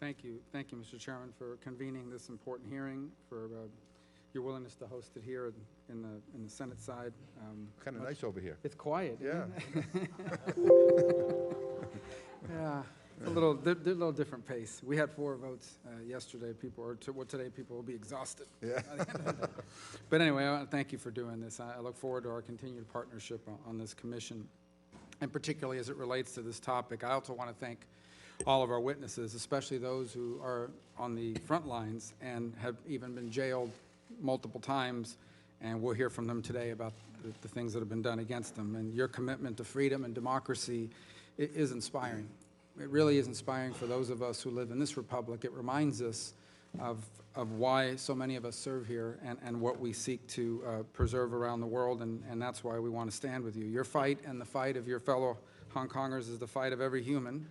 Thank you, Mr. Chairman, for convening this important hearing, for your willingness to host it here in the Senate side. Kind of nice over here. It's quiet. Yeah. Yeah, it's a little different pace. We had 4 votes yesterday. Today people will be exhausted. Yeah. But anyway, I want to thank you for doing this. I look forward to our continued partnership on this commission, and particularly as it relates to this topic. I also want to thank all of our witnesses, especially those who are on the front lines and have even been jailed multiple times, and we'll hear from them today about the things that have been done against them. And your commitment to freedom and democracy is inspiring. It really is inspiring for those of us who live in this republic. It reminds us of why so many of us serve here and what we seek to preserve around the world, and that's why we want to stand with you. Your fight and the fight of your fellow Hong Kongers is the fight of every human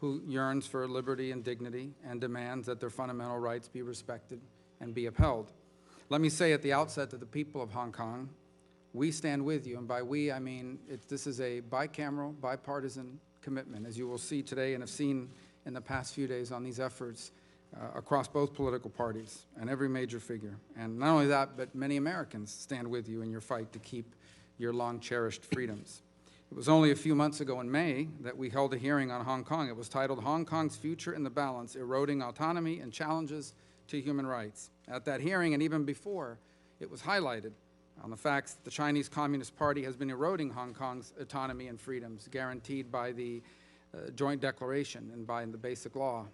who yearns for liberty and dignity and demands that their fundamental rights be respected and be upheld. Let me say at the outset to the people of Hong Kong, we stand with you, and by we I mean this is a bicameral, bipartisan commitment, as you will see today and have seen in the past few days on these efforts across both political parties and every major figure. And not only that, but many Americans stand with you in your fight to keep your long-cherished freedoms. It was only a few months ago in May that we held a hearing on Hong Kong. It was titled "Hong Kong's Future in the Balance, Eroding Autonomy and Challenges to Human Rights." At that hearing, and even before, it was highlighted on the facts that the Chinese Communist Party has been eroding Hong Kong's autonomy and freedoms guaranteed by the Joint Declaration and by the Basic Law.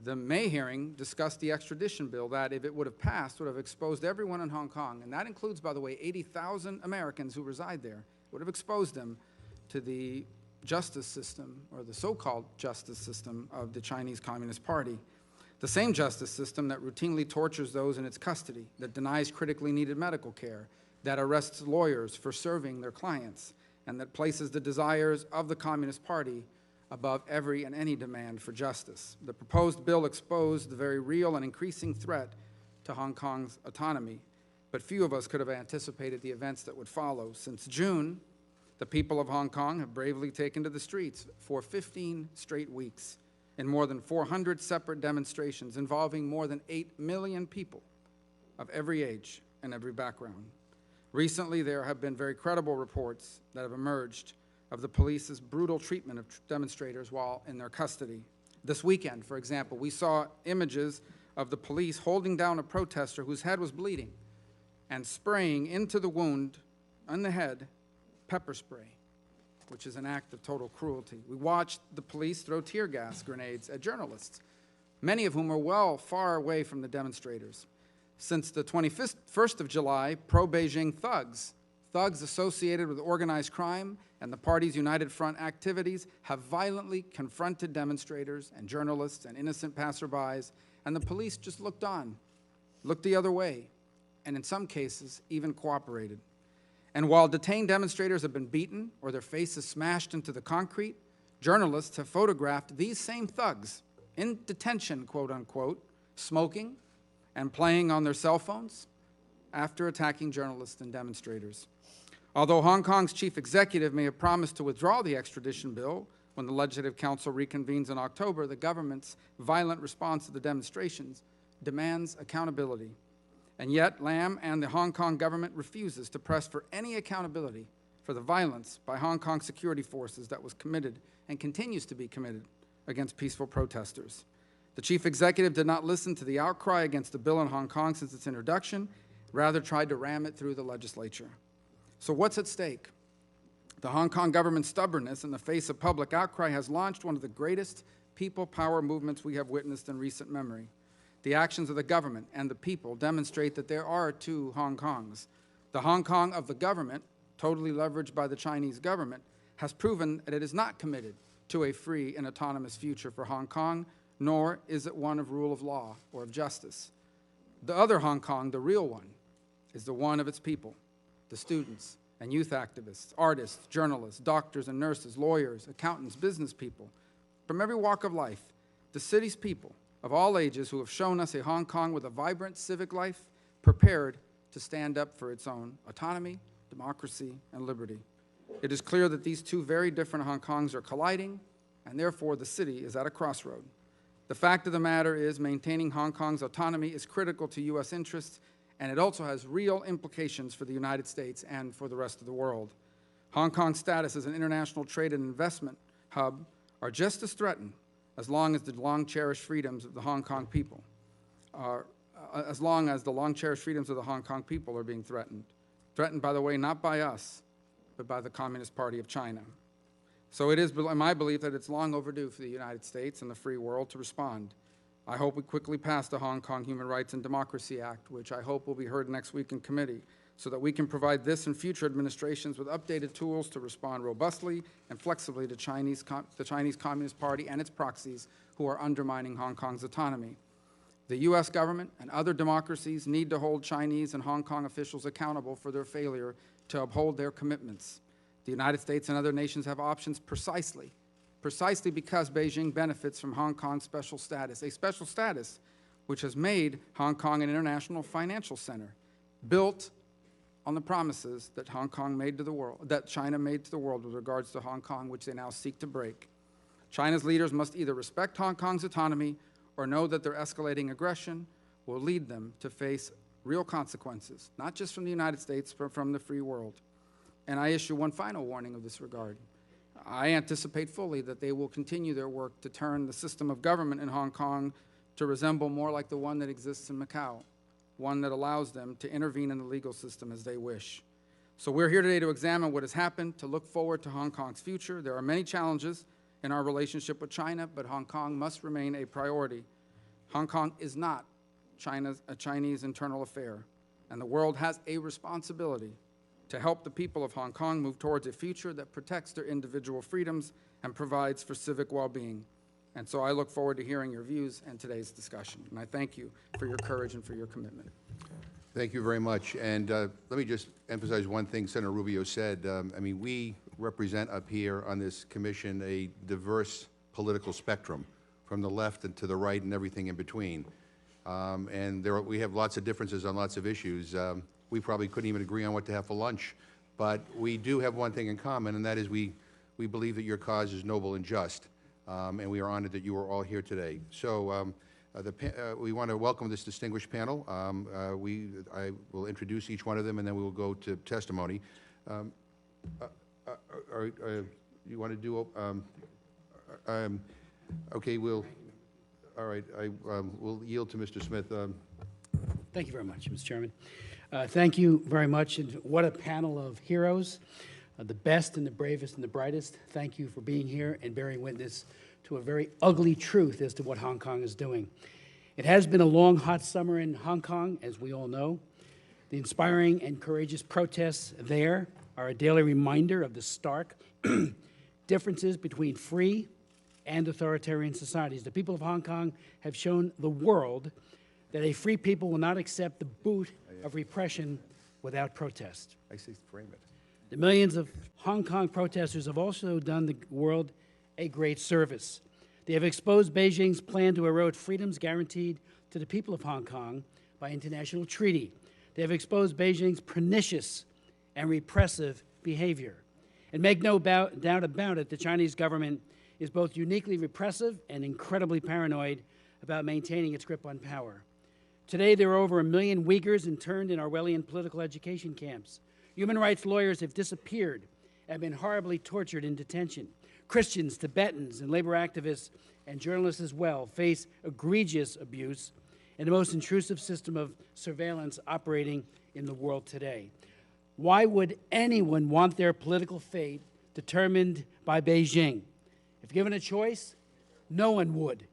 The May hearing discussed the extradition bill that, if it would have passed, would have exposed everyone in Hong Kong, and that includes, by the way, 80,000 Americans who reside there, would have exposed them to the justice system, or the so-called justice system of the Chinese Communist Party. The same justice system that routinely tortures those in its custody, that denies critically needed medical care, that arrests lawyers for serving their clients, and that places the desires of the Communist Party above every and any demand for justice. The proposed bill exposed the very real and increasing threat to Hong Kong's autonomy, but few of us could have anticipated the events that would follow. Since June, the people of Hong Kong have bravely taken to the streets for 15 straight weeks in more than 400 separate demonstrations involving more than 8 million people of every age and every background. Recently, there have been very credible reports that have emerged of the police's brutal treatment of demonstrators while in their custody. This weekend, for example, we saw images of the police holding down a protester whose head was bleeding and spraying into the wound on the head pepper spray, which is an act of total cruelty. We watched the police throw tear gas grenades at journalists, many of whom were far away from the demonstrators. Since the 21st of July, pro-Beijing thugs associated with organized crime and the party's United Front activities have violently confronted demonstrators and journalists and innocent passerbys, and the police just looked on, looked the other way, and in some cases even cooperated. And while detained demonstrators have been beaten or their faces smashed into the concrete, journalists have photographed these same thugs in detention, quote unquote, smoking and playing on their cell phones after attacking journalists and demonstrators. Although Hong Kong's chief executive may have promised to withdraw the extradition bill when the Legislative Council reconvenes in October, the government's violent response to the demonstrations demands accountability. And yet, Lam and the Hong Kong government refuses to press for any accountability for the violence by Hong Kong security forces that was committed and continues to be committed against peaceful protesters. The chief executive did not listen to the outcry against the bill in Hong Kong since its introduction, rather tried to ram it through the legislature. So what's at stake? The Hong Kong government's stubbornness in the face of public outcry has launched one of the greatest people power movements we have witnessed in recent memory. The actions of the government and the people demonstrate that there are two Hong Kongs. The Hong Kong of the government, totally leveraged by the Chinese government, has proven that it is not committed to a free and autonomous future for Hong Kong, nor is it one of rule of law or of justice. The other Hong Kong, the real one, is the one of its people, the students and youth activists, artists, journalists, doctors and nurses, lawyers, accountants, business people, from every walk of life, the city's people of all ages who have shown us a Hong Kong with a vibrant civic life, prepared to stand up for its own autonomy, democracy, and liberty. It is clear that these two very different Hong Kongs are colliding, and therefore the city is at a crossroad. The fact of the matter is maintaining Hong Kong's autonomy is critical to U.S. interests, and it also has real implications for the United States and for the rest of the world. Hong Kong's status as an international trade and investment hub are just as threatened as long as the long-cherished freedoms of the Hong Kong people are being threatened. Threatened, by the way, not by us, but by the Communist Party of China. So it is my belief that it's long overdue for the United States and the free world to respond. I hope we quickly pass the Hong Kong Human Rights and Democracy Act, which I hope will be heard next week in committee, so that we can provide this and future administrations with updated tools to respond robustly and flexibly to the Chinese Communist Party and its proxies who are undermining Hong Kong's autonomy. The U.S. government and other democracies need to hold Chinese and Hong Kong officials accountable for their failure to uphold their commitments. The United States and other nations have options precisely because Beijing benefits from Hong Kong's special status, a special status which has made Hong Kong an international financial center, built on the promises that China made to the world with regards to Hong Kong, which they now seek to break. China's leaders must either respect Hong Kong's autonomy or know that their escalating aggression will lead them to face real consequences, not just from the United States, but from the free world. And I issue one final warning of this regard. I anticipate fully that they will continue their work to turn the system of government in Hong Kong to resemble more like the one that exists in Macau, one that allows them to intervene in the legal system as they wish. So we're here today to examine what has happened, to look forward to Hong Kong's future. There are many challenges in our relationship with China, but Hong Kong must remain a priority. Hong Kong is not a Chinese internal affair, and the world has a responsibility to help the people of Hong Kong move towards a future that protects their individual freedoms and provides for civic well-being. And so I look forward to hearing your views and today's discussion. And I thank you for your courage and for your commitment. Thank you very much. And let me just emphasize one thing Senator Rubio said. I mean, we represent up here on this commission a diverse political spectrum, from the left and to the right and everything in between. And we have lots of differences on lots of issues. We probably couldn't even agree on what to have for lunch. But we do have one thing in common, and that is we believe that your cause is noble and just. And we are honored that you are all here today. So we want to welcome this distinguished panel. I will introduce each one of them, and then we will go to testimony. You want to do? Okay, all right. We'll yield to Mr. Smith. Thank you very much, Mr. Chairman. Thank you very much, and what a panel of heroes, the best and the bravest and the brightest. Thank you for being here and bearing witness to a very ugly truth as to what Hong Kong is doing. It has been a long, hot summer in Hong Kong, as we all know. The inspiring and courageous protests there are a daily reminder of the stark differences between free and authoritarian societies. The people of Hong Kong have shown the world that a free people will not accept the boot of repression without protest. I say frame it. The millions of Hong Kong protesters have also done the world a great service. They have exposed Beijing's plan to erode freedoms guaranteed to the people of Hong Kong by international treaty. They have exposed Beijing's pernicious and repressive behavior. And make no doubt about it, the Chinese government is both uniquely repressive and incredibly paranoid about maintaining its grip on power. Today, there are over 1 million Uyghurs interned in Orwellian political education camps. Human rights lawyers have disappeared and been horribly tortured in detention. Christians, Tibetans, and labor activists and journalists as well face egregious abuse in the most intrusive system of surveillance operating in the world today. Why would anyone want their political fate determined by Beijing? If given a choice, no one would.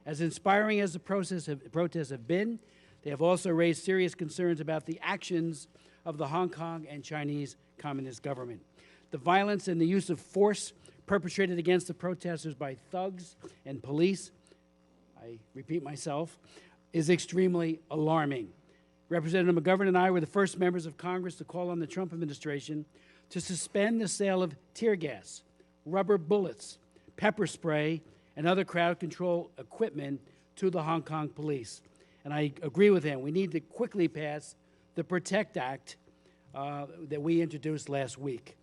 As inspiring as the protests have been, they have also raised serious concerns about the actions of the Hong Kong and Chinese Communist government. The violence and the use of force perpetrated against the protesters by thugs and police, I repeat myself, is extremely alarming. Representative McGovern and I were the first members of Congress to call on the Trump administration to suspend the sale of tear gas, rubber bullets, pepper spray, and other crowd control equipment to the Hong Kong police. And I agree with him. We need to quickly pass the PROTECT Act that we introduced last week.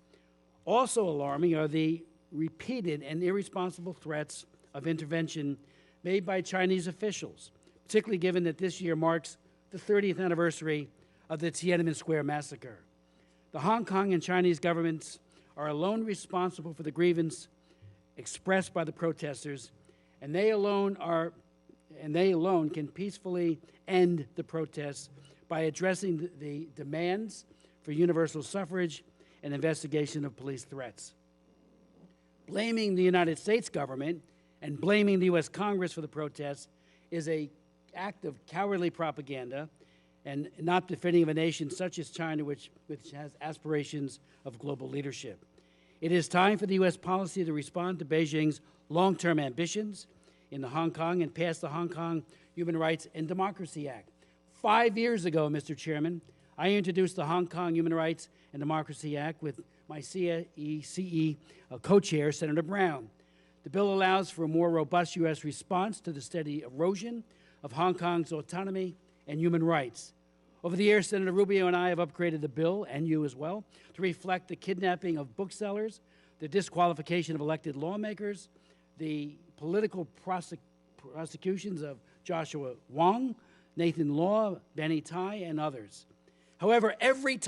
Also alarming are the repeated and irresponsible threats of intervention made by Chinese officials, particularly given that this year marks the 30th anniversary of the Tiananmen Square massacre. The Hong Kong and Chinese governments are alone responsible for the grievance expressed by the protesters, and they alone can peacefully end the protests by addressing the demands for universal suffrage and investigation of police threats. Blaming the United States government and blaming the U.S. Congress for the protests is an act of cowardly propaganda and not befitting of a nation such as China, which has aspirations of global leadership. It is time for the U.S. policy to respond to Beijing's long-term ambitions in the Hong Kong and pass the Hong Kong Human Rights and Democracy Act. 5 years ago, Mr. Chairman, I introduced the Hong Kong Human Rights and Democracy Act with my CE co-chair, Senator Brown. The bill allows for a more robust U.S. response to the steady erosion of Hong Kong's autonomy and human rights. Over the years, Senator Rubio and I have upgraded the bill, and you as well, to reflect the kidnapping of booksellers, the disqualification of elected lawmakers, the political prosecutions of Joshua Wong, Nathan Law, Benny Tai, and others. However, every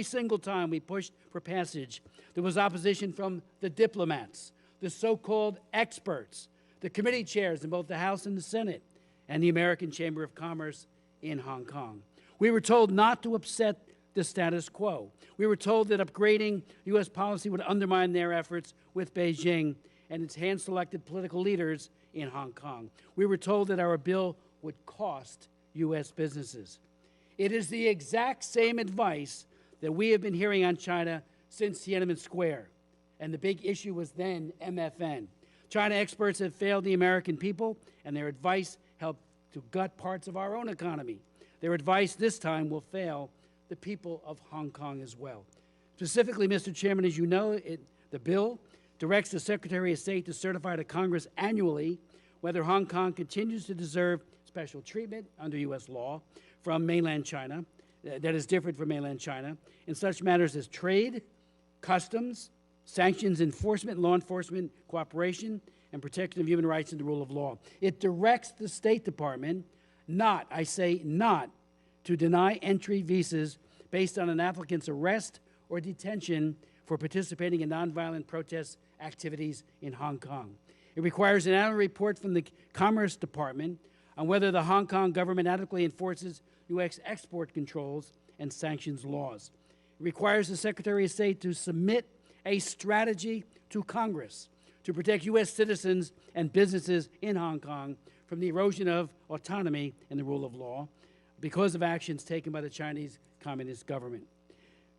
single time we pushed for passage, there was opposition from the diplomats, the so-called experts, the committee chairs in both the House and the Senate, and the American Chamber of Commerce in Hong Kong. We were told not to upset the status quo. We were told that upgrading U.S. policy would undermine their efforts with Beijing and its hand-selected political leaders in Hong Kong. We were told that our bill would cost U.S. businesses. It is the exact same advice that we have been hearing on China since Tiananmen Square, and the big issue was then MFN. China experts have failed the American people, and their advice helped to gut parts of our own economy. Their advice this time will fail the people of Hong Kong as well. Specifically, Mr. Chairman, as you know, the bill directs the Secretary of State to certify to Congress annually whether Hong Kong continues to deserve special treatment under U.S. law from mainland China, that is different from mainland China, in such matters as trade, customs, sanctions enforcement, law enforcement cooperation, and protection of human rights and the rule of law. It directs the State Department not, I say not, to deny entry visas based on an applicant's arrest or detention for participating in nonviolent protest activities in Hong Kong. It requires an annual report from the Commerce Department on whether the Hong Kong government adequately enforces U.S. export controls and sanctions laws. It requires the Secretary of State to submit a strategy to Congress to protect U.S. citizens and businesses in Hong Kong from the erosion of autonomy and the rule of law because of actions taken by the Chinese Communist government.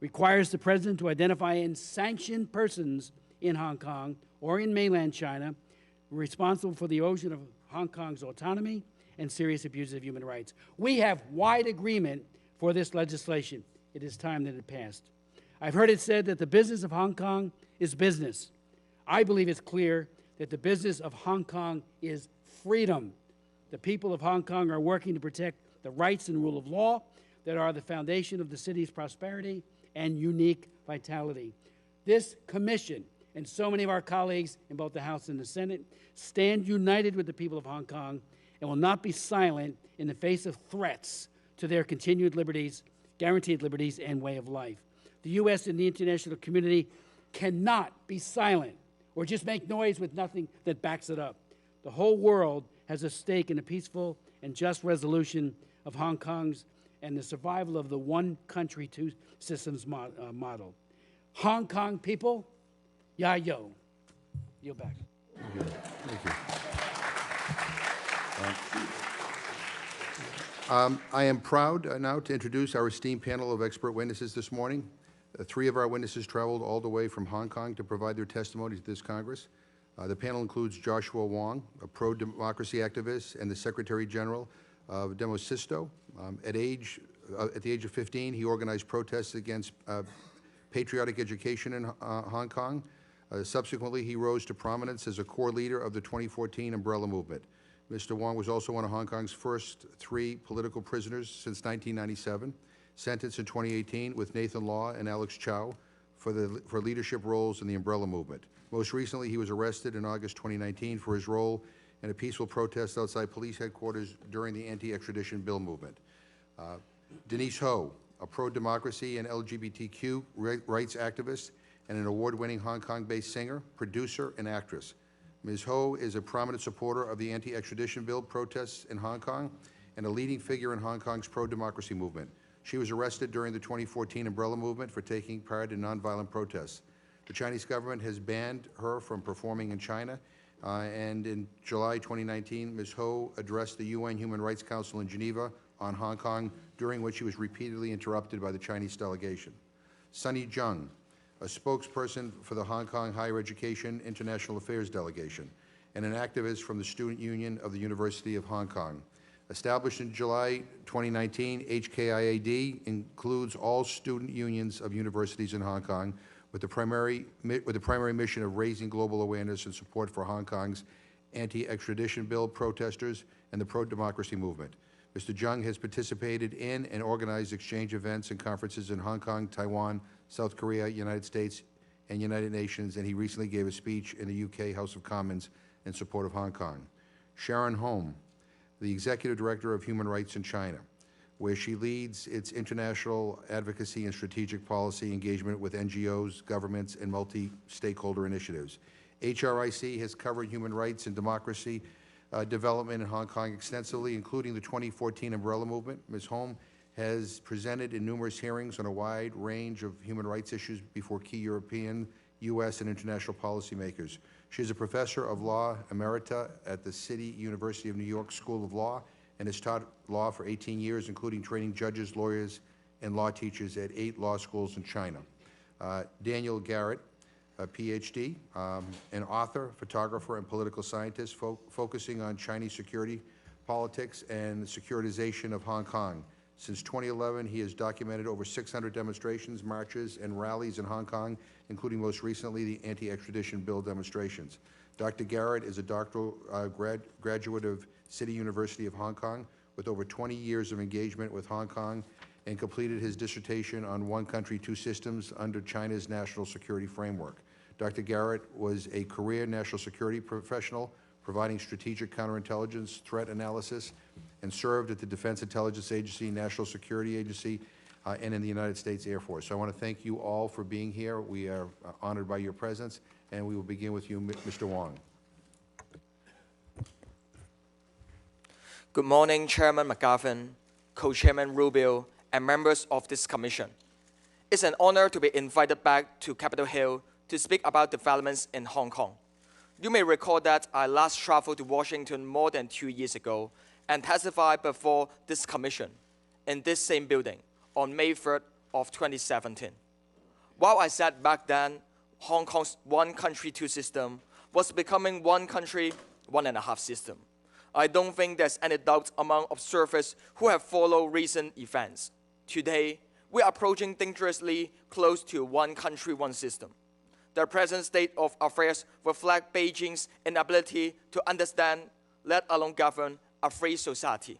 Requires the President to identify and sanction persons in Hong Kong or in mainland China responsible for the erosion of Hong Kong's autonomy and serious abuses of human rights. We have wide agreement for this legislation. It is time that it passed. I've heard it said that the business of Hong Kong is business. I believe it's clear that the business of Hong Kong is freedom. The people of Hong Kong are working to protect the rights and rule of law that are the foundation of the city's prosperity and unique vitality. This commission and so many of our colleagues in both the House and the Senate stand united with the people of Hong Kong and will not be silent in the face of threats to their continued liberties, guaranteed liberties, and way of life. The U.S. and the international community cannot be silent or just make noise with nothing that backs it up. The whole world has a stake in a peaceful and just resolution of Hong Kong's and the survival of the one country, two systems model. Hong Kong people, ya yo. Yield back. Thank you. I am proud now to introduce our esteemed panel of expert witnesses this morning. 3 of our witnesses traveled all the way from Hong Kong to provide their testimony to this Congress. The panel includes Joshua Wong, a pro-democracy activist and the Secretary General of Demonstrators. At the age of 15, he organized protests against patriotic education in Hong Kong. Subsequently, he rose to prominence as a core leader of the 2014 Umbrella Movement. Mr. Wong was also one of Hong Kong's first 3 political prisoners since 1997, sentenced in 2018 with Nathan Law and Alex Chow for leadership roles in the Umbrella Movement. Most recently, he was arrested in August 2019 for his role and a peaceful protest outside police headquarters during the anti-extradition bill movement. Denise Ho, a pro-democracy and LGBTQ rights activist and an award-winning Hong Kong-based singer, producer, and actress. Ms. Ho is a prominent supporter of the anti-extradition bill protests in Hong Kong and a leading figure in Hong Kong's pro-democracy movement. She was arrested during the 2014 umbrella movement for taking part in nonviolent protests. The Chinese government has banned her from performing in China, and in July 2019, Ms. Ho addressed the UN Human Rights Council in Geneva on Hong Kong, during which she was repeatedly interrupted by the Chinese delegation. Sunny Zheng, a spokesperson for the Hong Kong Higher Education International Affairs Delegation, and an activist from the Student Union of the University of Hong Kong. Established in July 2019, HKIAD includes all student unions of universities in Hong Kong with the primary mission of raising global awareness and support for Hong Kong's anti-extradition bill protesters and the pro-democracy movement. Mr. Zheng has participated in and organized exchange events and conferences in Hong Kong, Taiwan, South Korea, United States, and United Nations, and he recently gave a speech in the UK House of Commons in support of Hong Kong. Sharon Home, the Executive Director of Human Rights in China, where she leads its international advocacy and strategic policy engagement with NGOs, governments, and multi-stakeholder initiatives. HRIC has covered human rights and democracy development in Hong Kong extensively, including the 2014 umbrella movement. Ms. Home has presented in numerous hearings on a wide range of human rights issues before key European, U.S., and international policymakers. She is a professor of law emerita at the City University of New York School of Law and has taught law for 18 years, including training judges, lawyers, and law teachers at 8 law schools in China. Daniel Garrett, a PhD, an author, photographer, and political scientist focusing on Chinese security, politics, and the securitization of Hong Kong. Since 2011, he has documented over 600 demonstrations, marches, and rallies in Hong Kong, including most recently the anti-extradition bill demonstrations. Dr. Garrett is a doctoral graduate of City University of Hong Kong with over 20 years of engagement with Hong Kong and completed his dissertation on one country, two systems under China's national security framework. Dr. Garrett was a career national security professional, providing strategic counterintelligence, threat analysis, and served at the Defense Intelligence Agency, National Security Agency, and in the United States Air Force. So I want to thank you all for being here. We are honored by your presence, and we will begin with you, Mr. Wong. Good morning, Chairman McGovern, Co-Chairman Rubio, and members of this commission. It's an honor to be invited back to Capitol Hill to speak about developments in Hong Kong. You may recall that I last traveled to Washington more than 2 years ago and testified before this commission in this same building on May 3rd of 2017. While I said back then Hong Kong's one country, two system was becoming one country, one and a half system, I don't think there's any doubt among observers who have followed recent events. Today, we are approaching dangerously close to one country, one system. The present state of affairs reflects Beijing's inability to understand, let alone govern, a free society.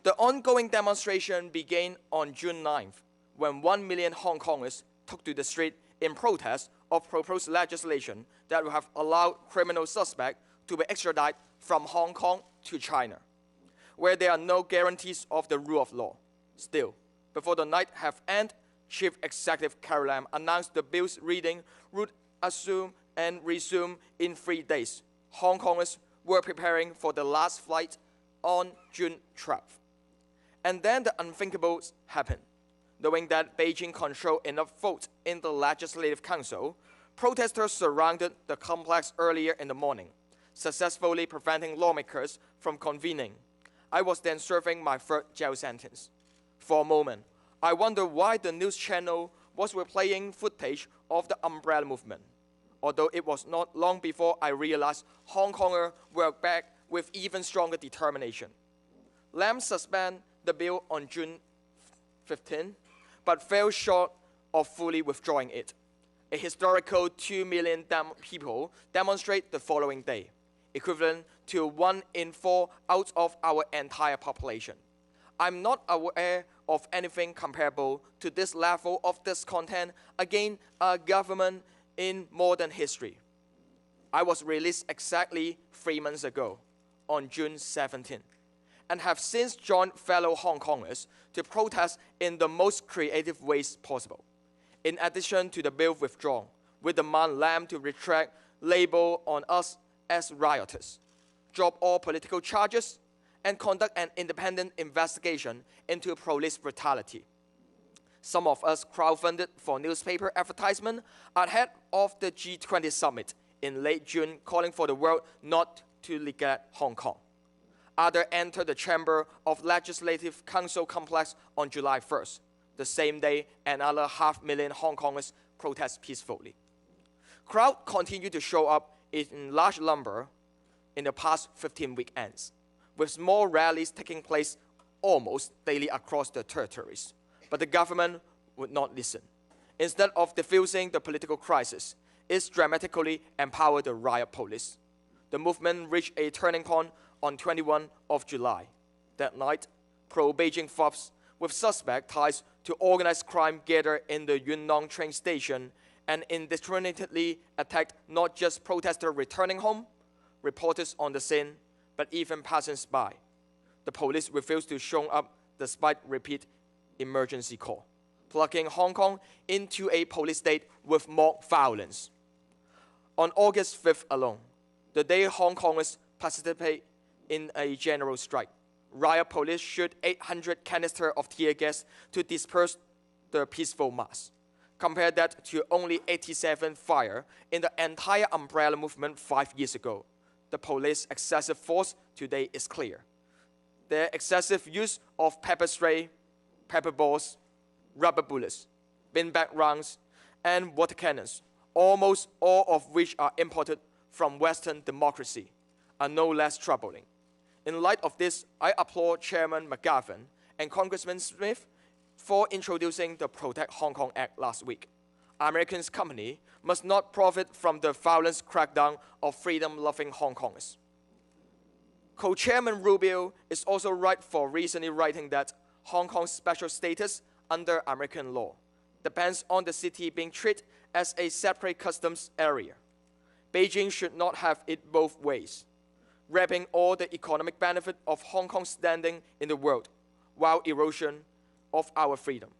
The ongoing demonstration began on June 9th, when 1 million Hong Kongers took to the street in protest of proposed legislation that would have allowed criminal suspects to be extradited from Hong Kong to China, where there are no guarantees of the rule of law. Still, before the night have ended, Chief Executive Carrie Lam announced the bill's reading would assume and resume in 3 days. Hong Kongers were preparing for the last flight on June 12th. And then the unthinkable happened. Knowing that Beijing controlled enough votes in the Legislative Council, protesters surrounded the complex earlier in the morning, successfully preventing lawmakers from convening. I was then serving my 3rd jail sentence. For a moment, I wondered why the news channel was replaying footage of the umbrella movement, although it was not long before I realized Hong Kongers were back with even stronger determination. Lam suspended the bill on June 15, but fell short of fully withdrawing it. A historical 2 million people demonstrate the following day, equivalent to 1 in 4 out of our entire population. I'm not aware of anything comparable to this level of discontent against a government in modern history. I was released exactly 3 months ago, on June 17, and have since joined fellow Hong Kongers to protest in the most creative ways possible. In addition to the bill withdrawn, we demand Lam to retract label on us as rioters, drop all political charges, and conduct an independent investigation into police brutality. Some of us crowdfunded for newspaper advertisement ahead of the G20 summit in late June, calling for the world not to neglect Hong Kong. Others entered the Chamber of Legislative Council complex on July 1st, the same day another 500,000 Hong Kongers protest peacefully. Crowds continue to show up in large number in the past 15 weekends, with small rallies taking place almost daily across the territories. But the government would not listen. Instead of diffusing the political crisis, it dramatically empowered the riot police. The movement reached a turning point on 21 of July. That night, pro-Beijing thugs with suspect ties to organized crime gathered in the Yunnan train station and indiscriminately attacked not just protesters returning home, reporters on the scene, but even passers-by. The police refused to show up despite repeat emergency call, plunging Hong Kong into a police state with mob violence. On August 5th alone, the day Hong Kongers participate in a general strike, riot police shoot 800 canisters of tear gas to disperse the peaceful mass. Compare that to only 87 fire in the entire umbrella movement 5 years ago. The police excessive force today is clear. Their excessive use of pepper spray, pepper balls, rubber bullets, beanbag rounds, and water cannons, almost all of which are imported from Western democracy, are no less troubling. In light of this, I applaud Chairman McGovern and Congressman Smith for introducing the Protect Hong Kong Act last week. Americans' company must not profit from the violence crackdown of freedom-loving Hong Kongers. Co-Chairman Rubio is also right for recently writing that Hong Kong's special status under American law depends on the city being treated as a separate customs area. Beijing should not have it both ways, grabbing all the economic benefit of Hong Kong's standing in the world, while erosion of our freedom.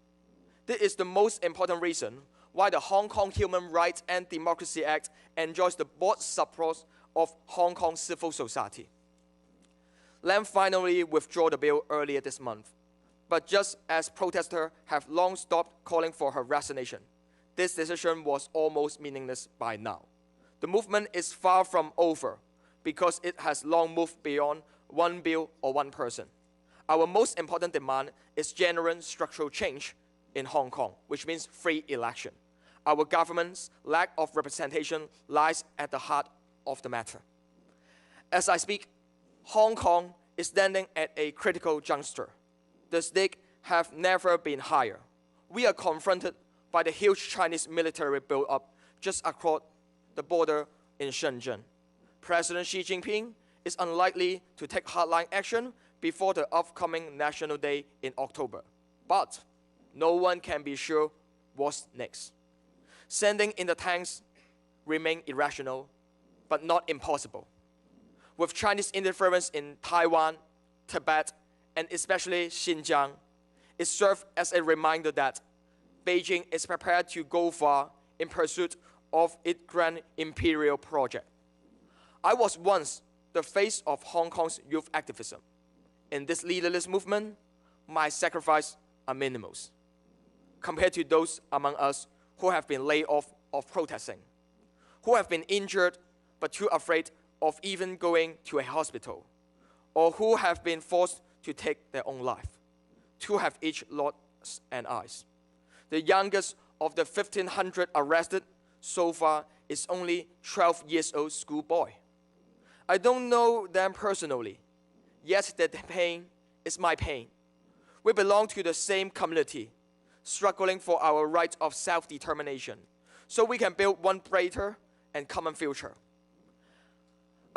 This is the most important reason why the Hong Kong Human Rights and Democracy Act enjoys the broad support of Hong Kong civil society. Lam finally withdrew the bill earlier this month, but just as protesters have long stopped calling for her resignation, this decision was almost meaningless by now. The movement is far from over because it has long moved beyond one bill or one person. Our most important demand is genuine structural change in Hong Kong, which means free election. Our government's lack of representation lies at the heart of the matter. As I speak, Hong Kong is standing at a critical juncture. The stakes have never been higher. We are confronted by the huge Chinese military build-up just across the border in Shenzhen. President Xi Jinping is unlikely to take hardline action before the upcoming National Day in October. But no one can be sure what's next. Sending in the tanks remain irrational, but not impossible. With Chinese interference in Taiwan, Tibet, and especially Xinjiang, it serves as a reminder that Beijing is prepared to go far in pursuit of its grand imperial project. I was once the face of Hong Kong's youth activism. In this leaderless movement, my sacrifices are minimal compared to those among us who have been laid off of protesting, who have been injured but too afraid of even going to a hospital, or who have been forced to take their own life. Two have each lost an eye. The youngest of the 1,500 arrested so far is only 12 years old schoolboy. I don't know them personally, yet their pain is my pain. We belong to the same community, struggling for our right of self-determination, so we can build one brighter and common future.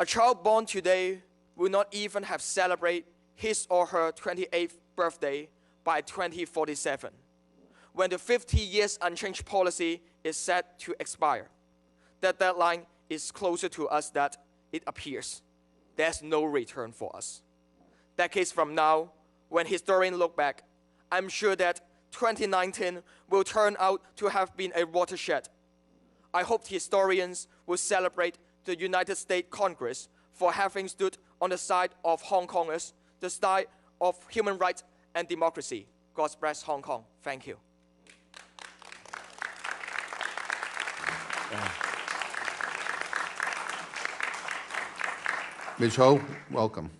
A child born today will not even have celebrated his or her 28th birthday by 2047, when the 50 years unchanged policy is set to expire. That deadline is closer to us than it appears. There's no return for us. Decades from now, when historians look back, I'm sure that 2019 will turn out to have been a watershed. I hope historians will celebrate the United States Congress for having stood on the side of Hong Kongers, the side of human rights and democracy. God bless Hong Kong. Thank you. Ms. Ho, welcome.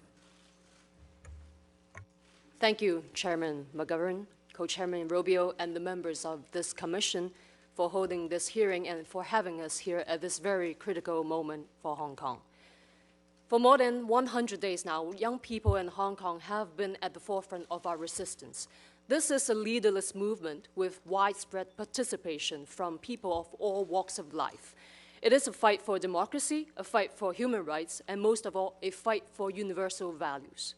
Thank you, Chairman McGovern, Co-Chairman Rubio, and the members of this commission for holding this hearing and for having us here at this very critical moment for Hong Kong. For more than 100 days now, young people in Hong Kong have been at the forefront of our resistance. This is a leaderless movement with widespread participation from people of all walks of life. It is a fight for democracy, a fight for human rights, and most of all, a fight for universal values.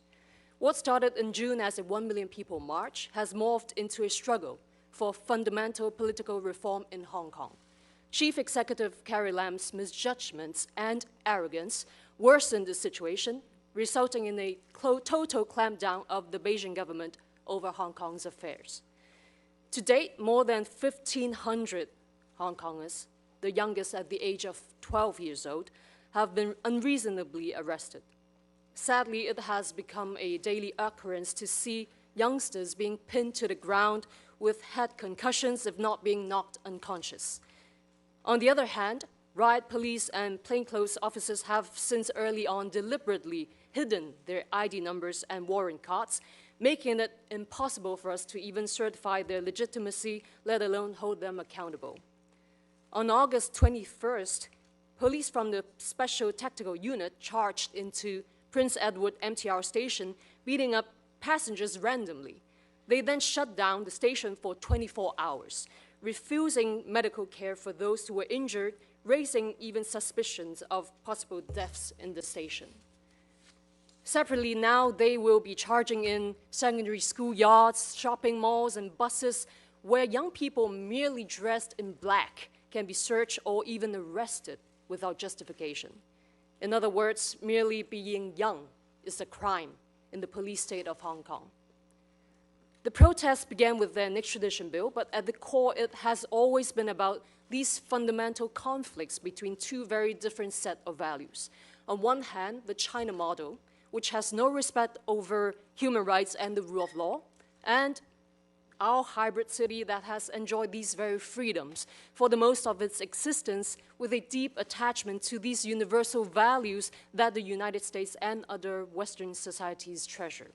What started in June as a 1 million people march has morphed into a struggle for fundamental political reform in Hong Kong. Chief Executive Carrie Lam's misjudgments and arrogance worsened the situation, resulting in a total clampdown of the Beijing government over Hong Kong's affairs. To date, more than 1,500 Hong Kongers, the youngest at the age of 12 years old, have been unreasonably arrested. Sadly, it has become a daily occurrence to see youngsters being pinned to the ground with head concussions, if not being knocked unconscious. On the other hand, riot police and plainclothes officers have since early on deliberately hidden their ID numbers and warrant cards, making it impossible for us to even certify their legitimacy, let alone hold them accountable. On August 21st, police from the Special Tactical Unit charged into Prince Edward MTR station, beating up passengers randomly. They then shut down the station for 24 hours, refusing medical care for those who were injured, raising even suspicions of possible deaths in the station. Separately, now they will be charging in secondary school yards, shopping malls, and buses where young people merely dressed in black can be searched or even arrested without justification. In other words, merely being young is a crime in the police state of Hong Kong. The protests began with an extradition bill, but at the core, it has always been about these fundamental conflicts between two very different sets of values. On one hand, the China model, which has no respect over human rights and the rule of law, and our hybrid city that has enjoyed these very freedoms for the most of its existence with a deep attachment to these universal values that the United States and other Western societies treasure.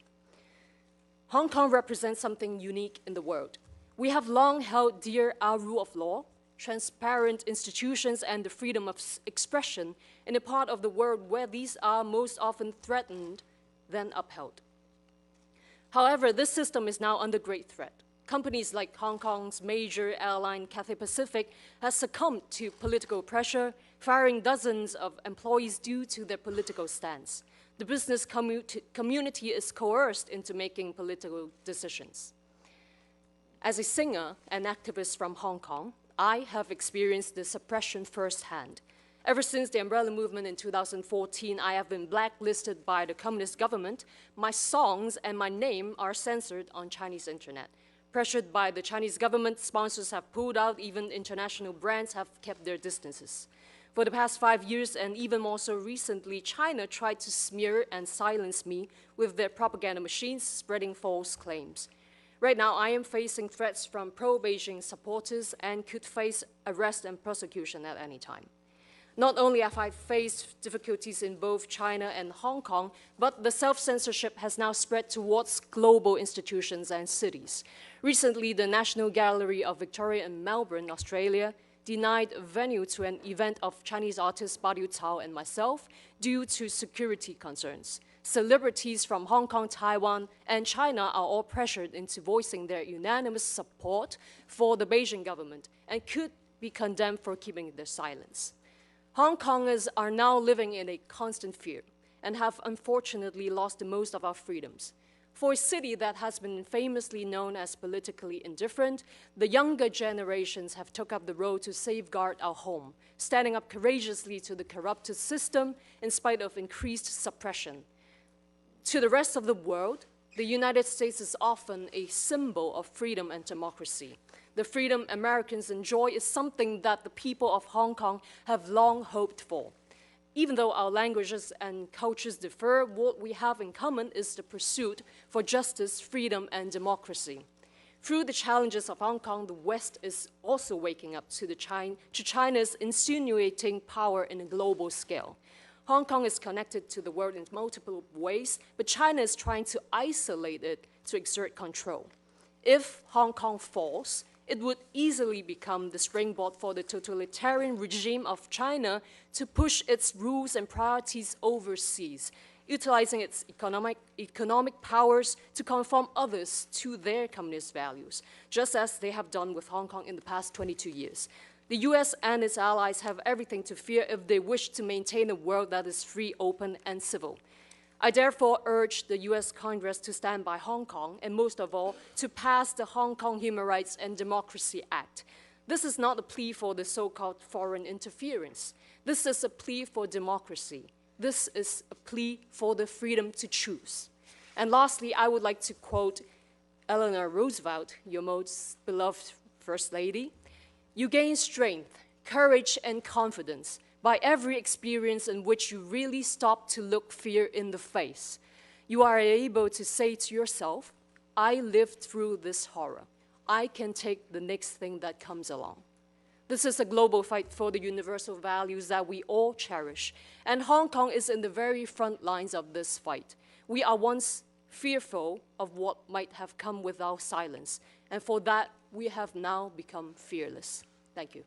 Hong Kong represents something unique in the world. We have long held dear our rule of law, transparent institutions, and the freedom of expression in a part of the world where these are most often threatened than upheld. However, this system is now under great threat. Companies like Hong Kong's major airline Cathay Pacific has succumbed to political pressure, firing dozens of employees due to their political stance. The business community is coerced into making political decisions. As a singer and activist from Hong Kong, I have experienced the suppression firsthand. Ever since the umbrella movement in 2014, I have been blacklisted by the communist government. My songs and my name are censored on Chinese internet. Pressured by the Chinese government, sponsors have pulled out, even international brands have kept their distances. For the past 5 years, and even more so recently, China tried to smear and silence me with their propaganda machines, spreading false claims. Right now, I am facing threats from pro-Beijing supporters and could face arrest and prosecution at any time. Not only have I faced difficulties in both China and Hong Kong, but the self-censorship has now spread towards global institutions and cities. Recently, the National Gallery of Victoria in Melbourne, Australia, denied venue to an event of Chinese artist Badiu Cao and myself due to security concerns. Celebrities from Hong Kong, Taiwan, and China are all pressured into voicing their unanimous support for the Beijing government and could be condemned for keeping their silence. Hong Kongers are now living in a constant fear and have unfortunately lost the most of our freedoms. For a city that has been famously known as politically indifferent, the younger generations have took up the role to safeguard our home, standing up courageously to the corrupted system in spite of increased suppression. To the rest of the world, the United States is often a symbol of freedom and democracy. The freedom Americans enjoy is something that the people of Hong Kong have long hoped for. Even though our languages and cultures differ, what we have in common is the pursuit for justice, freedom, and democracy. Through the challenges of Hong Kong, the West is also waking up to China's insinuating power in a global scale. Hong Kong is connected to the world in multiple ways, but China is trying to isolate it to exert control. If Hong Kong falls, it would easily become the springboard for the totalitarian regime of China to push its rules and priorities overseas, utilizing its economic powers to conform others to their communist values, just as they have done with Hong Kong in the past 22 years. The US and its allies have everything to fear if they wish to maintain a world that is free, open, and civil. I therefore urge the US Congress to stand by Hong Kong, and most of all, to pass the Hong Kong Human Rights and Democracy Act. This is not a plea for the so-called foreign interference. This is a plea for democracy. This is a plea for the freedom to choose. And lastly, I would like to quote Eleanor Roosevelt, your most beloved First Lady. "You gain strength, courage, and confidence by every experience in which you really stop to look fear in the face. You are able to say to yourself, I lived through this horror. I can take the next thing that comes along." This is a global fight for the universal values that we all cherish, and Hong Kong is in the very front lines of this fight. We are once fearful of what might have come with our silence, and for that, we have now become fearless. Thank you.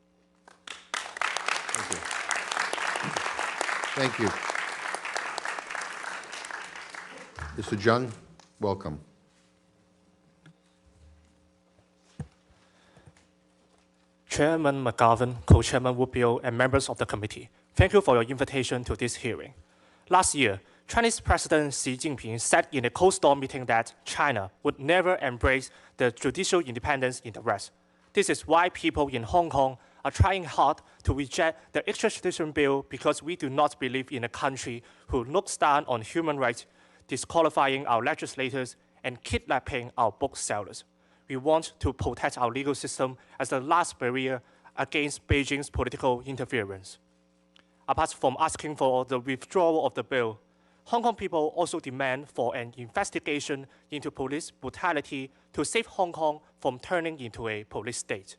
Thank you. Thank you. Mr. Jung, welcome. Chairman McGovern, Co-Chairman Rubio, and members of the committee, thank you for your invitation to this hearing. Last year, Chinese President Xi Jinping said in a cold storm meeting that China would never embrace the judicial independence in the West. This is why people in Hong Kong are trying hard to reject the extradition bill, because we do not believe in a country who looks down on human rights, disqualifying our legislators, and kidnapping our booksellers. We want to protect our legal system as the last barrier against Beijing's political interference. Apart from asking for the withdrawal of the bill, Hong Kong people also demand for an investigation into police brutality to save Hong Kong from turning into a police state.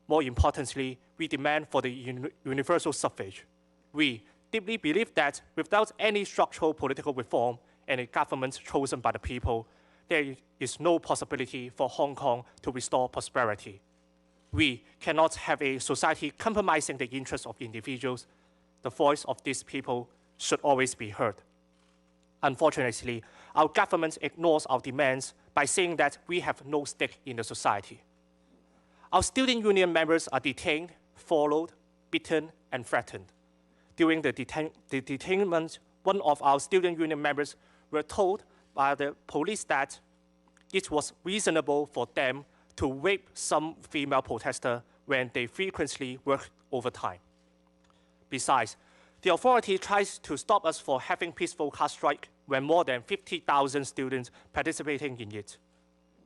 More importantly, we demand for the universal suffrage. We deeply believe that without any structural political reform and a government chosen by the people, there is no possibility for Hong Kong to restore prosperity. We cannot have a society compromising the interests of individuals. The voice of these people should always be heard. Unfortunately, our government ignores our demands by saying that we have no stake in the society. Our student union members are detained, followed, beaten, and threatened. During the detainment, one of our student union members were told by the police that it was reasonable for them to rape some female protester when they frequently worked overtime. Besides, the authority tries to stop us from having peaceful car strike when more than 50,000 students participating in it.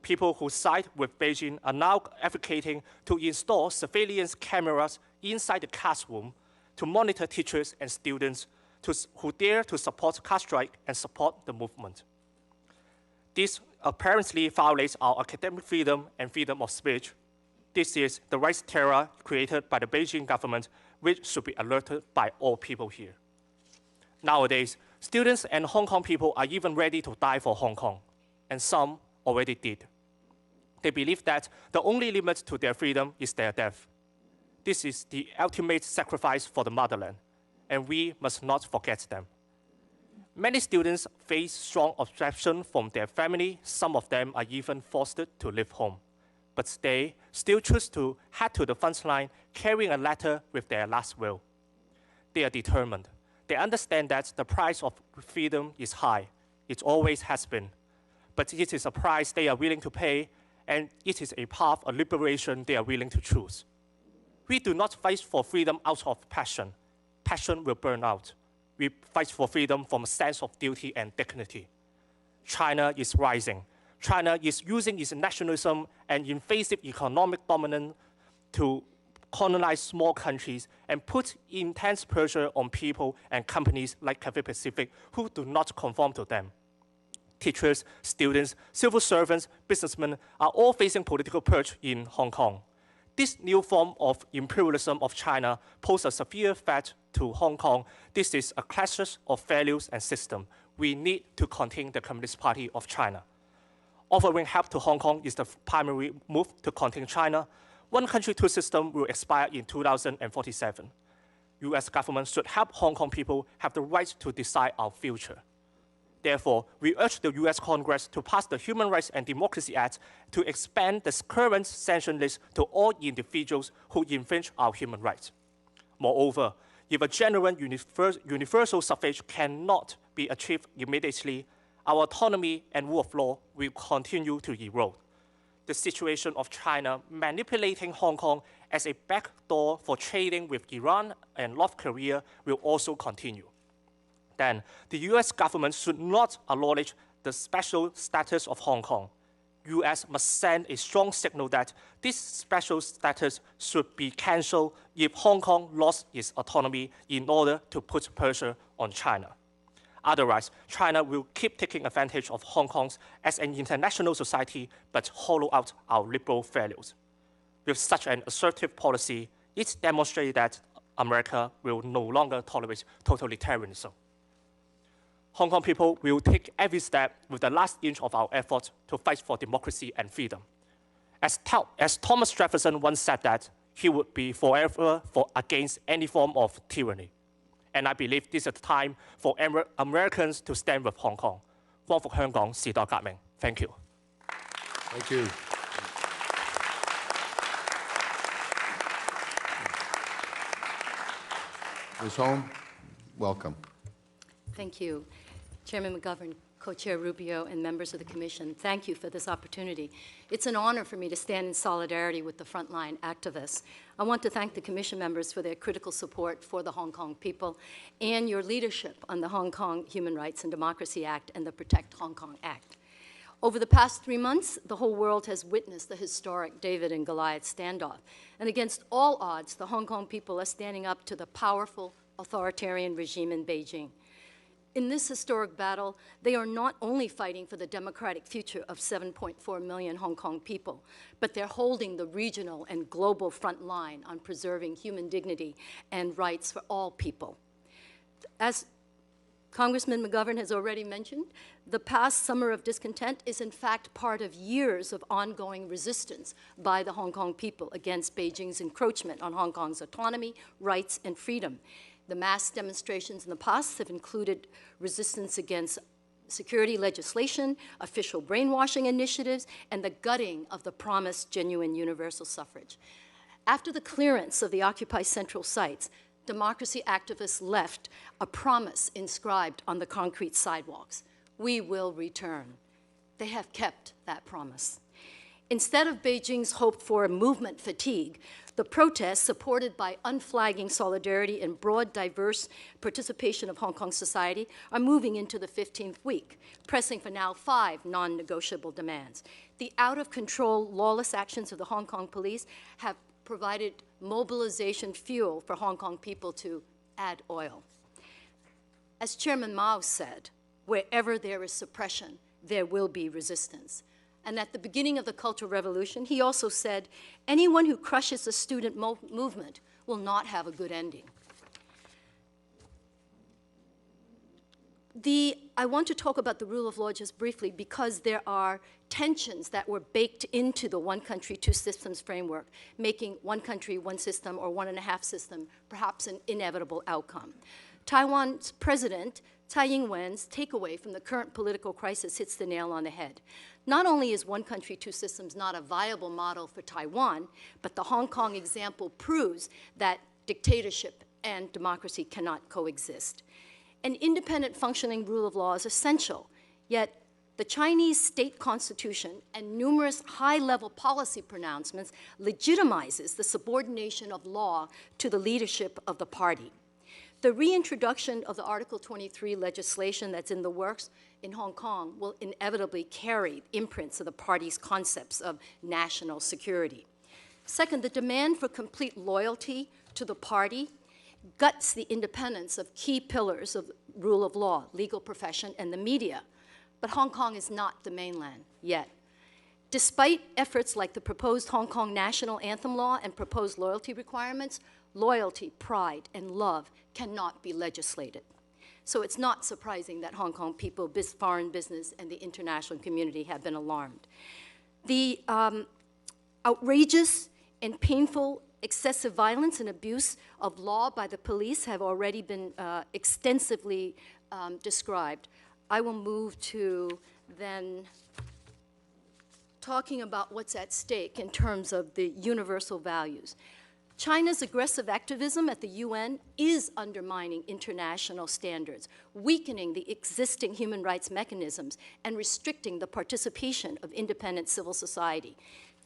People who side with Beijing are now advocating to install surveillance cameras inside the classroom to monitor teachers and students who dare to support car strike and support the movement. This apparently violates our academic freedom and freedom of speech. This is the rights terror created by the Beijing government, which should be alerted by all people here. Nowadays, students and Hong Kong people are even ready to die for Hong Kong, and some already did. They believe that the only limit to their freedom is their death. This is the ultimate sacrifice for the motherland, and we must not forget them. Many students face strong objection from their family. Some of them are even forced to leave home. But they still choose to head to the front line carrying a letter with their last will. They are determined. They understand that the price of freedom is high. It always has been. but it is a price they are willing to pay, and it is a path of liberation they are willing to choose. We do not fight for freedom out of passion. Passion will burn out. We fight for freedom from a sense of duty and dignity. China is rising. China is using its nationalism and invasive economic dominance to colonize small countries and put intense pressure on people and companies like Cathay Pacific who do not conform to them. Teachers, students, civil servants, businessmen are all facing political purge in Hong Kong. This new form of imperialism of China poses a severe threat to Hong Kong. This is a clash of values and system. We need to contain the Communist Party of China. Offering help to Hong Kong is the primary move to contain China. One country, two systems will expire in 2047. US government should help Hong Kong people have the right to decide our future. Therefore, we urge the US Congress to pass the Human Rights and Democracy Act to expand the current sanction list to all individuals who infringe our human rights. Moreover, if a genuine universal suffrage cannot be achieved immediately, our autonomy and rule of law will continue to erode. The situation of China manipulating Hong Kong as a backdoor for trading with Iran and North Korea will also continue. Then, the US government should not acknowledge the special status of Hong Kong. US must send a strong signal that this special status should be cancelled if Hong Kong lost its autonomy in order to put pressure on China. Otherwise, China will keep taking advantage of Hong Kong as an international society, but hollow out our liberal values. With such an assertive policy, it demonstrates that America will no longer tolerate totalitarianism. Hong Kong people will take every step with the last inch of our effort to fight for democracy and freedom. As Thomas Jefferson once said that he would be forever against any form of tyranny. And I believe this is the time for Americans to stand with Hong Kong. 光復香港，時代革命。Thank you. Thank you. Ms. Holm, welcome. Thank you. Chairman McGovern, Co-Chair Rubio, and members of the Commission, thank you for this opportunity. It's an honor for me to stand in solidarity with the frontline activists. I want to thank the Commission members for their critical support for the Hong Kong people and your leadership on the Hong Kong Human Rights and Democracy Act and the Protect Hong Kong Act. Over the past 3 months, the whole world has witnessed the historic David and Goliath standoff. And against all odds, the Hong Kong people are standing up to the powerful authoritarian regime in Beijing. In this historic battle, they are not only fighting for the democratic future of 7.4 million Hong Kong people, but they're holding the regional and global front line on preserving human dignity and rights for all people. As Congressman McGovern has already mentioned, the past summer of discontent is in fact part of years of ongoing resistance by the Hong Kong people against Beijing's encroachment on Hong Kong's autonomy, rights, and freedom. The mass demonstrations in the past have included resistance against security legislation, official brainwashing initiatives, and the gutting of the promised genuine universal suffrage. After the clearance of the Occupy Central sites, democracy activists left a promise inscribed on the concrete sidewalks. We will return. They have kept that promise. Instead of Beijing's hope for movement fatigue, the protests, supported by unflagging solidarity and broad, diverse participation of Hong Kong society, are moving into the 15th week, pressing for now 5 non-negotiable demands. The out-of-control, lawless actions of the Hong Kong police have provided mobilization fuel for Hong Kong people to add oil. As Chairman Mao said, wherever there is suppression, there will be resistance. And at the beginning of the Cultural Revolution, he also said, anyone who crushes the student movement will not have a good ending. I want to talk about the rule of law just briefly because there are tensions that were baked into the one country, two systems framework, making one country, one system, or 1.5 system perhaps an inevitable outcome. Taiwan's president, Tsai Ing-wen's takeaway from the current political crisis hits the nail on the head. Not only is one country, two systems not a viable model for Taiwan, but the Hong Kong example proves that dictatorship and democracy cannot coexist. An independent functioning rule of law is essential, yet The Chinese state constitution and numerous high-level policy pronouncements legitimizes the subordination of law to the leadership of the party. The reintroduction of the Article 23 legislation that's in the works in Hong Kong will inevitably carry imprints of the party's concepts of national security. Second, the demand for complete loyalty to the party guts the independence of key pillars of rule of law, legal profession, and the media. But Hong Kong is not the mainland yet. Despite efforts like the proposed Hong Kong national anthem law and proposed loyalty requirements, loyalty, pride, and love cannot be legislated. So it's not surprising that Hong Kong people, foreign business, and the international community have been alarmed. The outrageous and painful excessive violence and abuse of law by the police have already been extensively described. I will move to then talking about what's at stake in terms of the universal values. China's aggressive activism at the UN is undermining international standards, weakening the existing human rights mechanisms, and restricting the participation of independent civil society.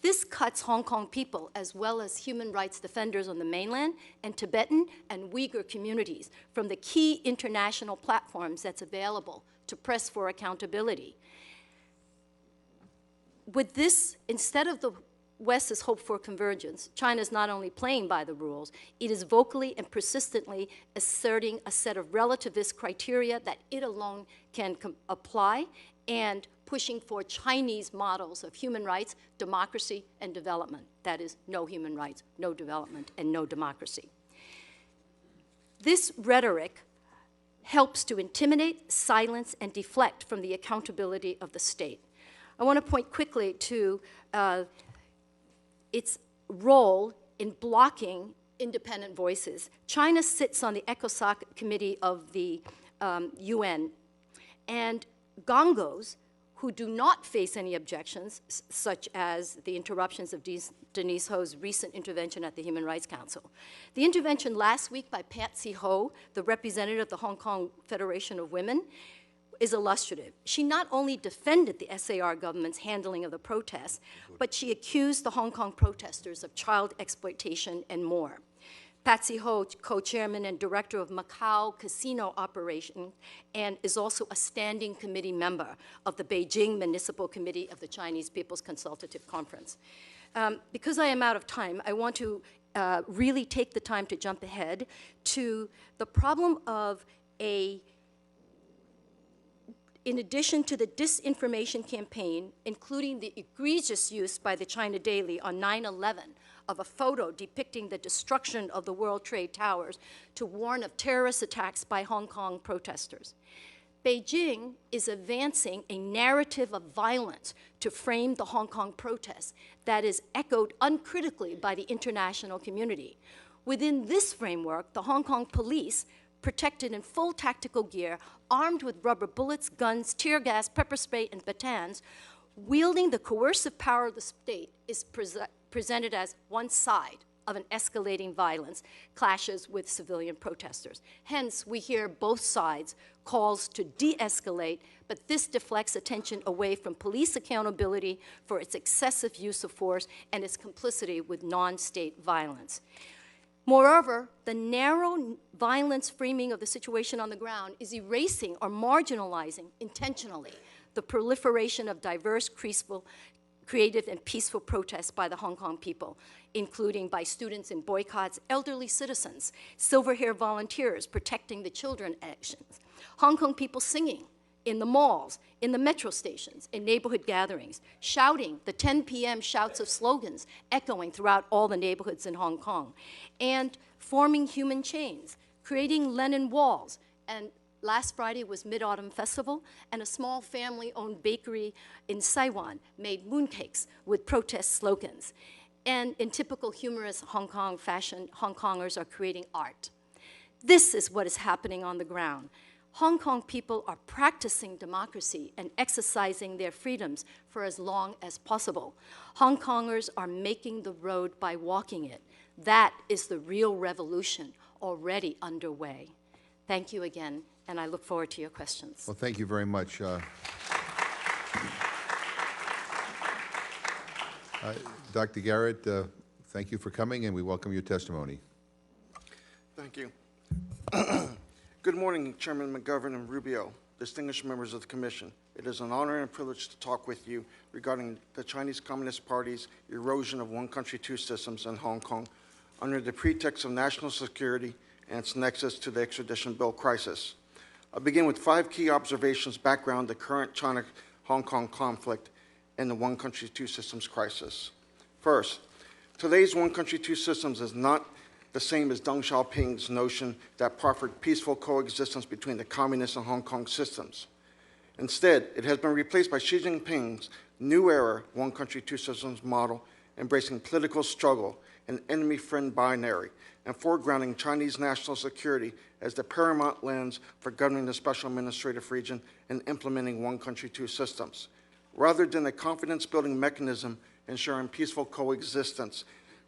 This cuts Hong Kong people, as well as human rights defenders on the mainland and Tibetan and Uyghur communities, from the key international platforms that's available to press for accountability. With this, instead of the West's hope for convergence, China is not only playing by the rules, it is vocally and persistently asserting a set of relativist criteria that it alone can apply, and pushing for Chinese models of human rights, democracy, and development. That is, no human rights, no development, and no democracy. This rhetoric helps to intimidate, silence, and deflect from the accountability of the state. I want to point quickly to its role in blocking independent voices. China sits on the ECOSOC Committee of the UN, and Gongos, who do not face any objections, such as the interruptions of Denise Ho's recent intervention at the Human Rights Council. The intervention last week by Patsy Ho, the representative of the Hong Kong Federation of Women, is illustrative. She not only defended the SAR government's handling of the protests, but she accused the Hong Kong protesters of child exploitation and more. Patsy Ho, co-chairman and director of Macau casino operation, and is also a standing committee member of the Beijing Municipal Committee of the Chinese People's Consultative Conference. Because I am out of time, I want to really take the time to jump ahead to the problem of in addition to the disinformation campaign, including the egregious use by the China Daily on 9/11 of a photo depicting the destruction of the World Trade Towers to warn of terrorist attacks by Hong Kong protesters. Beijing is advancing a narrative of violence to frame the Hong Kong protests that is echoed uncritically by the international community. Within this framework, the Hong Kong police, protected in full tactical gear, armed with rubber bullets, guns, tear gas, pepper spray, and batons, wielding the coercive power of the state, is presented as one side of an escalating violence, clashes with civilian protesters. Hence, we hear both sides calls to de-escalate, but this deflects attention away from police accountability for its excessive use of force and its complicity with non-state violence. Moreover, the narrow violence framing of the situation on the ground is erasing or marginalizing intentionally the proliferation of diverse, creative, and peaceful protests by the Hong Kong people, including by students in boycotts, elderly citizens, silver-haired volunteers protecting the children actions, Hong Kong people singing in the malls, in the metro stations, in neighborhood gatherings, shouting the 10 p.m. shouts of slogans echoing throughout all the neighborhoods in Hong Kong, and forming human chains, creating Lenin walls. And last Friday was Mid-Autumn Festival, and a small family-owned bakery in Saiwan made mooncakes with protest slogans. And in typical humorous Hong Kong fashion, Hong Kongers are creating art. This is what is happening on the ground. Hong Kong people are practicing democracy and exercising their freedoms for as long as possible. Hong Kongers are making the road by walking it. That is the real revolution already underway. Thank you again, and I look forward to your questions. Well, thank you very much. Dr. Garrett, thank you for coming, and we welcome your testimony. Thank you. Good morning, Chairman McGovern and Rubio, distinguished members of the Commission. It is an honor and a privilege to talk with you regarding the Chinese Communist Party's erosion of one country, two systems in Hong Kong under the pretext of national security and its nexus to the extradition bill crisis. I'll begin with 5 key observations background the current China-Hong Kong conflict and the one country, two systems crisis. First, today's one country, two systems is not the same as Deng Xiaoping's notion that proffered peaceful coexistence between the communist and Hong Kong systems. Instead, it has been replaced by Xi Jinping's new era one country, two systems model, embracing political struggle and enemy-friend binary, and foregrounding Chinese national security as the paramount lens for governing the special administrative region and implementing one country, two systems. Rather than a confidence-building mechanism ensuring peaceful coexistence,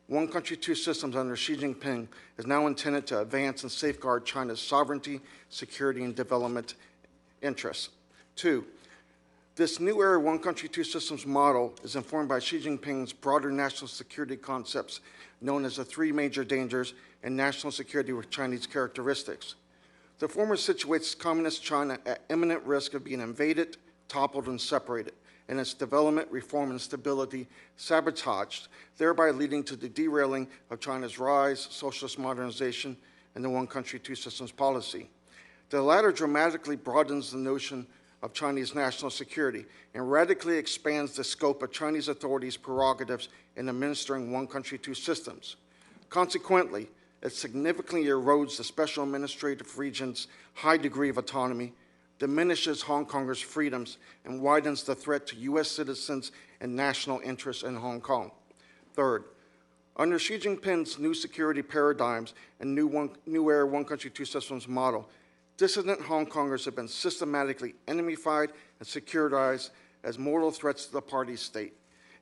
one country, two systems under Xi Jinping is now intended to advance and safeguard China's sovereignty, security, and development interests. 2, this new era one country, two systems model is informed by Xi Jinping's broader national security concepts known as the 3 major dangers and national security with Chinese characteristics. The former situates communist China at imminent risk of being invaded, toppled, and separated, and its development, reform, and stability sabotaged, thereby leading to the derailing of China's rise, socialist modernization, and the one country, two systems policy. The latter dramatically broadens the notion of Chinese national security and radically expands the scope of Chinese authorities' prerogatives in administering one country, two systems. Consequently, it significantly erodes the special administrative region's high degree of autonomy, diminishes Hong Kongers' freedoms, and widens the threat to U.S. citizens and national interests in Hong Kong. Third, under Xi Jinping's new security paradigms and new era one country, two systems model, dissident Hong Kongers have been systematically enemified and securitized as mortal threats to the party state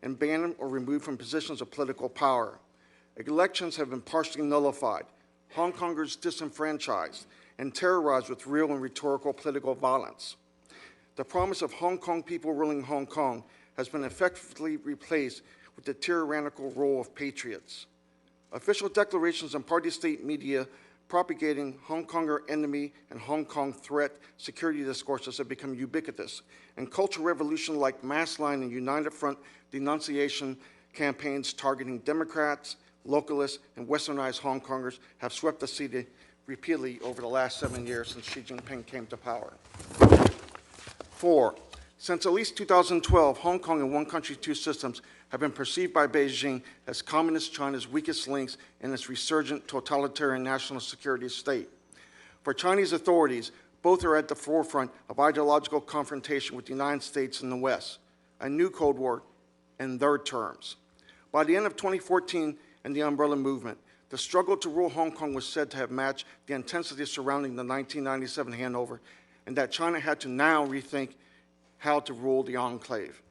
and banned or removed from positions of political power. Elections have been partially nullified, Hong Kongers disenfranchised, and terrorized with real and rhetorical political violence. The promise of Hong Kong people ruling Hong Kong has been effectively replaced with the tyrannical role of patriots. Official declarations and party state media propagating Hong Konger enemy and Hong Kong threat security discourses have become ubiquitous, and cultural revolution like Mass Line and United Front denunciation campaigns targeting Democrats, localists, and westernized Hong Kongers have swept the city repeatedly over the last 7 years since Xi Jinping came to power. 4, since at least 2012, Hong Kong and one country, two systems have been perceived by Beijing as communist China's weakest links in its resurgent totalitarian national security state. For Chinese authorities, both are at the forefront of ideological confrontation with the United States and the West, a new Cold War in their terms. By the end of 2014 and the Umbrella Movement, the struggle to rule Hong Kong was said to have matched the intensity surrounding the 1997 handover, and that China had to now rethink how to rule the enclave.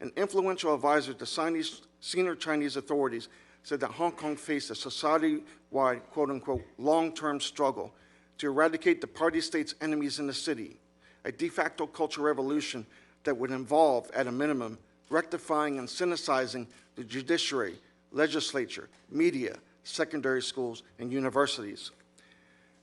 An influential advisor to senior Chinese authorities said that Hong Kong faced a society-wide, quote-unquote, long-term struggle to eradicate the party state's enemies in the city, a de facto cultural revolution that would involve, at a minimum, rectifying and synthesizing the judiciary, legislature, media, secondary schools, and universities.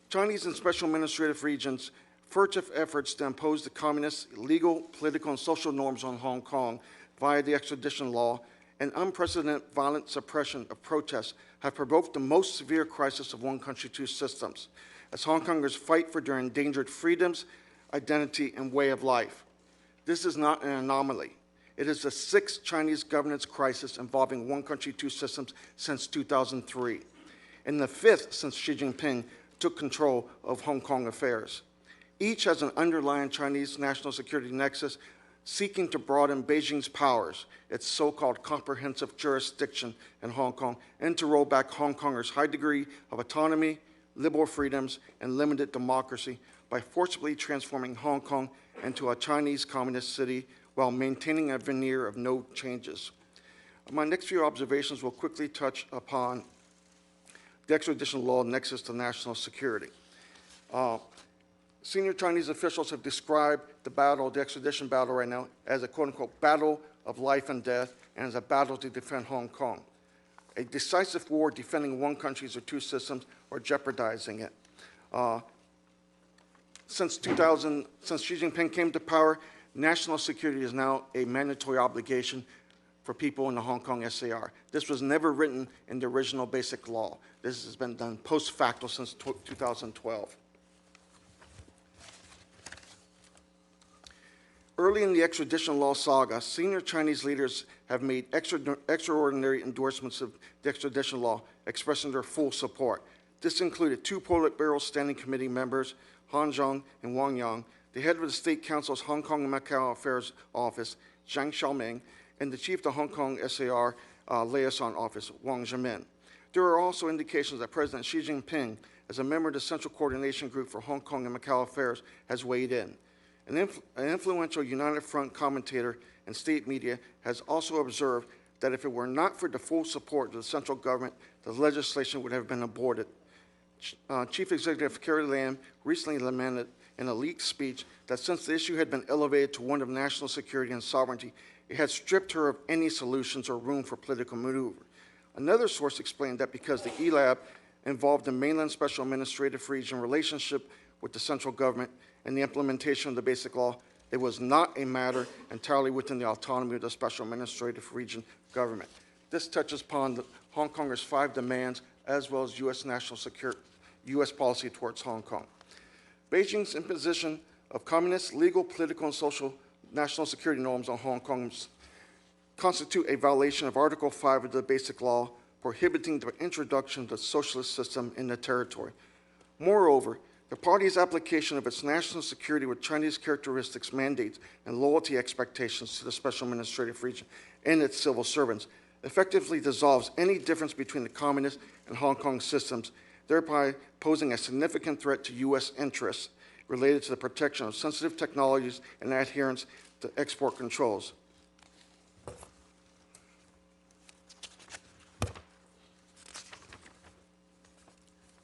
Chinese and special administrative regions' furtive efforts to impose the communist legal, political, and social norms on Hong Kong via the extradition law and unprecedented violent suppression of protests have provoked the most severe crisis of one country, two systems, as Hong Kongers fight for their endangered freedoms, identity, and way of life. This is not an anomaly. It is the 6th Chinese governance crisis involving one country, two systems since 2003, and the 5th since Xi Jinping took control of Hong Kong affairs. Each has an underlying Chinese national security nexus seeking to broaden Beijing's powers, its so-called comprehensive jurisdiction in Hong Kong, and to roll back Hong Kongers' high degree of autonomy, liberal freedoms, and limited democracy by forcibly transforming Hong Kong into a Chinese communist city while maintaining a veneer of no changes. My next few observations will quickly touch upon the extradition law nexus to national security. Senior Chinese officials have described the battle, the extradition battle right now, as a quote-unquote battle of life and death and as a battle to defend Hong Kong. A decisive war defending one country or two systems or jeopardizing it. Since Xi Jinping came to power, national security is now a mandatory obligation for people in the Hong Kong SAR. This was never written in the original basic law. This has been done post facto since 2012. Early in the extradition law saga, senior Chinese leaders have made extraordinary endorsements of the extradition law, expressing their full support. This included two Politburo Standing Committee members, Han Zheng and Wang Yang, the head of the State Council's Hong Kong and Macau Affairs Office, Zhang Xiaoming, and the chief of the Hong Kong SAR Liaison Office, Wang Zhimin. There are also indications that President Xi Jinping, as a member of the Central Coordination Group for Hong Kong and Macau Affairs, has weighed in. An influential United Front commentator and state media has also observed that if it were not for the full support of the central government, the legislation would have been aborted. Chief Executive Carrie Lam recently lamented in a leaked speech that since the issue had been elevated to one of national security and sovereignty, it had stripped her of any solutions or room for political maneuver. Another source explained that because the ELAB involved the Mainland Special Administrative Region relationship with the central government and the implementation of the Basic Law, it was not a matter entirely within the autonomy of the Special Administrative Region government. This touches upon the Hong Kongers' 5 demands as well as U.S. national security, U.S. policy towards Hong Kong. Beijing's imposition of communist, legal, political, and social national security norms on Hong Kong constitute a violation of Article 5 of the Basic Law, prohibiting the introduction of the socialist system in the territory. Moreover, the party's application of its national security with Chinese characteristics, mandates, and loyalty expectations to the Special Administrative Region and its civil servants effectively dissolves any difference between the communist and Hong Kong systems, thereby posing a significant threat to U.S. interests related to the protection of sensitive technologies and adherence to export controls.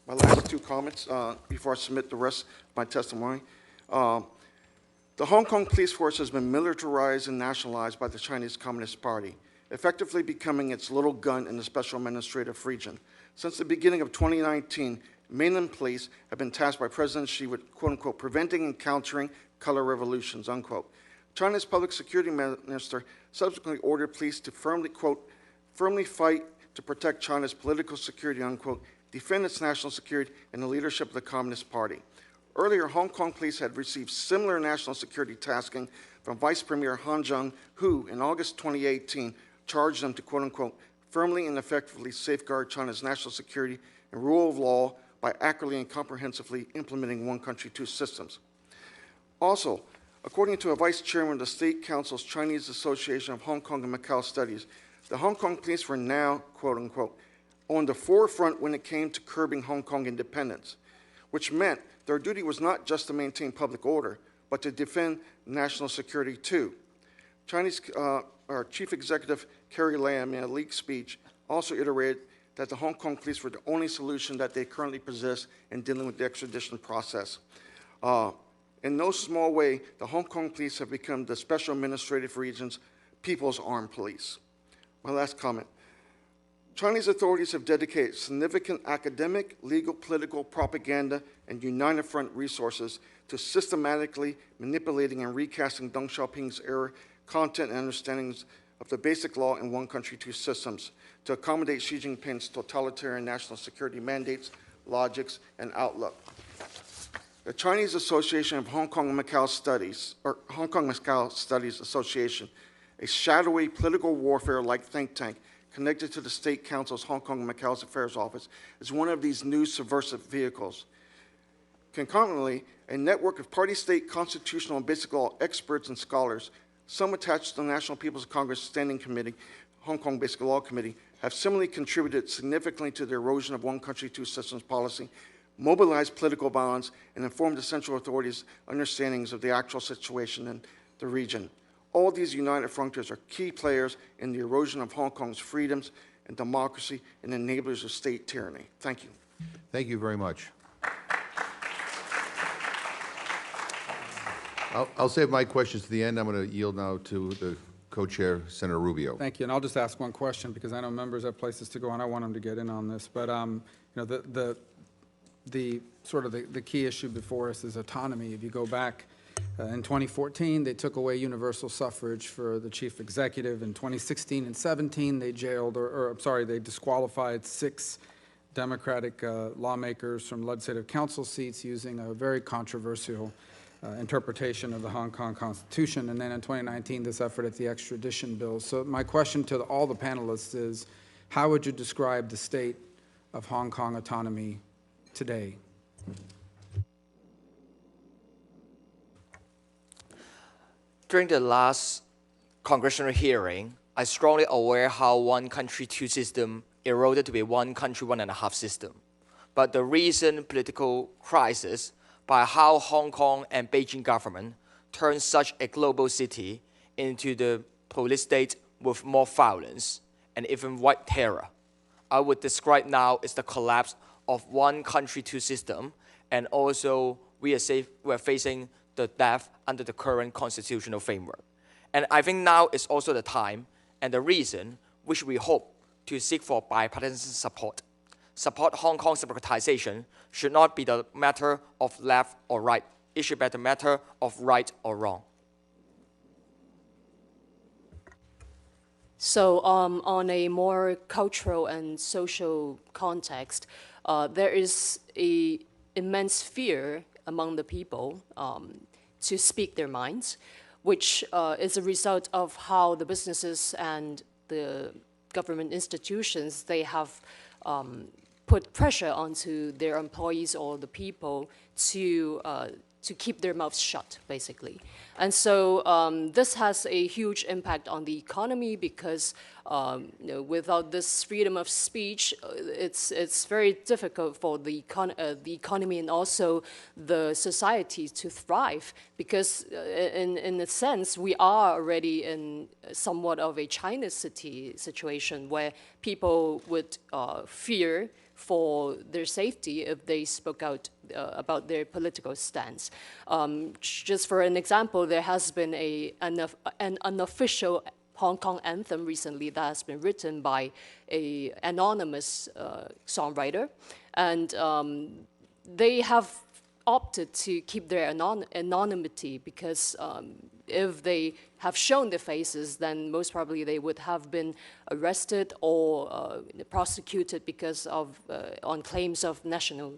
My last 2 comments before I submit the rest of my testimony. The Hong Kong police force has been militarized and nationalized by the Chinese Communist Party, effectively becoming its little gun in the Special Administrative Region. Since the beginning of 2019, mainland police have been tasked by President Xi with, quote-unquote, preventing and countering color revolutions, unquote. China's public security minister subsequently ordered police to firmly, quote, firmly fight to protect China's political security, unquote, defend its national security and the leadership of the Communist Party. Earlier, Hong Kong police had received similar national security tasking from Vice Premier Han Zheng, who, in August 2018, charged them to, quote-unquote, firmly and effectively safeguard China's national security and rule of law by accurately and comprehensively implementing one country, 2 systems. Also, according to a vice chairman of the State Council's Chinese Association of Hong Kong and Macau Studies, the Hong Kong police were now, quote-unquote, on the forefront when it came to curbing Hong Kong independence, which meant their duty was not just to maintain public order, but to defend national security too. Chinese Chief Executive Carrie Lam, in a leaked speech, also iterated that the Hong Kong police were the only solution that they currently possess in dealing with the extradition process. In no small way, the Hong Kong police have become the Special Administrative Region's People's Armed Police. My last comment. Chinese authorities have dedicated significant academic, legal, political, propaganda, and United Front resources to systematically manipulating and recasting Deng Xiaoping's era content and understandings of the Basic Law in one country, 2 systems to accommodate Xi Jinping's totalitarian national security mandates, logics, and outlook. The Chinese Association of Hong Kong and Macau Studies, or Hong Kong Macau Studies Association, a shadowy political warfare-like think tank connected to the State Council's Hong Kong and Macau's Affairs Office, is one of these new subversive vehicles. Concomitantly, a network of party state constitutional and basic law experts and scholars, some attached to the National People's Congress Standing Committee, Hong Kong Basic Law Committee, have similarly contributed significantly to the erosion of one country, 2 systems policy, mobilized political violence, and informed the central authorities' understandings of the actual situation in the region. All these united frontiers are key players in the erosion of Hong Kong's freedoms and democracy and enablers of state tyranny. Thank you. Thank you very much. I'll save my questions to the end. I'm going to yield now to the co-chair, Senator Rubio. Thank you, and I'll just ask one question because I know members have places to go and I want them to get in on this. But you know, the key issue before us is autonomy. If you go back in 2014, they took away universal suffrage for the chief executive. In 2016 and 17, they jailed, they disqualified 6 Democratic lawmakers from legislative council seats using a very controversial interpretation of the Hong Kong Constitution. And then in 2019, this effort at the extradition bill. So my question to all the panelists is, how would you describe the state of Hong Kong autonomy today? During the last congressional hearing, I strongly aware how one country, two system eroded to be one country, one and a half system. But the recent political crisis by how Hong Kong and Beijing government turned such a global city into the police state with more violence and even white terror, I would describe now as the collapse of one country, two system, and also we are facing the death under the current constitutional framework. And I think now is also the time and the reason which we hope to seek for bipartisan support. Support Hong Kong's democratization should not be the matter of left or right. It should be the matter of right or wrong. So on a more cultural and social context, there is an immense fear among the people to speak their minds, which is a result of how the businesses and the government institutions, they have put pressure onto their employees or the people to keep their mouths shut, basically. And so this has a huge impact on the economy because you know, without this freedom of speech, it's very difficult for the economy and also the society to thrive because in a sense, we are already in somewhat of a China city situation where people would fear for their safety if they spoke out about their political stance. Just for an example, there has been an unofficial Hong Kong anthem recently that has been written by an anonymous songwriter, and they have opted to keep their anonymity because if they have shown their faces, then most probably they would have been arrested or prosecuted because of on claims of national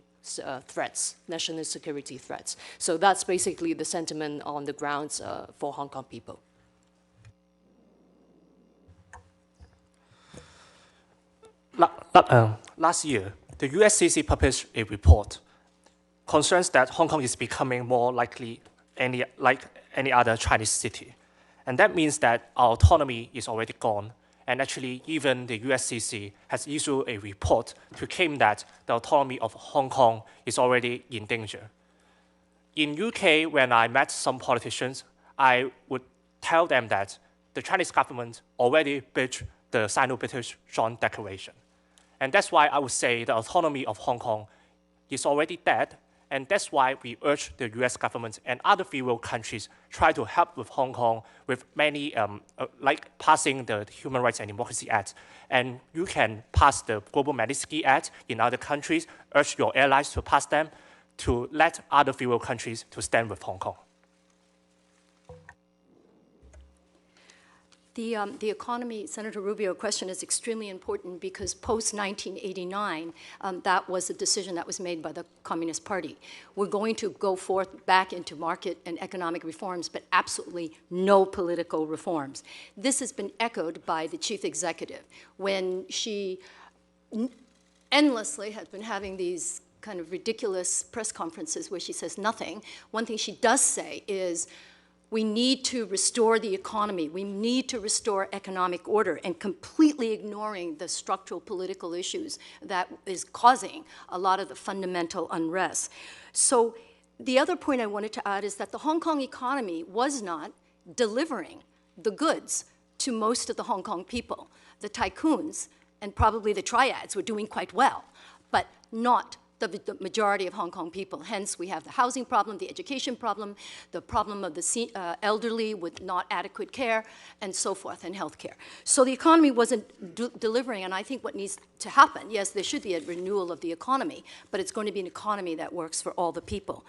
threats, national security threats. So that's basically the sentiment on the grounds for Hong Kong people. Last year, the USCC published a report concerns that Hong Kong is becoming more likely like any other Chinese city. And that means that our autonomy is already gone. And actually, even the USCC has issued a report to claim that the autonomy of Hong Kong is already in danger. In UK, when I met some politicians, I would tell them that the Chinese government already breached the Sino-British Joint Declaration. And that's why I would say the autonomy of Hong Kong is already dead. And that's why we urge the US government and other free world countries try to help with Hong Kong with many, like passing the Human Rights and Democracy Act. And you can pass the Global Magnitsky Act in other countries, urge your allies to pass them, to let other free world countries to stand with Hong Kong. The economy, Senator Rubio, question is extremely important because post-1989, that was a decision that was made by the Communist Party. We're going to go forth back into market and economic reforms, but absolutely no political reforms. This has been echoed by the chief executive when she endlessly has been having these kind of ridiculous press conferences where she says nothing. One thing she does say is, we need to restore the economy. We need to restore economic order, and completely ignoring the structural political issues that is causing a lot of the fundamental unrest. So the other point I wanted to add is that the Hong Kong economy was not delivering the goods to most of the Hong Kong people. The Tycoons and probably the Triads were doing quite well, but not the majority of Hong Kong people. Hence, we have the housing problem, the education problem, the problem of the elderly with not adequate care, and so forth, and health care. So the economy wasn't delivering, and I think what needs to happen, yes, there should be a renewal of the economy, but it's going to be an economy that works for all the people.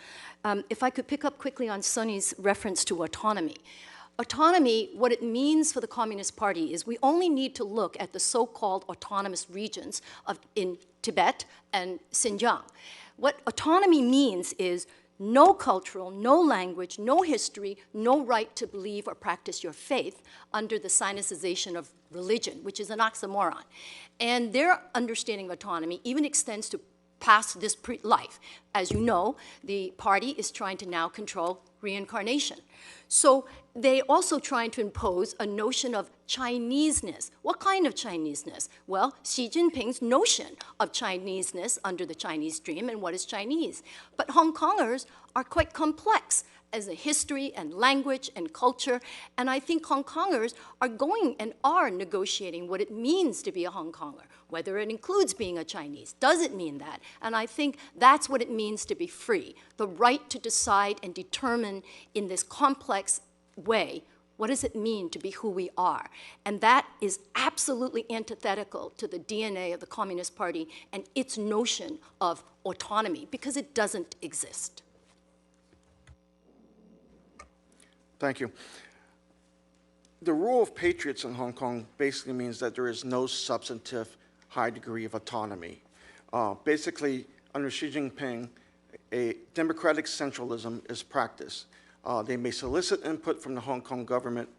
If I could pick up quickly on Sunny's reference to autonomy. Autonomy, what it means for the Communist Party is we only need to look at the so-called autonomous regions in Tibet and Xinjiang. What autonomy means is no cultural, no language, no history, no right to believe or practice your faith under the Sinicization of religion, which is an oxymoron. And their understanding of autonomy even extends to past this life. As you know, the party is trying to now control reincarnation. So they also trying to impose a notion of Chineseness. What kind of Chineseness? Well, Xi Jinping's notion of Chineseness under the Chinese dream and what is Chinese. But Hong Kongers are quite complex as a history and language and culture, and I think Hong Kongers are going and are negotiating what it means to be a Hong Konger, whether it includes being a Chinese. Does it mean that? And I think that's what it means to be free, the right to decide and determine in this complex way, what does it mean to be who we are? And that is absolutely antithetical to the DNA of the Communist Party and its notion of autonomy, because it doesn't exist. Thank you. The rule of patriots in Hong Kong basically means that there is no substantive high degree of autonomy. Basically, under Xi Jinping, a democratic centralism is practiced. They may solicit input from the Hong Kong government,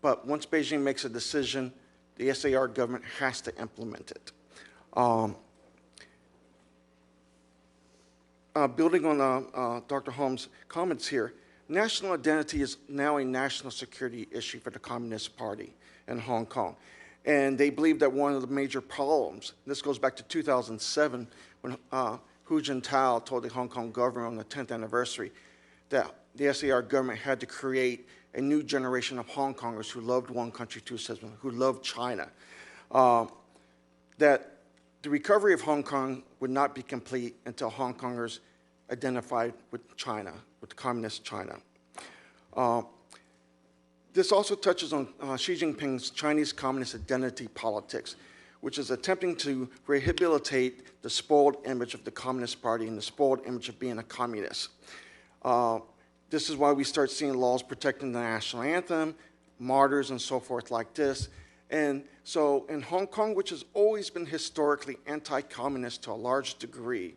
but once Beijing makes a decision, the SAR government has to implement it. Building on Dr. Holmes' comments here, national identity is now a national security issue for the Communist Party in Hong Kong. And they believe that one of the major problems, this goes back to 2007, when Hu Jintao told the Hong Kong government on the 10th anniversary that the SAR government had to create a new generation of Hong Kongers who loved one country, two systems, who loved China. That the recovery of Hong Kong would not be complete until Hong Kongers identified with China, with communist China. This also touches on Xi Jinping's Chinese Communist identity politics, which is attempting to rehabilitate the spoiled image of the Communist Party and the spoiled image of being a communist. This is why we start seeing laws protecting the national anthem, martyrs and so forth like this. And so in Hong Kong, which has always been historically anti-communist to a large degree,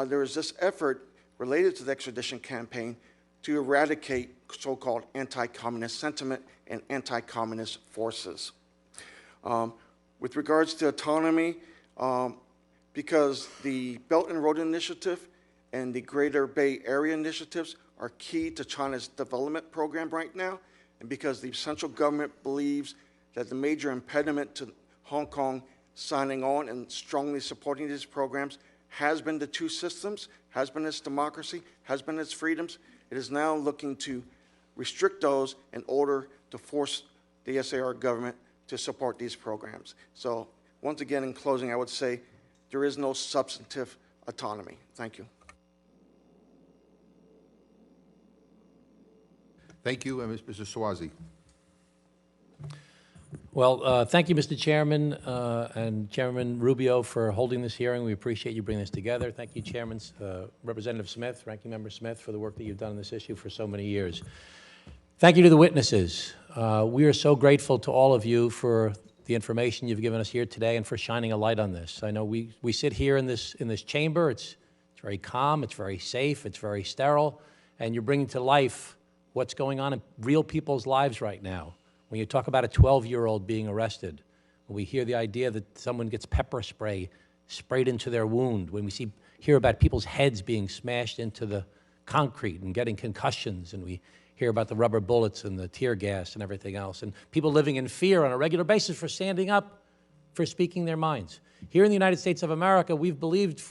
there is this effort related to the extradition campaign to eradicate so-called anti-communist sentiment and anti-communist forces. With regards to autonomy, because the Belt and Road Initiative and the Greater Bay Area initiatives are key to China's development program right now, and because the central government believes that the major impediment to Hong Kong signing on and strongly supporting these programs has been the two systems, has been its democracy, has been its freedoms. It is now looking to restrict those in order to force the SAR government to support these programs. So once again, in closing, I would say there is no substantive autonomy. Thank you. Thank you, Mr. Swazi. Well, thank you, Mr. Chairman, and Chairman Rubio for holding this hearing. We appreciate you bringing this together. Thank you, Chairman, Representative Smith, Ranking Member Smith, for the work that you've done on this issue for so many years. Thank you to the witnesses. We are so grateful to all of you for the information you've given us here today and for shining a light on this. I know we sit here in this chamber. It's very calm, it's very safe, it's very sterile, and you're bringing to life what's going on in real people's lives right now. When you talk about a 12-year-old being arrested, when we hear the idea that someone gets pepper spray sprayed into their wound, when we hear about people's heads being smashed into the concrete and getting concussions, and we hear about the rubber bullets and the tear gas and everything else, and people living in fear on a regular basis for standing up, for speaking their minds. Here in the United States of America, we've believed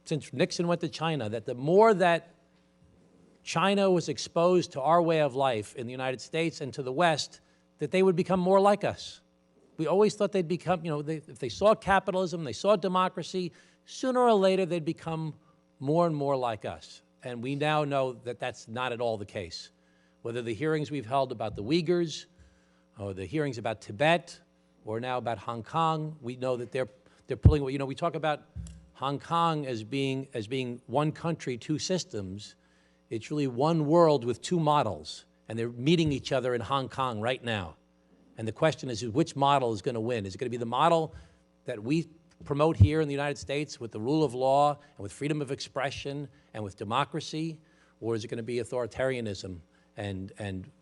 since Nixon went to China, that the more that China was exposed to our way of life in the United States and to the West, that they would become more like us. We always thought they'd become, if they saw capitalism, they saw democracy, sooner or later they'd become more and more like us. And we now know that that's not at all the case. Whether the hearings we've held about the Uyghurs, or the hearings about Tibet, or now about Hong Kong, we know that they're pulling, you know, we talk about Hong Kong as being one country, two systems. It's really one world with two models, and they're meeting each other in Hong Kong right now. And the question is which model is going to win? Is it going to be the model that we promote here in the United States with the rule of law and with freedom of expression and with democracy, or is it going to be authoritarianism and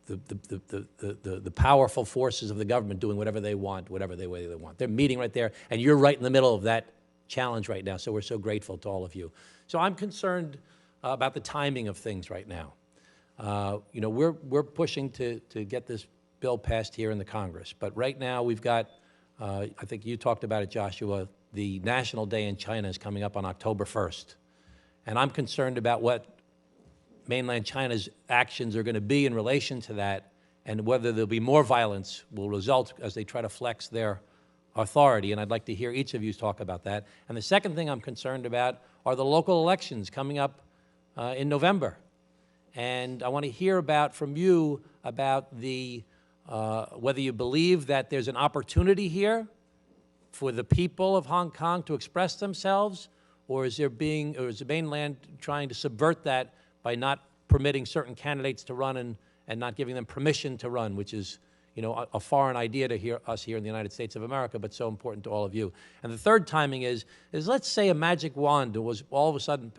the powerful forces of the government doing whatever they want, whatever way they want? They're meeting right there, and you're right in the middle of that challenge right now, so we're so grateful to all of you. So I'm concerned about the timing of things right now. You know, we're pushing to get this bill passed here in the Congress, but right now we've got, I think you talked about it, Joshua, the National Day in China is coming up on October 1st. And I'm concerned about what mainland China's actions are going to be in relation to that, and whether there'll be more violence will result as they try to flex their authority. And I'd like to hear each of you talk about that. And the second thing I'm concerned about are the local elections coming up in November. And I want to hear from you about whether you believe that there's an opportunity here for the people of Hong Kong to express themselves, or is the mainland trying to subvert that by not permitting certain candidates to run and not giving them permission to run, which is, you know, a foreign idea to us here in the United States of America, but so important to all of you. And the third timing is let's say a magic wand was all of a sudden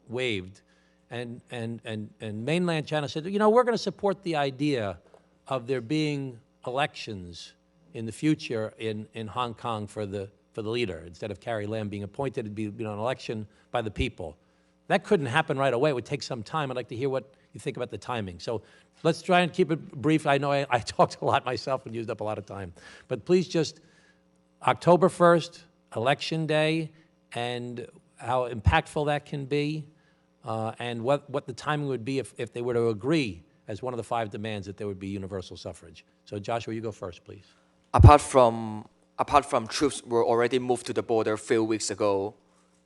waved, and mainland China said, you know, we're going to support the idea of there being elections in the future in Hong Kong for the leader. Instead of Carrie Lam being appointed, it'd be, you know, an election by the people. That couldn't happen right away. It would take some time. I'd like to hear what you think about the timing. So let's try and keep it brief. I know I talked a lot myself and used up a lot of time. But please just, October 1st, Election Day, and how impactful that can be, and what the timing would be if they were to agree as one of the 5 demands that there would be universal suffrage. So Joshua, you go first, please. Apart from troops were already moved to the border a few weeks ago,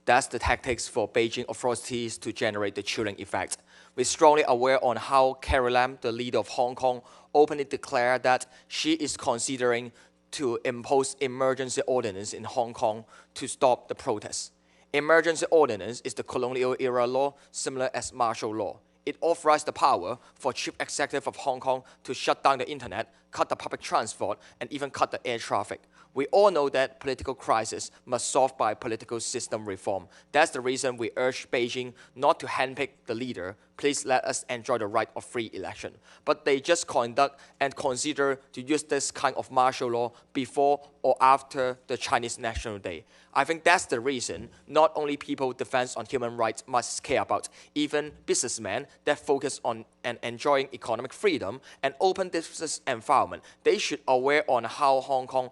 that's the tactics for Beijing authorities to generate the chilling effect. We're strongly aware on how Carrie Lam, the leader of Hong Kong, openly declared that she is considering to impose emergency ordinance in Hong Kong to stop the protests. Emergency ordinance is the colonial era law, similar as martial law. It authorized the power for Chief Executive of Hong Kong to shut down the internet, cut the public transport, and even cut the air traffic. We all know that political crisis must solve by political system reform. That's the reason we urge Beijing not to handpick the leader. Please let us enjoy the right of free election. But they just conduct and consider to use this kind of martial law before or after the Chinese National Day. I think that's the reason not only people defense on human rights must care about, even businessmen that focus on and enjoying economic freedom and open business environment. They should aware on how Hong Kong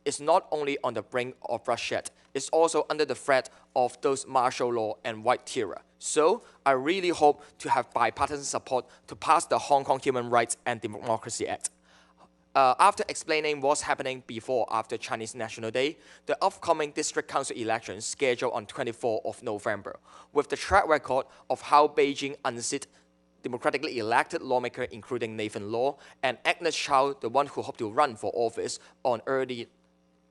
is not only on the brink of bloodshed, it's also under the threat of those martial law and white terror. So I really hope to have bipartisan support to pass the Hong Kong Human Rights and Democracy Act. After explaining what's happening before after Chinese National Day, the upcoming District Council elections scheduled on 24th of November, with the track record of how Beijing unseated democratically elected lawmakers, including Nathan Law and Agnes Chow, the one who hoped to run for office on early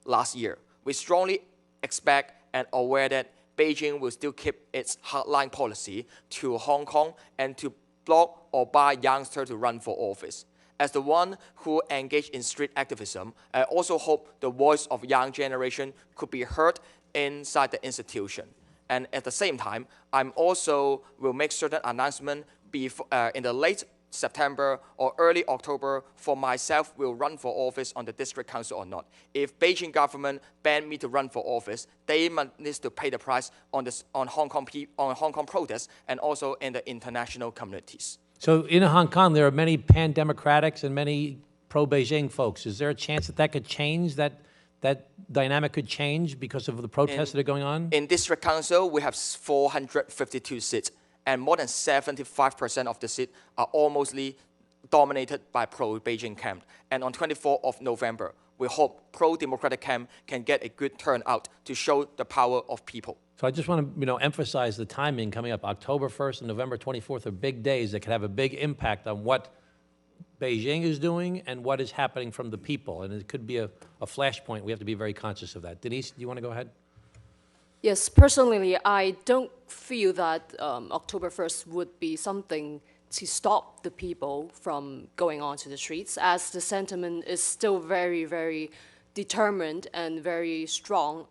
last year. We strongly expect and aware that Beijing will still keep its hardline policy to Hong Kong and to block or bar youngsters to run for office. As the one who engaged in street activism, I also hope the voice of young generation could be heard inside the institution. And at the same time, I'm also will make certain announcements in the late September or early October for myself will run for office on the district council or not. If Beijing government ban me to run for office, they need to pay the price on Hong Kong protests and also in the international communities. So in Hong Kong, there are many pan-democrats and many pro-Beijing folks. Is there a chance that could change, that dynamic could change because of the protests that are going on? In district council, we have 452 seats. And more than 75% of the seats are almost dominated by pro-Beijing camp. And on 24th of November, we hope pro-democratic camp can get a good turnout to show the power of people. So I just want to, emphasize the timing coming up. October 1st and November 24th are big days that could have a big impact on what Beijing is doing and what is happening from the people. And it could be a flashpoint. We have to be very conscious of that. Denise, do you want to go ahead? Yes, personally, I don't feel that October 1st would be something to stop the people from going onto the streets, as the sentiment is still very, very determined and very strong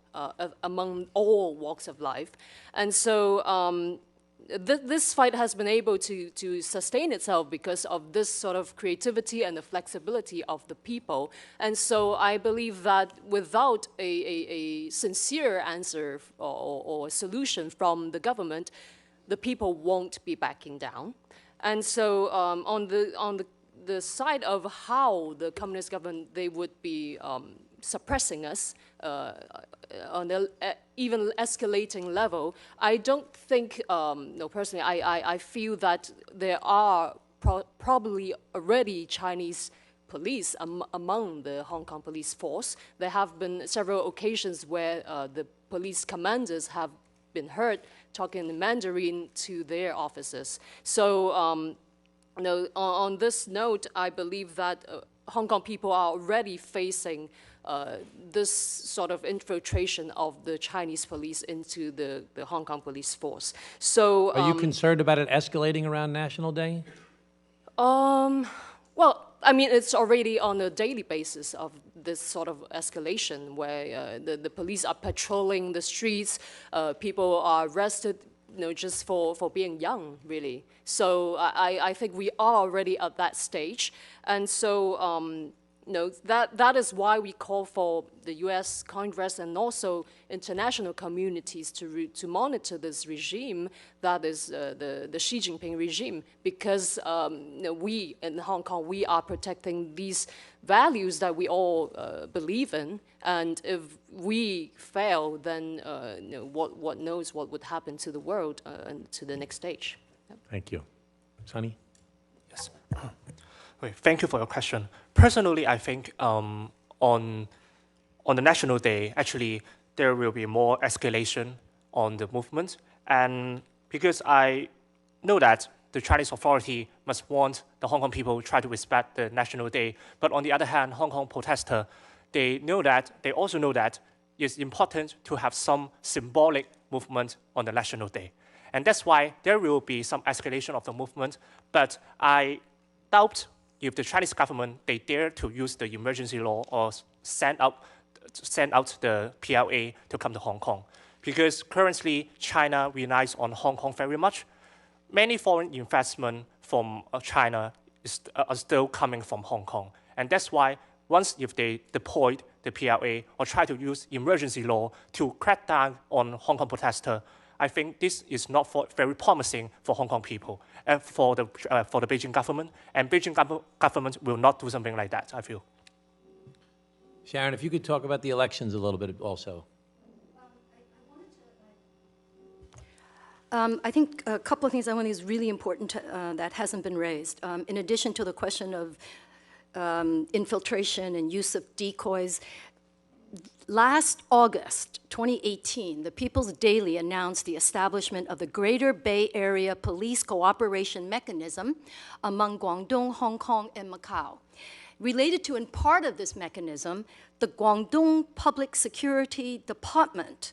among all walks of life. And so this fight has been able to sustain itself because of this sort of creativity and the flexibility of the people. And so I believe that without a sincere answer or solution from the government, the people won't be backing down. And so on the side of how the communist government, they would be suppressing us on the even escalating level, I don't think, personally, I feel that there are probably already Chinese police among the Hong Kong police force. There have been several occasions where the police commanders have been heard talking in Mandarin to their officers. So, on this note, I believe that Hong Kong people are already facing this sort of infiltration of the Chinese police into the Hong Kong police force. So, are you concerned about it escalating around National Day? Well, I mean, it's already on a daily basis of this sort of escalation where the police are patrolling the streets, people are arrested, just for being young, really. So I think we are already at that stage. And so, that is why we call for the U.S. Congress and also international communities to monitor this regime, that is the Xi Jinping regime, because we in Hong Kong, we are protecting these values that we all believe in, and if we fail, then what knows what would happen to the world and to the next stage. Yep. Thank you. Sunny? Yes. Okay, thank you for your question. Personally, I think on the National Day, actually, there will be more escalation on the movement. And because I know that the Chinese authority must want the Hong Kong people try to respect the National Day. But on the other hand, Hong Kong protesters, they also know that it's important to have some symbolic movement on the National Day. And that's why there will be some escalation of the movement. But I doubt if the Chinese government, they dare to use the emergency law or send out the PLA to come to Hong Kong. Because currently, China relies on Hong Kong very much. Many foreign investment from China are still coming from Hong Kong. And that's why if they deployed the PLA or try to use emergency law to crack down on Hong Kong protesters, I think this is not very promising for Hong Kong people and for the Beijing government. And Beijing government will not do something like that, I feel. Sharon, if you could talk about the elections a little bit also. I think a couple of things I want is really important that hasn't been raised. In addition to the question of infiltration and use of decoys, last August 2018, the People's Daily announced the establishment of the Greater Bay Area Police Cooperation Mechanism among Guangdong, Hong Kong, and Macau. Related to and part of this mechanism, the Guangdong Public Security Department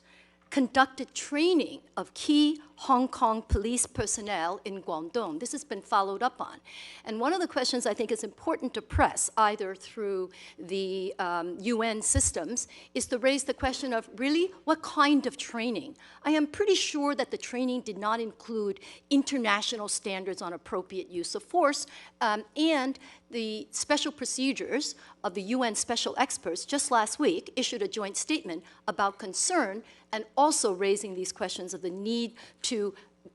conducted training of key Hong Kong police personnel in Guangdong. This has been followed up on. And one of the questions I think is important to press, either through the UN systems, is to raise the question of really what kind of training? I am pretty sure that the training did not include international standards on appropriate use of force, and the special procedures of the UN special experts just last week issued a joint statement about concern and also raising these questions of the need to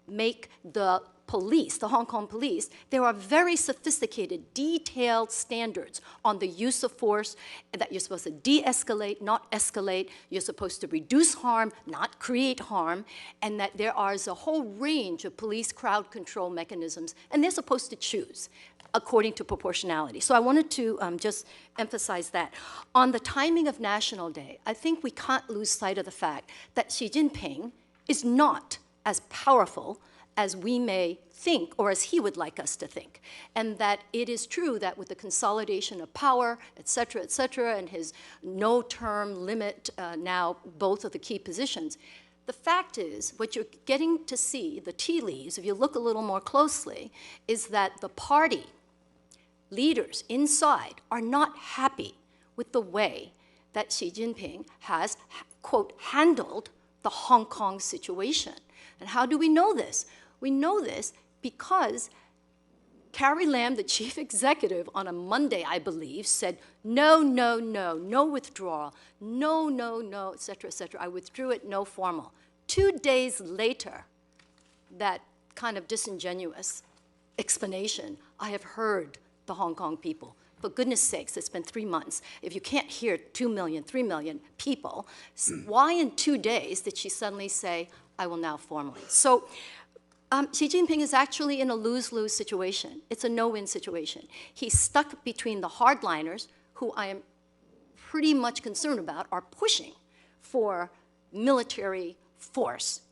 make the police, the Hong Kong police, there are very sophisticated, detailed standards on the use of force, and that you're supposed to de-escalate, not escalate, you're supposed to reduce harm, not create harm, and that there is a whole range of police crowd control mechanisms, and they're supposed to choose. according to proportionality. So I wanted to just emphasize that. On the timing of National Day, I think we can't lose sight of the fact that Xi Jinping is not as powerful as we may think, or as he would like us to think. And that it is true that with the consolidation of power, et cetera, and his no-term limit now, both of the key positions, the fact is, what you're getting to see, the tea leaves, if you look a little more closely, is that the party leaders inside are not happy with the way that Xi Jinping has, quote, handled the Hong Kong situation. And how do we know this? We know this because Carrie Lam, the chief executive, on a Monday, I believe, said, no, no, no, no withdrawal, no, no, no, et cetera, et cetera. I withdrew it, no formal. 2 days later, that kind of disingenuous explanation, I have heard the Hong Kong people. For goodness sakes, it's been 3 months. If you can't hear 2 million, 3 million people, why in 2 days did she suddenly say, I will now formally? So Xi Jinping is actually in a lose-lose situation. It's a no-win situation. He's stuck between the hardliners, who I am pretty much concerned about, are pushing for military force,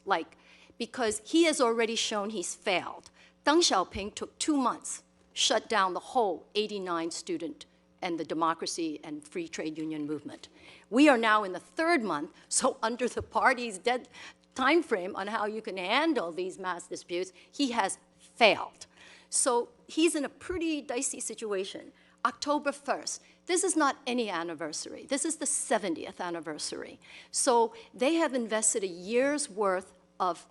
because he has already shown he's failed. Deng Xiaoping took 2 months, shut down the whole 89 student and the democracy and free trade union movement. We are now in the 3rd month, so under the party's dead time frame on how you can handle these mass disputes, he has failed. So he's in a pretty dicey situation. October 1st, this is not any anniversary. This is the 70th anniversary. So they have invested a year's worth of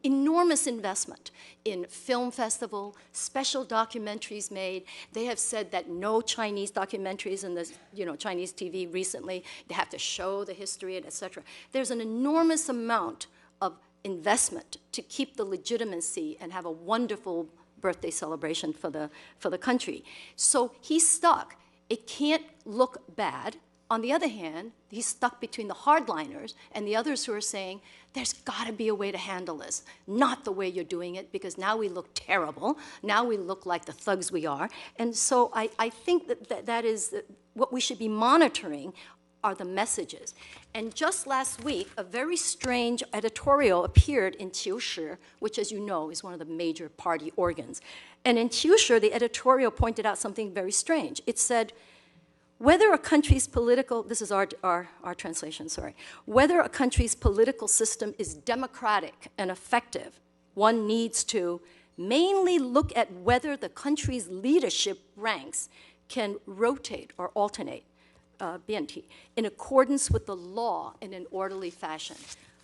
enormous investment in film festival, special documentaries made. They have said that no Chinese documentaries in the Chinese TV recently, they have to show the history, et cetera. There's an enormous amount of investment to keep the legitimacy and have a wonderful birthday celebration for the country. So he's stuck. It can't look bad. On the other hand, he's stuck between the hardliners and the others who are saying, there's got to be a way to handle this, not the way you're doing it, because now we look terrible. Now we look like the thugs we are. And so I think that is what we should be monitoring are the messages. And just last week, a very strange editorial appeared in Qiushi, which, as you know, is one of the major party organs. And in Qiushi, the editorial pointed out something very strange. It said, whether a country's political, this is our translation, sorry, whether a country's political system is democratic and effective, one needs to mainly look at whether the country's leadership ranks can rotate or alternate, BNT, in accordance with the law in an orderly fashion.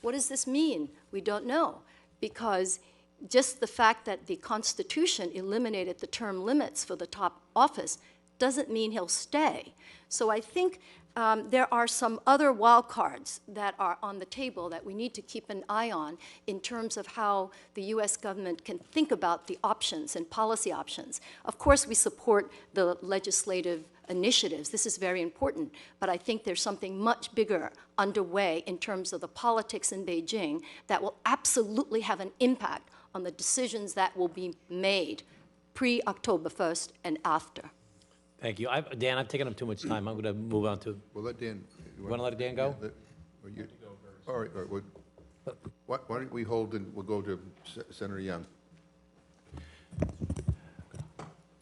What does this mean? We don't know, because just the fact that the Constitution eliminated the term limits for the top office doesn't mean he'll stay. So I think there are some other wild cards that are on the table that we need to keep an eye on in terms of how the US government can think about the options and policy options. Of course, we support the legislative initiatives. This is very important, but I think there's something much bigger underway in terms of the politics in Beijing that will absolutely have an impact on the decisions that will be made pre-October 1st and after. Thank you. Dan, I've taken up too much time. I'm going to move on to. Well, let Dan. You want to let Dan go? All right. Why don't we hold and we'll go to Senator Young.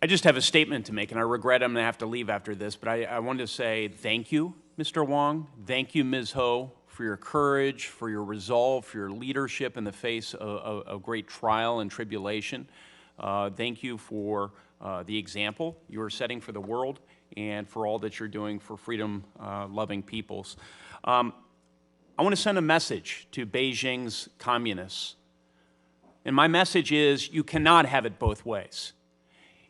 I just have a statement to make, and I regret I'm going to have to leave after this, but I wanted to say thank you, Mr. Wong. Thank you, Ms. Ho, for your courage, for your resolve, for your leadership in the face of great trial and tribulation. Thank you for the example you are setting for the world and for all that you're doing for freedom-loving peoples. I want to send a message to Beijing's communists. And my message is, you cannot have it both ways.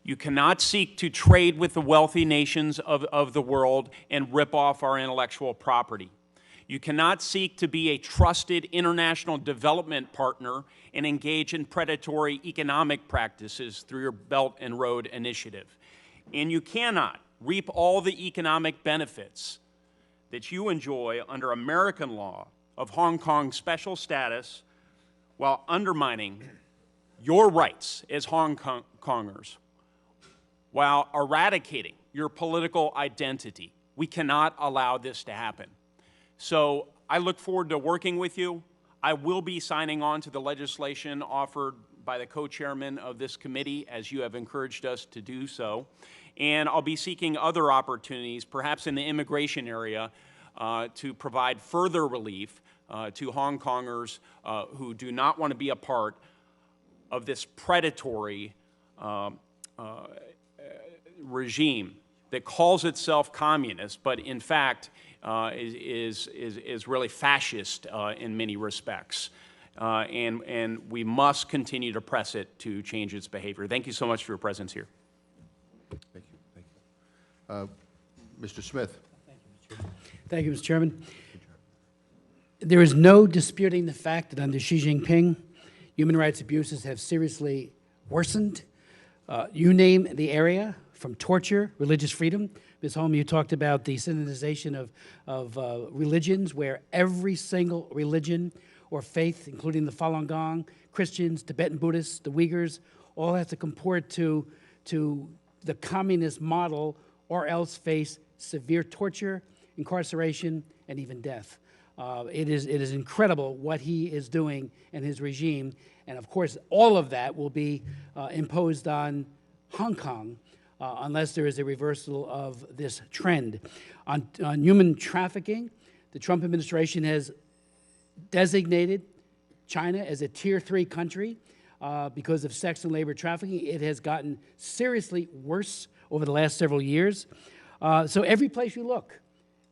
You cannot seek to trade with the wealthy nations of the world and rip off our intellectual property. You cannot seek to be a trusted international development partner and engage in predatory economic practices through your Belt and Road Initiative. And you cannot reap all the economic benefits that you enjoy under American law of Hong Kong's special status while undermining your rights as Hong Kongers, while eradicating your political identity. We cannot allow this to happen. So I look forward to working with you. I will be signing on to the legislation offered by the co-chairman of this committee, as you have encouraged us to do so. And I'll be seeking other opportunities, perhaps in the immigration area, to provide further relief to Hong Kongers who do not want to be a part of this predatory regime that calls itself communist, but in fact is really fascist in many respects. And we must continue to press it to change its behavior. Thank you so much for your presence here. Thank you. Thank you. Mr. Smith. Thank you, Mr. Chairman. There is no disputing the fact that under Xi Jinping, human rights abuses have seriously worsened. You name the area, from torture, religious freedom. Ms. Holm, you talked about the synodization of religions, where every single religion or faith, including the Falun Gong, Christians, Tibetan Buddhists, the Uyghurs, all have to comport to the communist model or else face severe torture, incarceration, and even death. It is incredible what he is doing and his regime. And of course, all of that will be imposed on Hong Kong unless there is a reversal of this trend. On human trafficking, the Trump administration has designated China as a Tier 3 country because of sex and labor trafficking. It has gotten seriously worse over the last several years. So every place you look,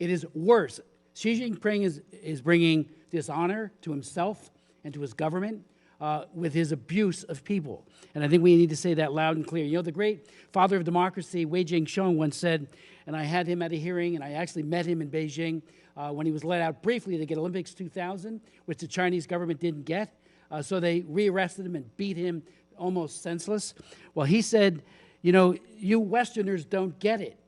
it is worse. Xi Jinping is bringing dishonor to himself and to his government with his abuse of people. And I think we need to say that loud and clear. You know, the great father of democracy, Wei Jingsheng, once said, and I had him at a hearing, and I actually met him in Beijing when he was let out briefly to get Olympics 2000, which the Chinese government didn't get. So they rearrested him and beat him almost senseless. Well, he said, you know, you Westerners don't get it.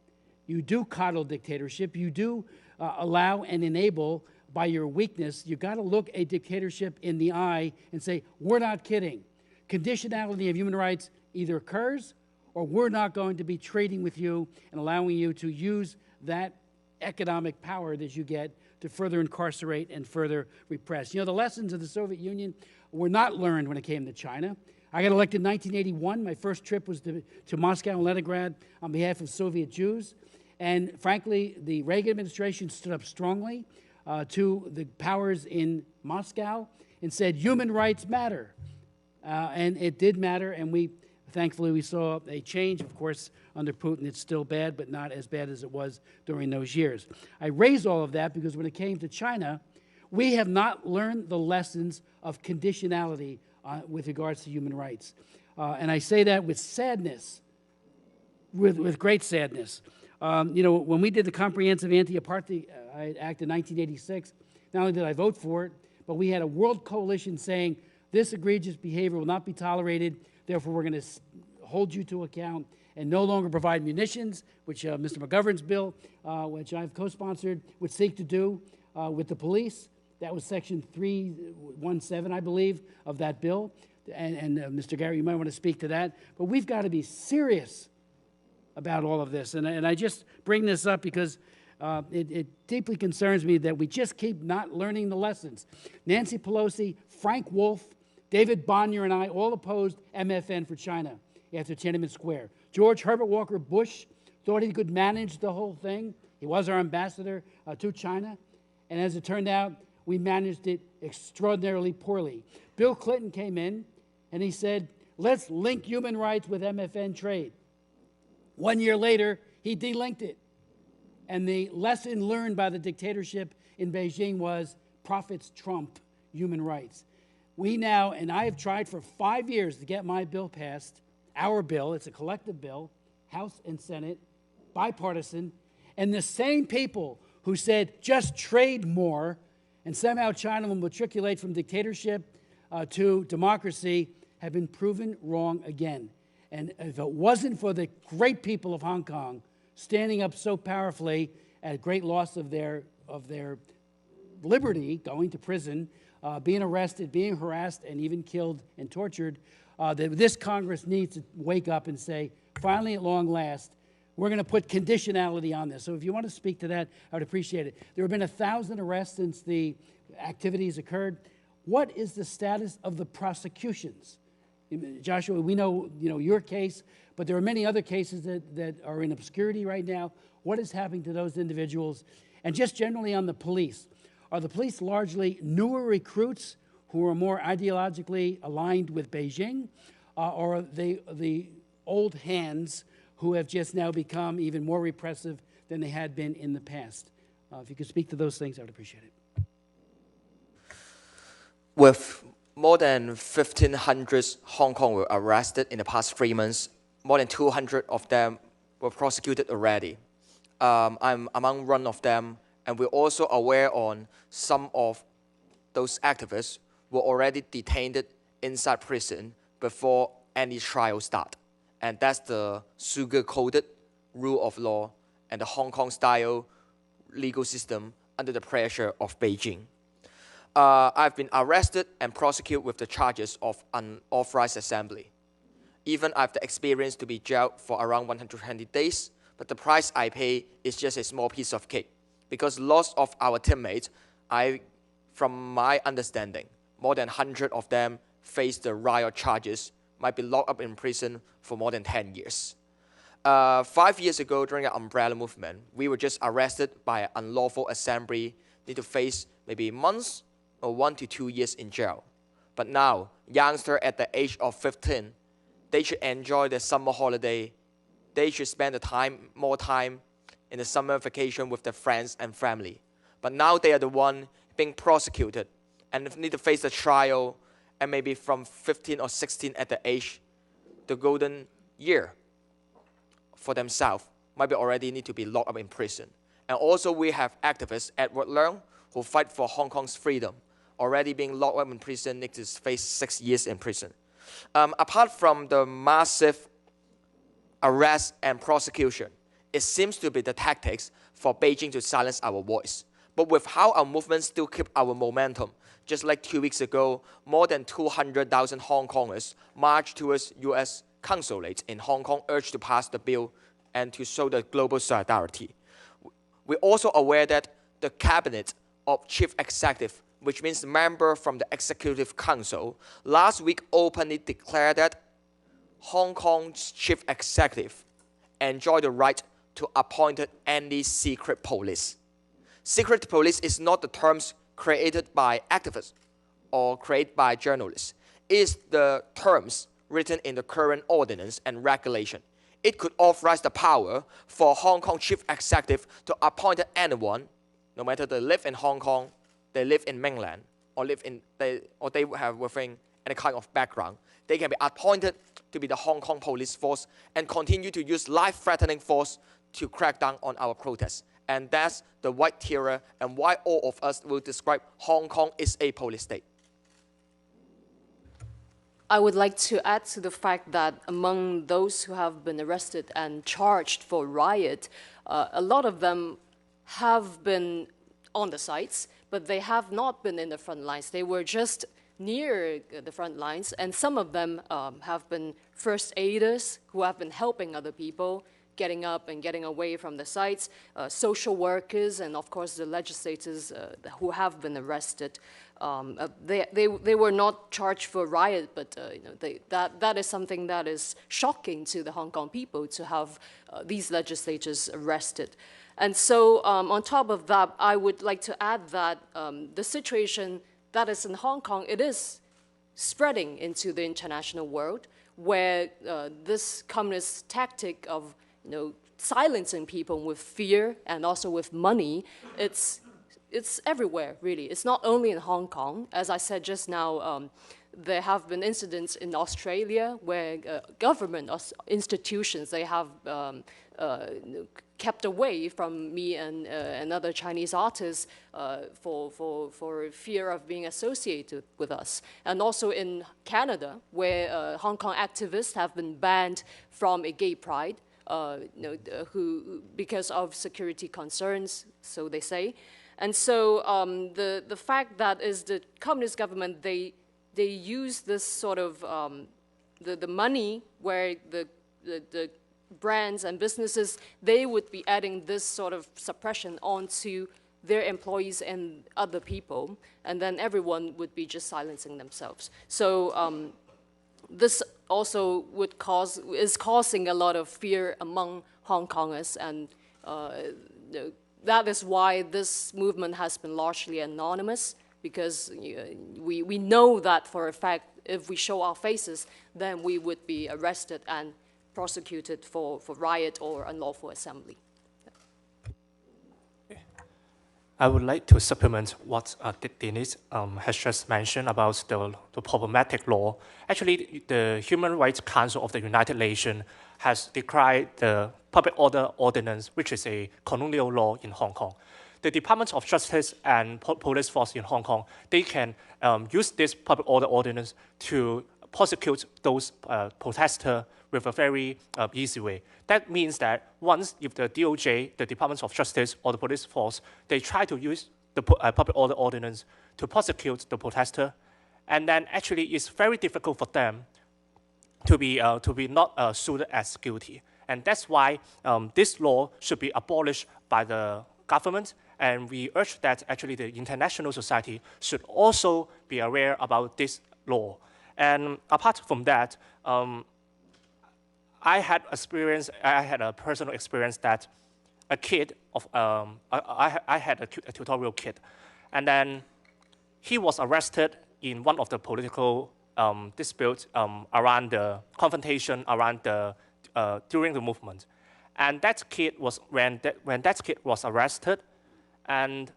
You do coddle dictatorship. You do allow and enable by your weakness. You've got to look a dictatorship in the eye and say, we're not kidding. Conditionality of human rights either occurs or we're not going to be trading with you and allowing you to use that economic power that you get to further incarcerate and further repress. You know, the lessons of the Soviet Union were not learned when it came to China. I got elected in 1981. My first trip was to Moscow and Leningrad on behalf of Soviet Jews. And frankly, the Reagan administration stood up strongly to the powers in Moscow and said, human rights matter. And it did matter, and thankfully we saw a change. Of course, under Putin, it's still bad, but not as bad as it was during those years. I raise all of that because when it came to China, we have not learned the lessons of conditionality with regards to human rights. And I say that with sadness, with great sadness. You know, when we did the Comprehensive Anti-Apartheid Act in 1986, not only did I vote for it, but we had a world coalition saying this egregious behavior will not be tolerated, therefore we're going to hold you to account and no longer provide munitions, which Mr. McGovern's bill, which I've co-sponsored, would seek to do with the police. That was Section 317, I believe, of that bill. And Mr. Garrett, you might want to speak to that. But we've got to be serious about all of this. And I just bring this up because it deeply concerns me that we just keep not learning the lessons. Nancy Pelosi, Frank Wolf, David Bonnier, and I all opposed MFN for China after Tiananmen Square. George Herbert Walker Bush thought he could manage the whole thing. He was our ambassador to China. And as it turned out, we managed it extraordinarily poorly. Bill Clinton came in and he said, let's link human rights with MFN trade. 1 year later, he delinked it. And the lesson learned by the dictatorship in Beijing was profits trump human rights. We now, and I have tried for 5 years to get my bill passed, our bill, it's a collective bill, House and Senate, bipartisan, and the same people who said just trade more and somehow China will matriculate from dictatorship to democracy have been proven wrong again. And if it wasn't for the great people of Hong Kong standing up so powerfully at great loss of their liberty, going to prison, being arrested, being harassed, and even killed and tortured, that this Congress needs to wake up and say, finally, at long last, we're going to put conditionality on this. So if you want to speak to that, I would appreciate it. There have been 1,000 arrests since the activities occurred. What is the status of the prosecutions? Joshua, we know, your case, but there are many other cases that are in obscurity right now. What is happening to those individuals? And just generally on the police, are the police largely newer recruits who are more ideologically aligned with Beijing, or are they the old hands who have just now become even more repressive than they had been in the past? If you could speak to those things, I would appreciate it. With more than 1,500 Hong Kong were arrested in the past 3 months, more than 200 of them were prosecuted already. I'm among one of them, and we're also aware on some of those activists were already detained inside prison before any trial start. And that's the sugar-coated rule of law and the Hong Kong-style legal system under the pressure of Beijing. I've been arrested and prosecuted with the charges of unauthorized assembly. Even I have the experience to be jailed for around 120 days, but the price I pay is just a small piece of cake. Because lots of our teammates, from my understanding, more than 100 of them face the riot charges, might be locked up in prison for more than 10 years. 5 years ago, during the umbrella movement, we were just arrested by an unlawful assembly, need to face maybe months or 1 to 2 years in jail. But now, youngsters at the age of 15, they should enjoy their summer holiday. They should spend more time in the summer vacation with their friends and family. But now they are the one being prosecuted and need to face the trial, and maybe from 15 or 16 at the age, the golden year for themselves, might be already need to be locked up in prison. And also we have activists, Edward Leung, who fight for Hong Kong's freedom, already being locked up in prison, need to face 6 years in prison. Apart from the massive arrest and prosecution, it seems to be the tactics for Beijing to silence our voice. But with how our movement still keep our momentum, just like 2 weeks ago, more than 200,000 Hong Kongers marched towards U.S. consulate in Hong Kong, urged to pass the bill and to show the global solidarity. We're also aware that the Cabinet of Chief Executive, which means member from the Executive Council, last week openly declared that Hong Kong's Chief Executive enjoy the right to appoint any secret police. Secret police is not the terms created by activists or created by journalists. It is the terms written in the current ordinance and regulation. It could authorize the power for Hong Kong Chief Executive to appoint anyone, no matter they live in Hong Kong, they live in Mainland, or they have within any kind of background. They can be appointed to be the Hong Kong police force and continue to use life-threatening force to crack down on our protests. And that's the white terror and why all of us will describe Hong Kong is a police state. I would like to add to the fact that among those who have been arrested and charged for riot, a lot of them have been on the sites, but they have not been in the front lines. They were just near the front lines, and some of them have been first aiders who have been helping other people, getting up and getting away from the sites, social workers, and of course the legislators who have been arrested. They were not charged for riot, but that is something that is shocking to the Hong Kong people, to have these legislators arrested. And so on top of that, I would like to add that the situation that is in Hong Kong, it is spreading into the international world, where this communist tactic of silencing people with fear and also with money, it's everywhere, really. It's not only in Hong Kong. As I said just now, there have been incidents in Australia where government institutions, they have kept away from me and other Chinese artists for fear of being associated with us. And also in Canada, where Hong Kong activists have been banned from a gay pride, because of security concerns, so they say. And so the fact that is the communist government, they use this sort of, the money where the brands and businesses, they would be adding this sort of suppression onto their employees and other people, and then everyone would be just silencing themselves. So this also is causing a lot of fear among Hong Kongers, and that is why this movement has been largely anonymous, because we know that for a fact if we show our faces, then we would be arrested and prosecuted for riot or unlawful assembly. I would like to supplement what Denise has just mentioned about the problematic law. Actually, the Human Rights Council of the United Nations has decried the Public Order Ordinance, which is a colonial law in Hong Kong. The Department of Justice and police force in Hong Kong, they can use this Public Order Ordinance to prosecute those protesters with a very easy way. That means that once, if the DOJ, the Department of Justice, or the police force, they try to use the Public Order Ordinance to prosecute the protester, and then actually it's very difficult for them to be not sued as guilty. And that's why this law should be abolished by the government, and we urge that actually the international society should also be aware about this law. And apart from that, I had a personal experience that a kid I had a tutorial kid, and then he was arrested in one of the political disputes around the confrontation around during the movement, and that kid was when that kid was arrested, and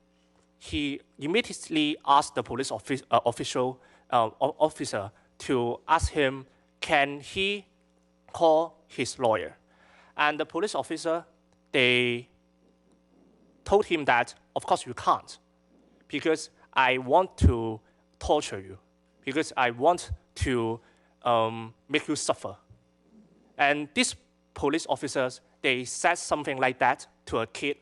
he immediately asked the police officer to ask him, can he call his lawyer? And the police officer, they told him that, of course you can't, because I want to torture you, because I want to make you suffer. And these police officers, they said something like that to a kid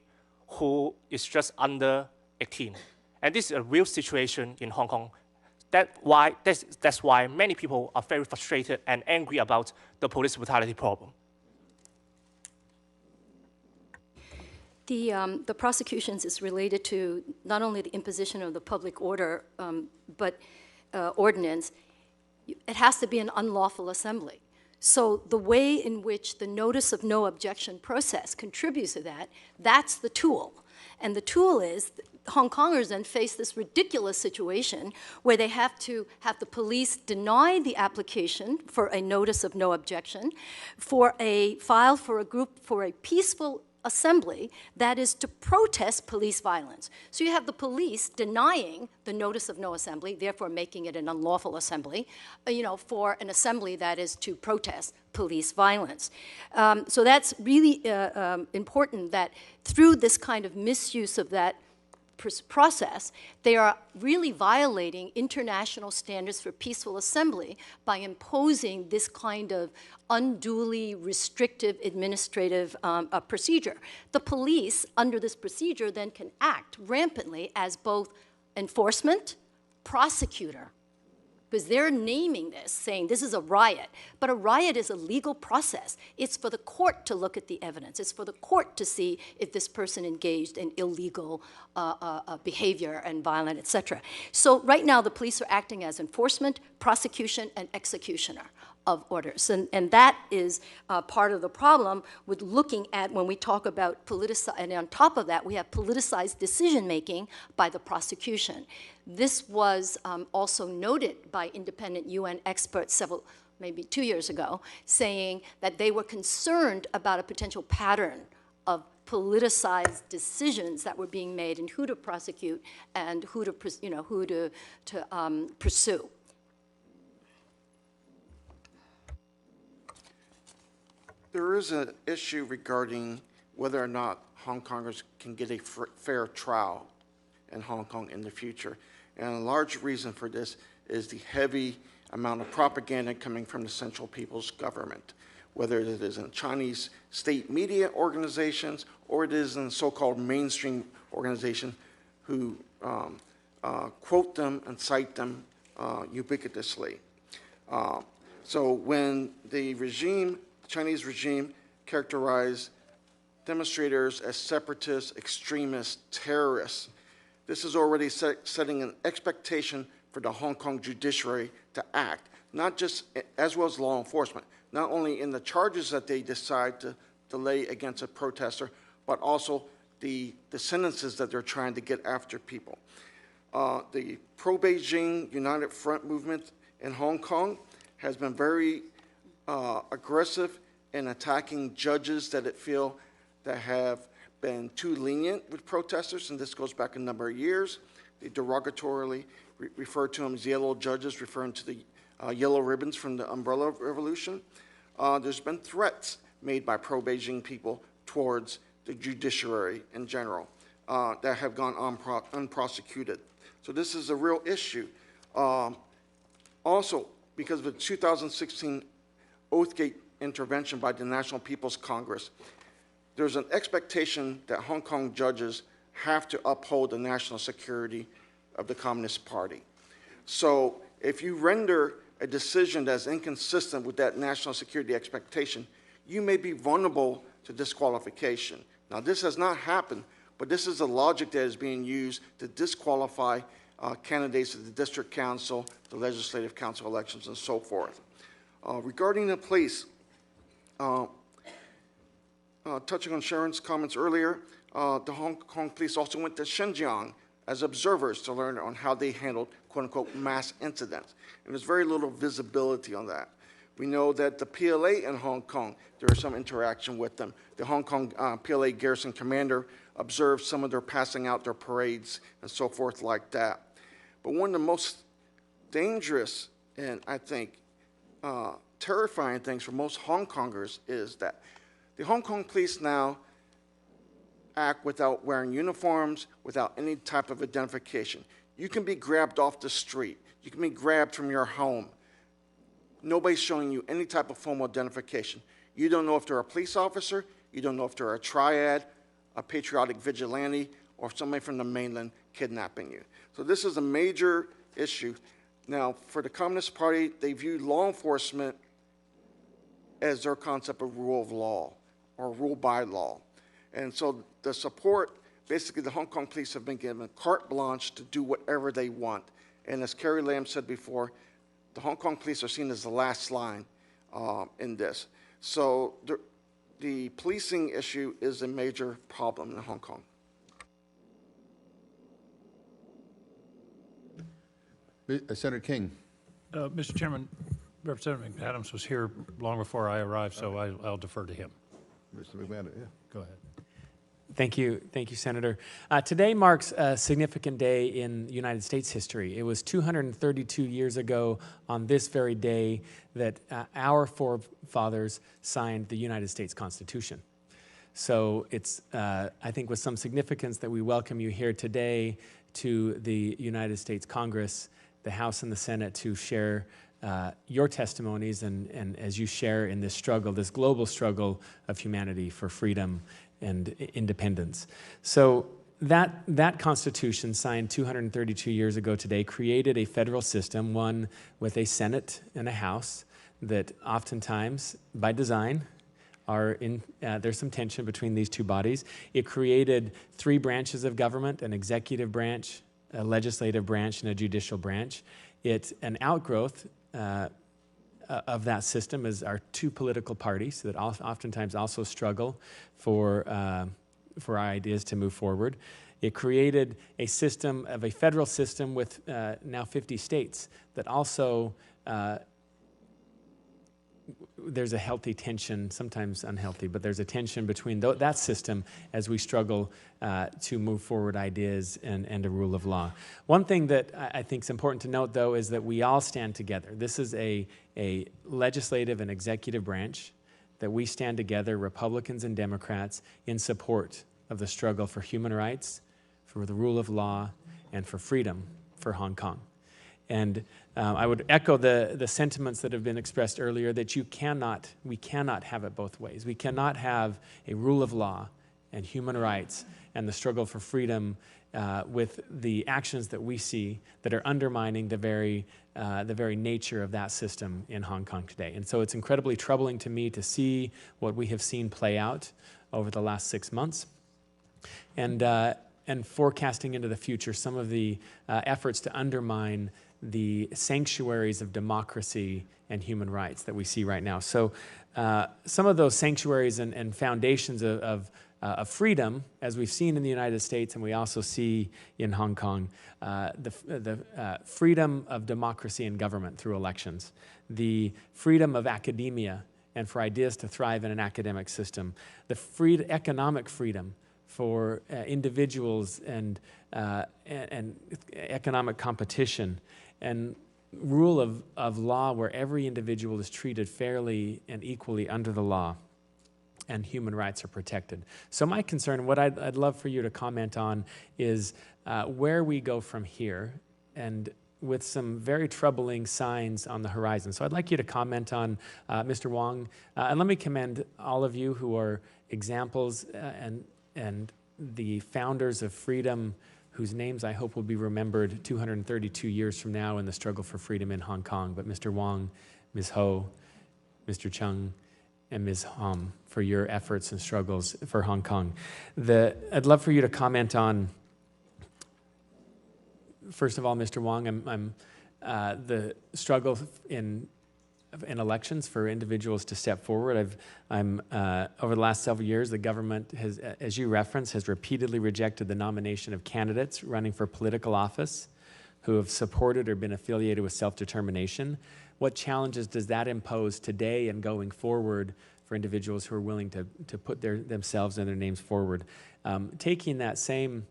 who is just under 18. And this is a real situation in Hong Kong. That's why many people are very frustrated and angry about the police brutality problem. The prosecutions is related to not only the imposition of the public order, but ordinance. It has to be an unlawful assembly. So the way in which the notice of no objection process contributes to that, that's the tool. And the tool is Hong Kongers then face this ridiculous situation where they have to have the police deny the application for a notice of no objection for a file for a group for a peaceful assembly that is to protest police violence. So you have the police denying the notice of no assembly, therefore making it an unlawful assembly, for an assembly that is to protest police violence. So that's really important that through this kind of misuse of that process, they are really violating international standards for peaceful assembly by imposing this kind of unduly restrictive administrative procedure. The police, under this procedure, then can act rampantly as both enforcement, prosecutor, because they're naming this, saying this is a riot. But a riot is a legal process. It's for the court to look at the evidence. It's for the court to see if this person engaged in illegal behavior and violent, et cetera. So right now, the police are acting as enforcement, prosecution, and executioner of orders. And that is part of the problem with looking at when we talk about and on top of that, we have politicized decision-making by the prosecution. This was also noted by independent UN experts maybe 2 years ago, saying that they were concerned about a potential pattern of politicized decisions that were being made and who to prosecute and who to pursue. There is an issue regarding whether or not Hong Kongers can get a fair trial in Hong Kong in the future. And a large reason for this is the heavy amount of propaganda coming from the Central People's Government, whether it is in Chinese state media organizations or it is in so-called mainstream organizations who quote them and cite them ubiquitously. So when the regime, the Chinese regime, characterized demonstrators as separatists, extremists, terrorists, this is already setting an expectation for the Hong Kong judiciary to act, not just as well as law enforcement, not only in the charges that they decide to lay against a protester, but also the sentences that they're trying to get after people. The pro-Beijing United Front movement in Hong Kong has been very aggressive in attacking judges that it feel that have been too lenient with protesters, and this goes back a number of years. They derogatorily refer to them as yellow judges, referring to the yellow ribbons from the Umbrella Revolution. There's been threats made by pro-Beijing people towards the judiciary in general that have gone unprosecuted. So this is a real issue. Also, because of the 2016 Oathgate intervention by the National People's Congress, there's an expectation that Hong Kong judges have to uphold the national security of the Communist Party. So if you render a decision that's inconsistent with that national security expectation, you may be vulnerable to disqualification. Now, this has not happened, but this is the logic that is being used to disqualify candidates to the district council, the legislative council elections, and so forth. Regarding the police, touching on Sharon's comments earlier, the Hong Kong police also went to Xinjiang as observers to learn on how they handled quote-unquote mass incidents. And there's very little visibility on that. We know that the PLA in Hong Kong, there was some interaction with them. The Hong Kong PLA garrison commander observed some of their passing out their parades and so forth like that. But one of the most dangerous and I think terrifying things for most Hong Kongers is that the Hong Kong police now act without wearing uniforms, without any type of identification. You can be grabbed off the street. You can be grabbed from your home. Nobody's showing you any type of formal identification. You don't know if they're a police officer, you don't know if they're a triad, a patriotic vigilante, or somebody from the mainland kidnapping you. So this is a major issue. Now, for the Communist Party, they view law enforcement as their concept of rule of law, or rule by law. And so the support, basically the Hong Kong police have been given carte blanche to do whatever they want. And as Carrie Lam said before, the Hong Kong police are seen as the last line in this. So the policing issue is a major problem in Hong Kong. Senator King. Mr. Chairman, Representative McAdams was here long before I arrived, so I'll defer to him. Mr. McMahon, yeah. Go ahead. Thank you, Senator. Today marks a significant day in United States history. It was 232 years ago on this very day that our forefathers signed the United States Constitution. So it's, I think, with some significance that we welcome you here today to the United States Congress, the House and the Senate, to share your testimonies and as you share in this struggle, this global struggle of humanity for freedom and independence. So that Constitution, signed 232 years ago today, created a federal system, one with a Senate and a House that oftentimes, by design, there's some tension between these two bodies. It created three branches of government: an executive branch, a legislative branch, and a judicial branch. It's an outgrowth of that system is our two political parties that oftentimes also struggle for our ideas to move forward. It created a system of a federal system with now 50 states that also there's a healthy tension, sometimes unhealthy, but there's a tension between that system as we struggle to move forward ideas and a rule of law. One thing that I think is important to note, though, is that we all stand together. This is a legislative and executive branch that we stand together, Republicans and Democrats, in support of the struggle for human rights, for the rule of law, and for freedom for Hong Kong. And I would echo the sentiments that have been expressed earlier, that we cannot have it both ways. We cannot have a rule of law and human rights and the struggle for freedom with the actions that we see that are undermining the very nature of that system in Hong Kong today. And so it's incredibly troubling to me to see what we have seen play out over the last 6 months. And forecasting into the future some of the efforts to undermine the sanctuaries of democracy and human rights that we see right now. So some of those sanctuaries and foundations of freedom, as we've seen in the United States and we also see in Hong Kong, the freedom of democracy and government through elections, the freedom of academia and for ideas to thrive in an academic system, the economic freedom for individuals and economic competition, and rule of law where every individual is treated fairly and equally under the law and human rights are protected. So my concern, what I'd love for you to comment on is where we go from here, and with some very troubling signs on the horizon. So I'd like you to comment on Mr. Wong, and let me commend all of you who are examples and the founders of freedom, whose names I hope will be remembered 232 years from now in the struggle for freedom in Hong Kong. But Mr. Wong, Ms. Ho, Mr. Chung, and Ms. Hom, for your efforts and struggles for Hong Kong. I'd love for you to comment on, first of all, Mr. Wong, the struggle in elections for individuals to step forward. Over the last several years, the government has, as you referenced, has repeatedly rejected the nomination of candidates running for political office who have supported or been affiliated with self-determination. What challenges does that impose today and going forward for individuals who are willing to put themselves and their names forward? Taking that same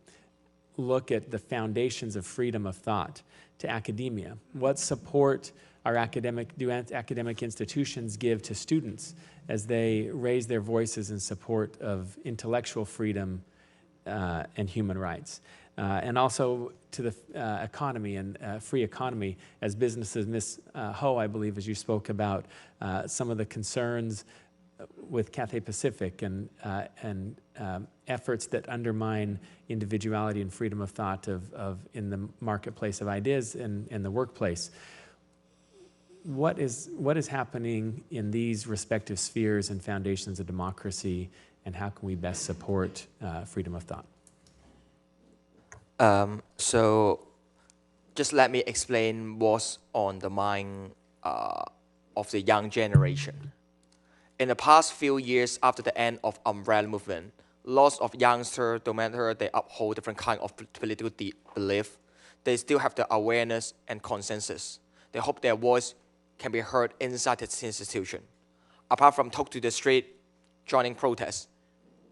look at the foundations of freedom of thought to academia, what support do academic institutions give to students as they raise their voices in support of intellectual freedom and human rights? And also to the economy and free economy as businesses. Ms. Ho, I believe, as you spoke about some of the concerns with Cathay Pacific and efforts that undermine individuality and freedom of thought in the marketplace of ideas and in the workplace. What is happening in these respective spheres and foundations of democracy, and how can we best support freedom of thought? So just let me explain what's on the mind of the young generation. In the past few years after the end of umbrella movement, lots of youngsters, no matter they uphold different kind of political belief, they still have the awareness and consensus. They hope their voice can be heard inside this institution. Apart from talk to the street, joining protests,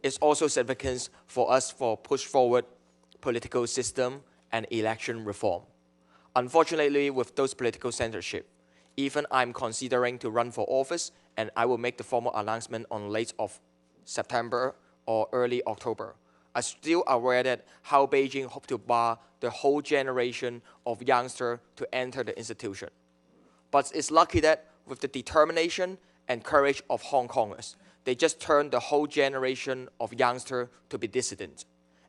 it's also significant for us for push forward political system and election reform. Unfortunately, with those political censorship, even I'm considering to run for office, and I will make the formal announcement on late of September or early October. I'm still aware that how Beijing hope to bar the whole generation of youngsters to enter the institution. But it's lucky that with the determination and courage of Hong Kongers, they just turned the whole generation of youngsters to be dissident.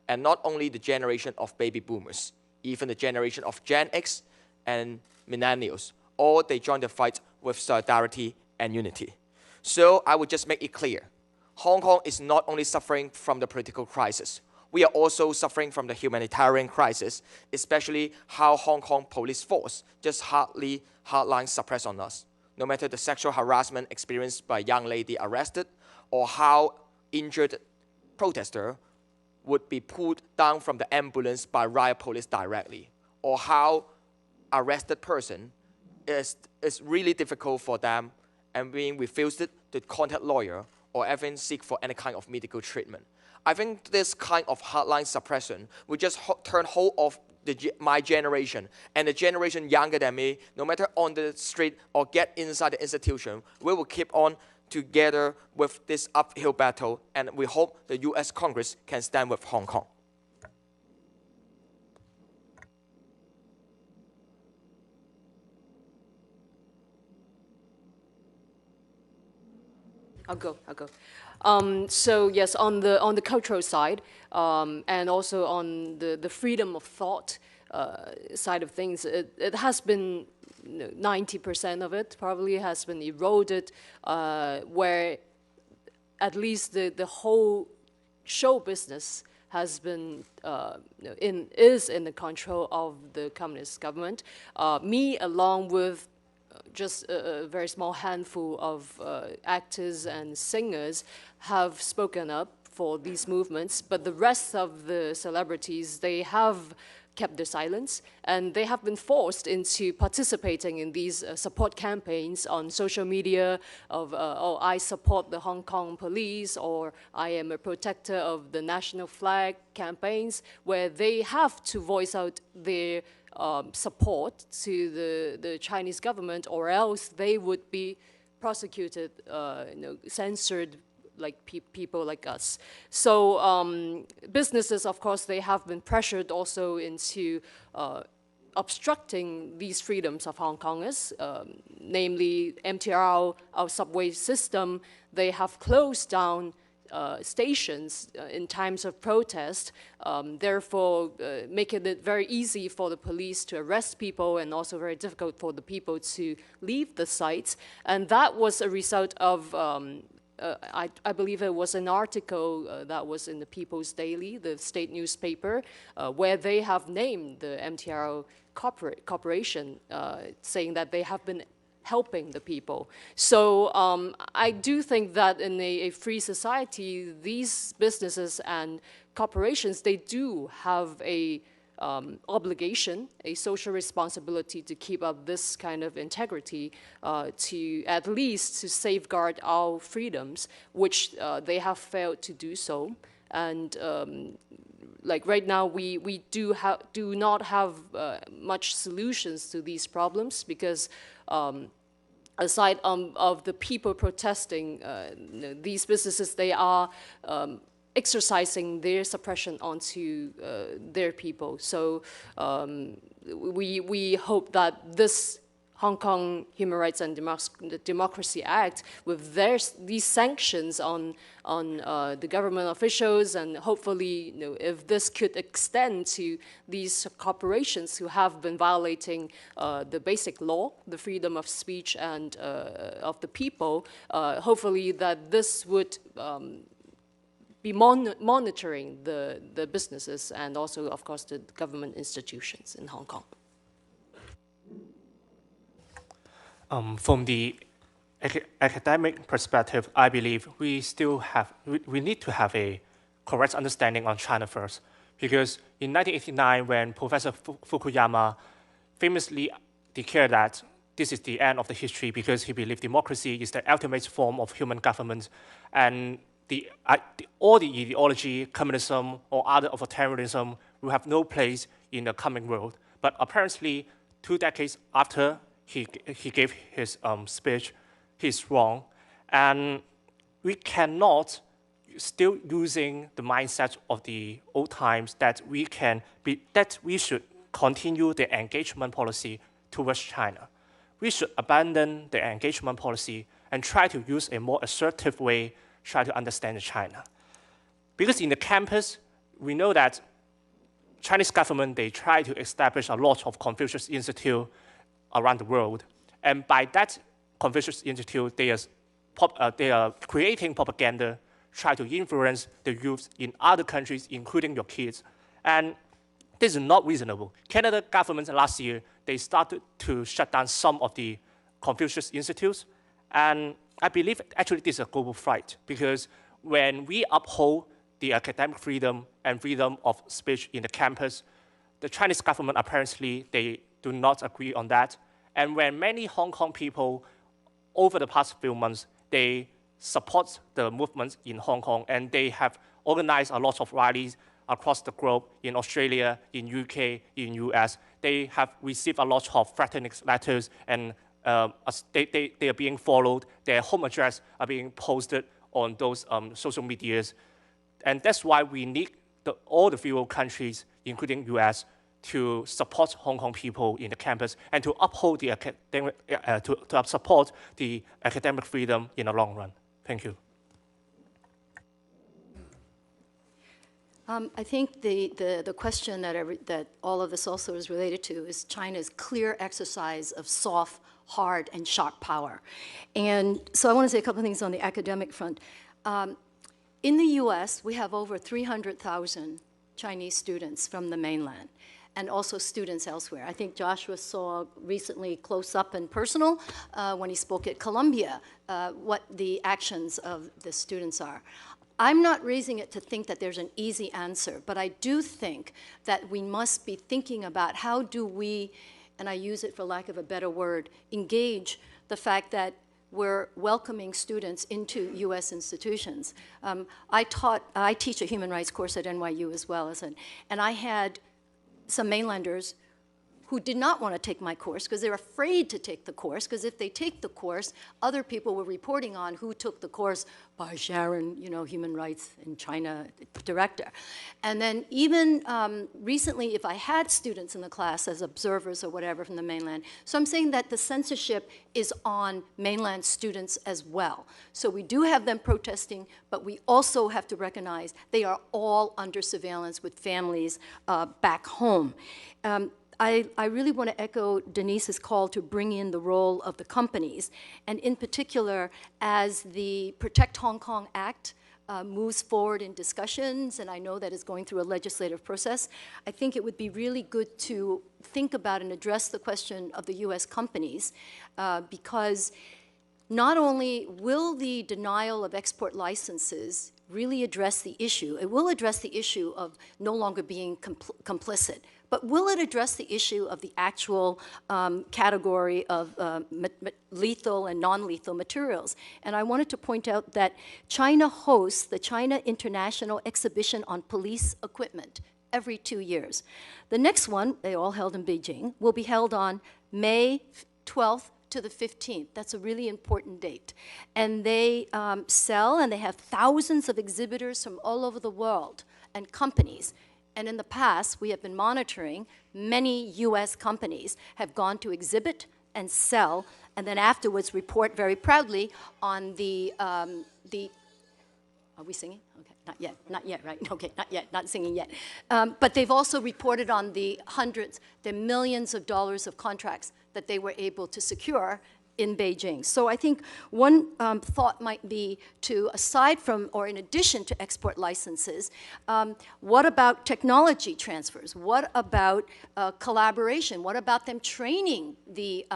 And not only the generation of baby boomers, even the generation of Gen X and millennials, all they joined the fight with solidarity and unity. So I would just make it clear, Hong Kong is not only suffering from the political crisis, we are also suffering from the humanitarian crisis, especially how Hong Kong police force just hardline suppress on us. No matter the sexual harassment experienced by young lady arrested, or how injured protester would be pulled down from the ambulance by riot police directly, or how arrested person is really difficult for them and being refused to contact lawyer or even seek for any kind of medical treatment. I think this kind of hardline suppression will just turn whole of my generation and the generation younger than me, no matter on the street or get inside the institution, we will keep on together with this uphill battle, and we hope the U.S. Congress can stand with Hong Kong. I'll go. So yes, on the cultural side, and also on the freedom of thought side of things, it has been 90% of it probably has been eroded, where at least the whole show business has been is in the control of the communist government. Me, along with just a very small handful of actors and singers, have spoken up for these movements, but the rest of the celebrities, they have kept their silence, and they have been forced into participating in these support campaigns on social media of, oh, I support the Hong Kong police, or I am a protector of the national flag campaigns, where they have to voice out their support to the Chinese government, or else they would be prosecuted, censored, like people like us. So businesses, of course, they have been pressured also into obstructing these freedoms of Hong Kongers, namely MTR, our subway system. They have closed down stations in times of protest, therefore making it very easy for the police to arrest people, and also very difficult for the people to leave the sites. And that was a result of I believe it was an article that was in the People's Daily, the state newspaper, where they have named the MTR corporation, saying that they have been helping the people. So I do think that in a free society, these businesses and corporations, they do have a obligation, a social responsibility to keep up this kind of integrity, to at least to safeguard our freedoms, which they have failed to do so. And like right now, we do not have much solutions to these problems, because aside of the people protesting, these businesses, they are exercising their suppression onto their people. So we hope that this Hong Kong Human Rights and Democracy Act, with these sanctions on the government officials, and hopefully, if this could extend to these corporations who have been violating the basic law, the freedom of speech and of the people, hopefully that this would be monitoring the businesses and also, of course, the government institutions in Hong Kong. From the academic perspective, I believe we need to have a correct understanding on China first. Because in 1989, when Professor Fukuyama famously declared that this is the end of the history because he believed democracy is the ultimate form of human government, and all the ideology, communism, or other authoritarianism will have no place in the coming world. But apparently, 2 decades after he gave his speech, he's wrong. And we cannot, still using the mindset of the old times, that we should continue the engagement policy towards China. We should abandon the engagement policy and try to use a more assertive way, try to understand China. Because in the campus, we know that Chinese government, they try to establish a lot of Confucius Institute around the world. And by that Confucius Institute, they are creating propaganda, try to influence the youth in other countries, including your kids. And this is not reasonable. Canada government last year, they started to shut down some of the Confucius Institutes. And I believe actually this is a global fight, because when we uphold the academic freedom and freedom of speech in the campus, the Chinese government apparently, they do not agree on that. And when many Hong Kong people, over the past few months, they support the movement in Hong Kong, and they have organized a lot of rallies across the globe, in Australia, in UK, in US. They have received a lot of threatening letters, and they are being followed. Their home address are being posted on those social medias. And that's why we need all the few countries, including US, to support Hong Kong people in the campus and to uphold the support the academic freedom in the long run. Thank you. I think the question that all of this also is related to is China's clear exercise of soft, hard, and sharp power. And so I want to say a couple of things on the academic front. In the US, we have over 300,000 Chinese students from the mainland, and also students elsewhere. I think Joshua saw recently close up and personal when he spoke at Columbia what the actions of the students are. I'm not raising it to think that there's an easy answer, but I do think that we must be thinking about how do we, and I use it for lack of a better word, engage the fact that we're welcoming students into U.S. institutions. I teach a human rights course at NYU as well, and I had some mainlanders who did not want to take my course because they're afraid to take the course, because if they take the course, other people were reporting on who took the course by Sharon, human rights in China director. And then even recently, if I had students in the class as observers or whatever from the mainland, so I'm saying that the censorship is on mainland students as well. So we do have them protesting, but we also have to recognize they are all under surveillance with families back home. I really want to echo Denise's call to bring in the role of the companies, and in particular, as the Protect Hong Kong Act moves forward in discussions, and I know that it's going through a legislative process, I think it would be really good to think about and address the question of the U.S. companies, because not only will the denial of export licenses really address the issue, it will address the issue of no longer being complicit, but will it address the issue of the actual category of lethal and non-lethal materials? And I wanted to point out that China hosts the China International Exhibition on Police Equipment every 2 years. The next one, they all held in Beijing, will be held on May 12th to the 15th. That's a really important date. And they sell, and they have thousands of exhibitors from all over the world and companies. And in the past, we have been monitoring many US companies have gone to exhibit and sell, and then afterwards report very proudly on are we singing? Okay, not yet, right? Okay, not yet, not singing yet. But they've also reported on the millions of dollars of contracts that they were able to secure in Beijing. So I think one thought might be to, aside from, or in addition to export licenses, what about technology transfers? What about collaboration? What about them training the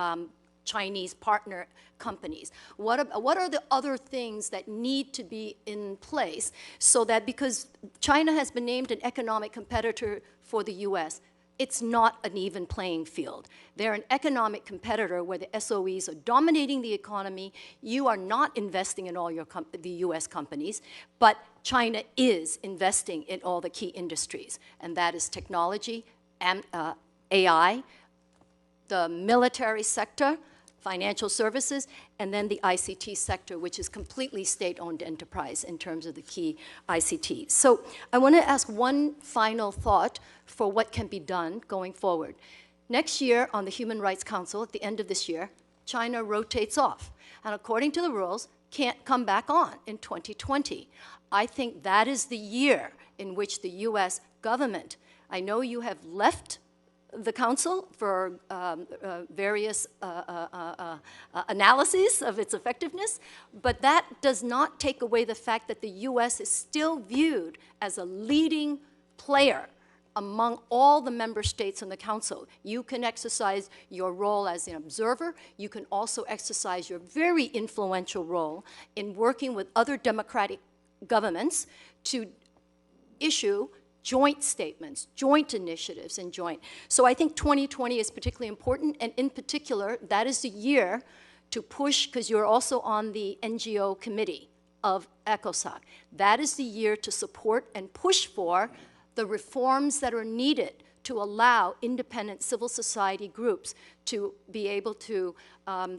Chinese partner companies? What are the other things that need to be in place so that, because China has been named an economic competitor for the US, it's not an even playing field. They're an economic competitor where the SOEs are dominating the economy. You are not investing in all the US companies, but China is investing in all the key industries, and that is technology, AI, the military sector, financial services, and then the ICT sector, which is completely state-owned enterprise in terms of the key ICT. So I want to ask one final thought for what can be done going forward. Next year on the Human Rights Council, at the end of this year, China rotates off, and according to the rules, can't come back on in 2020. I think that is the year in which the US government, I know you have left the council for various analyses of its effectiveness, but that does not take away the fact that the US is still viewed as a leading player among all the member states in the council. You can exercise your role as an observer. You can also exercise your very influential role in working with other democratic governments to issue joint statements, joint initiatives, and joint. So I think 2020 is particularly important, and in particular, that is the year to push, because you're also on the NGO committee of ECOSOC. That is the year to support and push for the reforms that are needed to allow independent civil society groups to be able to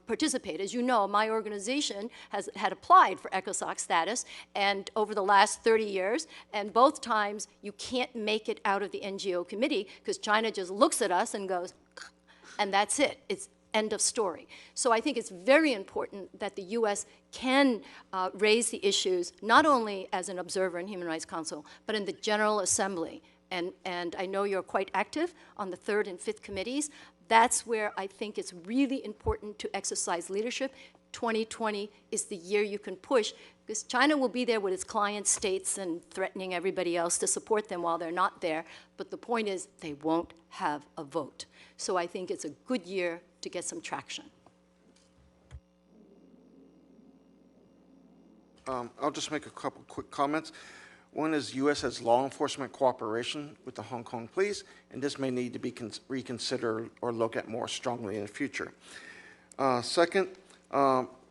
participate. As you know, my organization had applied for ECOSOC status, and over the last 30 years, and both times you can't make it out of the NGO committee because China just looks at us and goes, and that's it. End of story. So I think it's very important that the U.S. can raise the issues, not only as an observer in Human Rights Council, but in the General Assembly. And I know you're quite active on the 3rd and 5th committees. That's where I think it's really important to exercise leadership. 2020 is the year you can push, because China will be there with its client states and threatening everybody else to support them while they're not there. But the point is, they won't have a vote. So I think it's a good year to get some traction. I'll just make a couple quick comments. One is U.S. has law enforcement cooperation with the Hong Kong police, and this may need to be reconsidered or looked at more strongly in the future. Second,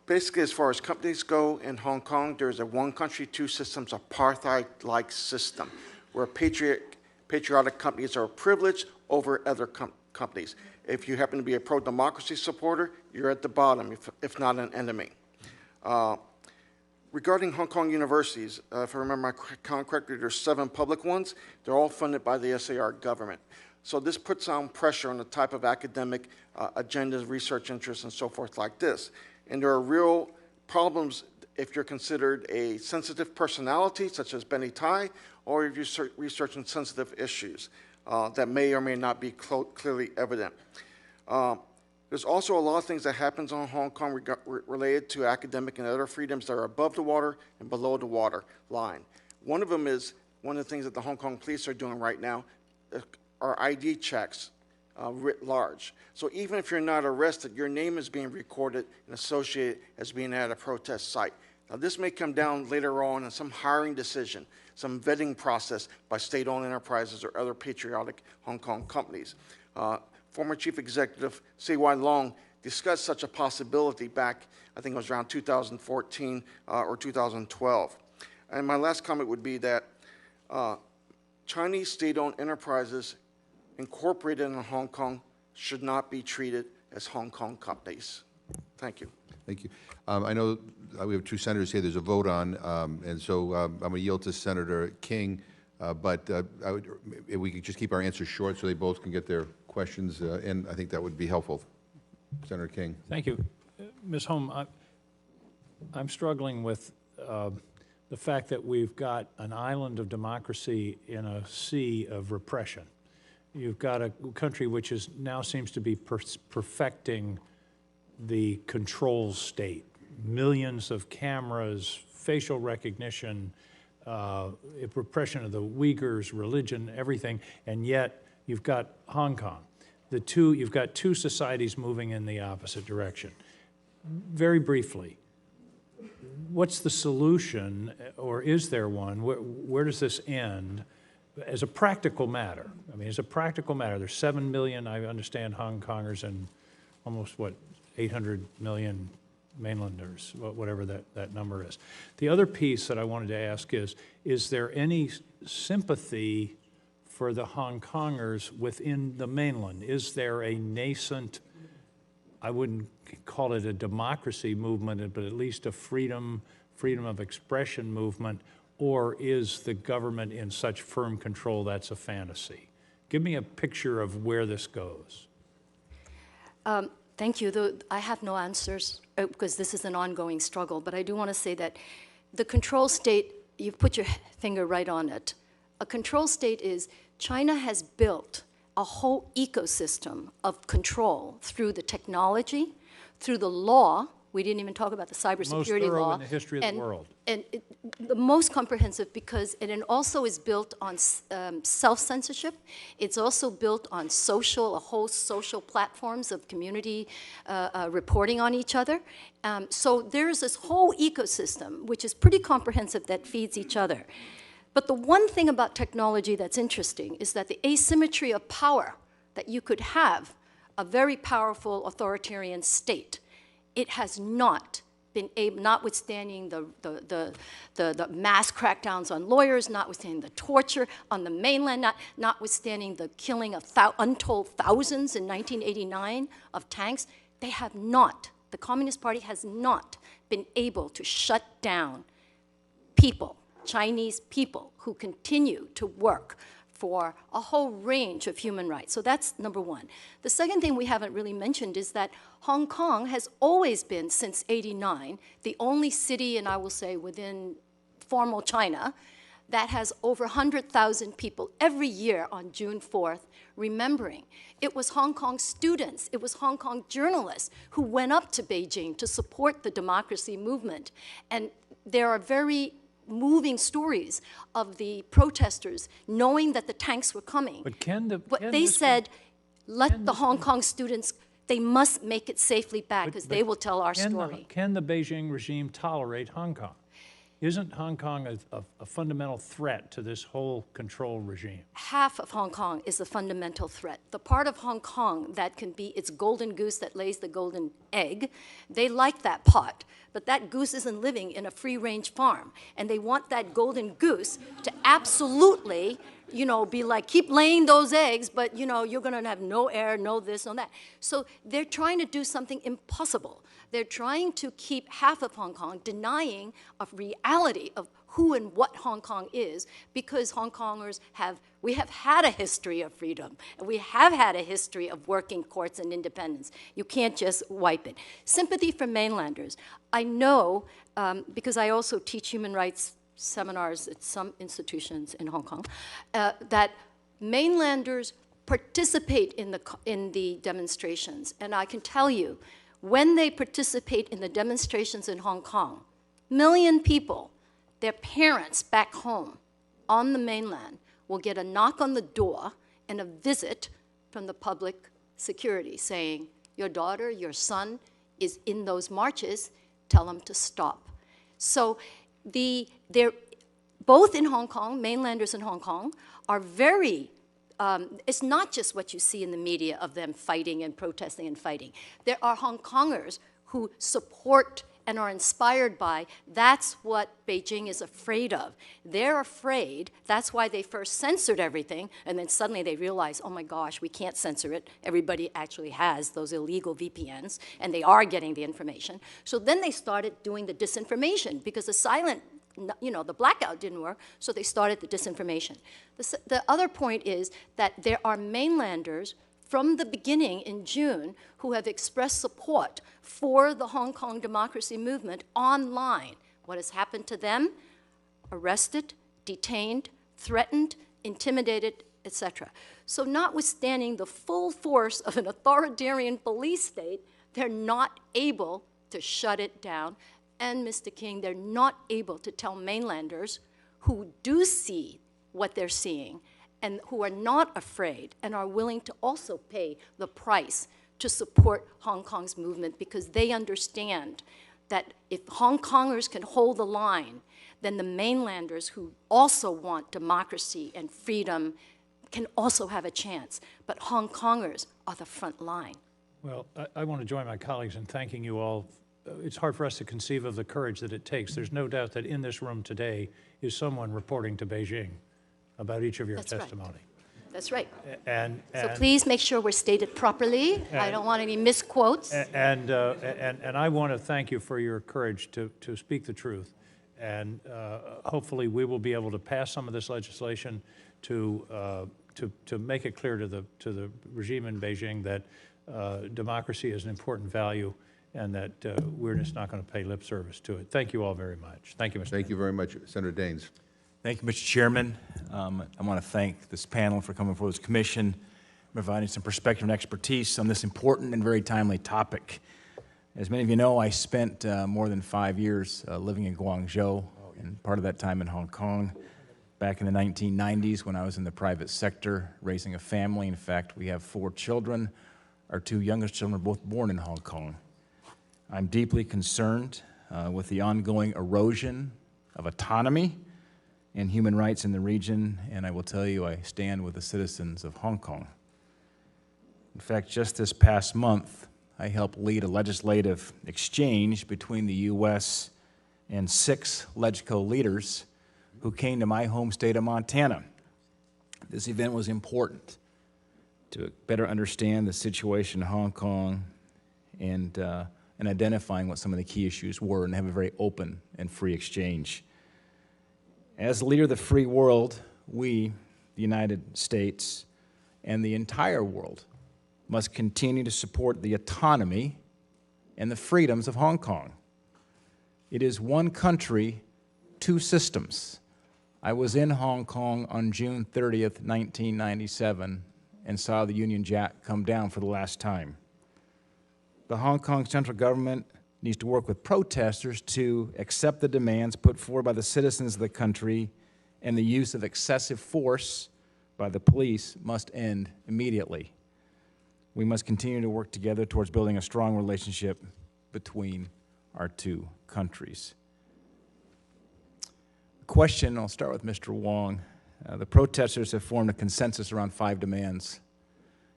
basically as far as companies go in Hong Kong, there's a one country, two systems apartheid-like system where patriotic companies are privileged over other companies. If you happen to be a pro-democracy supporter, you're at the bottom, if not an enemy. Regarding Hong Kong universities, if I remember my count correctly, there's 7 public ones. They're all funded by the SAR government. So this puts on pressure on the type of academic agendas, research interests, and so forth like this. And there are real problems if you're considered a sensitive personality, such as Benny Tai, or if you're researching sensitive issues that may or may not be clearly evident. There's also a lot of things that happens on Hong Kong related to academic and other freedoms that are above the water and below the water line. One of them is, one of the things that the Hong Kong police are doing right now are ID checks writ large. So even if you're not arrested, your name is being recorded and associated as being at a protest site. Now this may come down later on in some hiring decision, some vetting process by state-owned enterprises or other patriotic Hong Kong companies. Former Chief Executive C.Y. Long discussed such a possibility back, I think it was around 2014 or 2012. And my last comment would be that Chinese state-owned enterprises incorporated in Hong Kong should not be treated as Hong Kong companies. Thank you. Thank you. I know we have 2 senators here. There's a vote on, and so I'm going to yield to Senator King. But if we could just keep our answers short so they both can get their questions in, I think that would be helpful. Senator King. Thank you. Ms. Holm, I'm struggling with the fact that we've got an island of democracy in a sea of repression. You've got a country which is now seems to be perfecting the control state. Millions of cameras, facial recognition, repression of the Uyghurs, religion, everything, and yet you've got Hong Kong. You've got 2 societies moving in the opposite direction. Very briefly, what's the solution, or is there one? Where does this end as a practical matter? I mean, as a practical matter, there's 7 million, I understand, Hong Kongers and almost, 800 million mainlanders, whatever that number is. The other piece that I wanted to ask is there any sympathy for the Hong Kongers within the mainland? Is there a nascent, I wouldn't call it a democracy movement, but at least a freedom of expression movement, or is the government in such firm control that's a fantasy? Give me a picture of where this goes. Thank you. I have no answers because this is an ongoing struggle, but I do want to say that the control state, you've put your finger right on it. A control state is China has built a whole ecosystem of control through the technology, through the law. We didn't even talk about the cybersecurity law. Most thorough in the history of the world. And the most comprehensive because it also is built on self-censorship. It's also built on a whole social platforms of community reporting on each other. So there's this whole ecosystem, which is pretty comprehensive, that feeds each other. But the one thing about technology that's interesting is that the asymmetry of power that you could have a very powerful authoritarian state, it has not been able, notwithstanding the mass crackdowns on lawyers, notwithstanding the torture on the mainland, notwithstanding the killing of untold thousands in 1989 of tanks, they have not, the Communist Party has not been able to shut down people, Chinese people who continue to work for a whole range of human rights. So that's number one. The second thing we haven't really mentioned is that Hong Kong has always been, since '89, the only city, and I will say within formal China, that has over 100,000 people every year on June 4th remembering. It was Hong Kong students, it was Hong Kong journalists who went up to Beijing to support the democracy movement. And there are very moving stories of the protesters knowing that the tanks were coming. But can they said, let the Hong Kong students, they must make it safely back because they will tell our story. Can the Beijing regime tolerate Hong Kong? Isn't Hong Kong a fundamental threat to this whole control regime? Half of Hong Kong is a fundamental threat. The part of Hong Kong that can be its golden goose that lays the golden egg, they like that pot. But that goose isn't living in a free-range farm. And they want that golden goose to absolutely, you know, be like, keep laying those eggs, but, you know, you're going to have no air, no this, no that. So they're trying to do something impossible. They're trying to keep half of Hong Kong, denying a reality of who and what Hong Kong is, because Hong Kongers we have had a history of freedom, and we have had a history of working courts and independence. You can't just wipe it. Sympathy for mainlanders. I know, because I also teach human rights seminars at some institutions in Hong Kong, that mainlanders participate in the demonstrations, and I can tell you, when they participate in the demonstrations in Hong Kong, 1 million people, their parents back home on the mainland will get a knock on the door and a visit from the public security saying, your daughter, your son is in those marches, tell them to stop. So they're both in Hong Kong, mainlanders in Hong Kong, are very it's not just what you see in the media of them fighting and protesting and fighting. There are Hong Kongers who support and are inspired by. That's what Beijing is afraid of. They're afraid. That's why they first censored everything, and then suddenly they realize, oh my gosh, we can't censor it. Everybody actually has those illegal VPNs, and they are getting the information. So then they started doing the disinformation, because the silent, you know, the blackout didn't work, so they started the disinformation. The other point is that there are mainlanders from the beginning in June who have expressed support for the Hong Kong democracy movement online. What has happened to them? Arrested, detained, threatened, intimidated, etc. So notwithstanding the full force of an authoritarian police state, they're not able to shut it down. And, Mr. King, they're not able to tell mainlanders who do see what they're seeing and who are not afraid and are willing to also pay the price to support Hong Kong's movement, because they understand that if Hong Kongers can hold the line, then the mainlanders who also want democracy and freedom can also have a chance. But Hong Kongers are the front line. Well, I want to join my colleagues in thanking you all. It's hard for us to conceive of the courage that it takes. There's no doubt that in this room today is someone reporting to Beijing about each of your testimony. Right. That's right. And so please make sure we're stated properly. I don't want any misquotes. And I want to thank you for your courage to speak the truth. And hopefully we will be able to pass some of this legislation to make it clear to the regime in Beijing that democracy is an important value, and that we're just not going to pay lip service to it. Thank you all very much. Thank you, Mr. Thank you very much, Senator Daines. Thank you, Mr. Chairman. I want to thank this panel for coming before this commission, providing some perspective and expertise on this important and very timely topic. As many of you know, I spent more than 5 years living in Guangzhou, and part of that time in Hong Kong, back in the 1990s when I was in the private sector, raising a family. In fact, we have 4 children. Our 2 youngest children were both born in Hong Kong. I'm deeply concerned with the ongoing erosion of autonomy and human rights in the region, and I will tell you, I stand with the citizens of Hong Kong. In fact, just this past month, I helped lead a legislative exchange between the U.S. and 6 LegCo leaders who came to my home state of Montana. This event was important to better understand the situation in Hong Kong and identifying what some of the key issues were, and have a very open and free exchange. As the leader of the free world, we, the the United States, and the entire world must continue to support the autonomy and the freedoms of Hong Kong. It is one country, two systems. I was in Hong Kong on June 30th, 1997, and saw the Union Jack come down for the last time. The Hong Kong central government needs to work with protesters to accept the demands put forward by the citizens of the country, and the use of excessive force by the police must end immediately. We must continue to work together towards building a strong relationship between our two countries. Question, I'll start with Mr. Wong. The protesters have formed a consensus around 5 demands,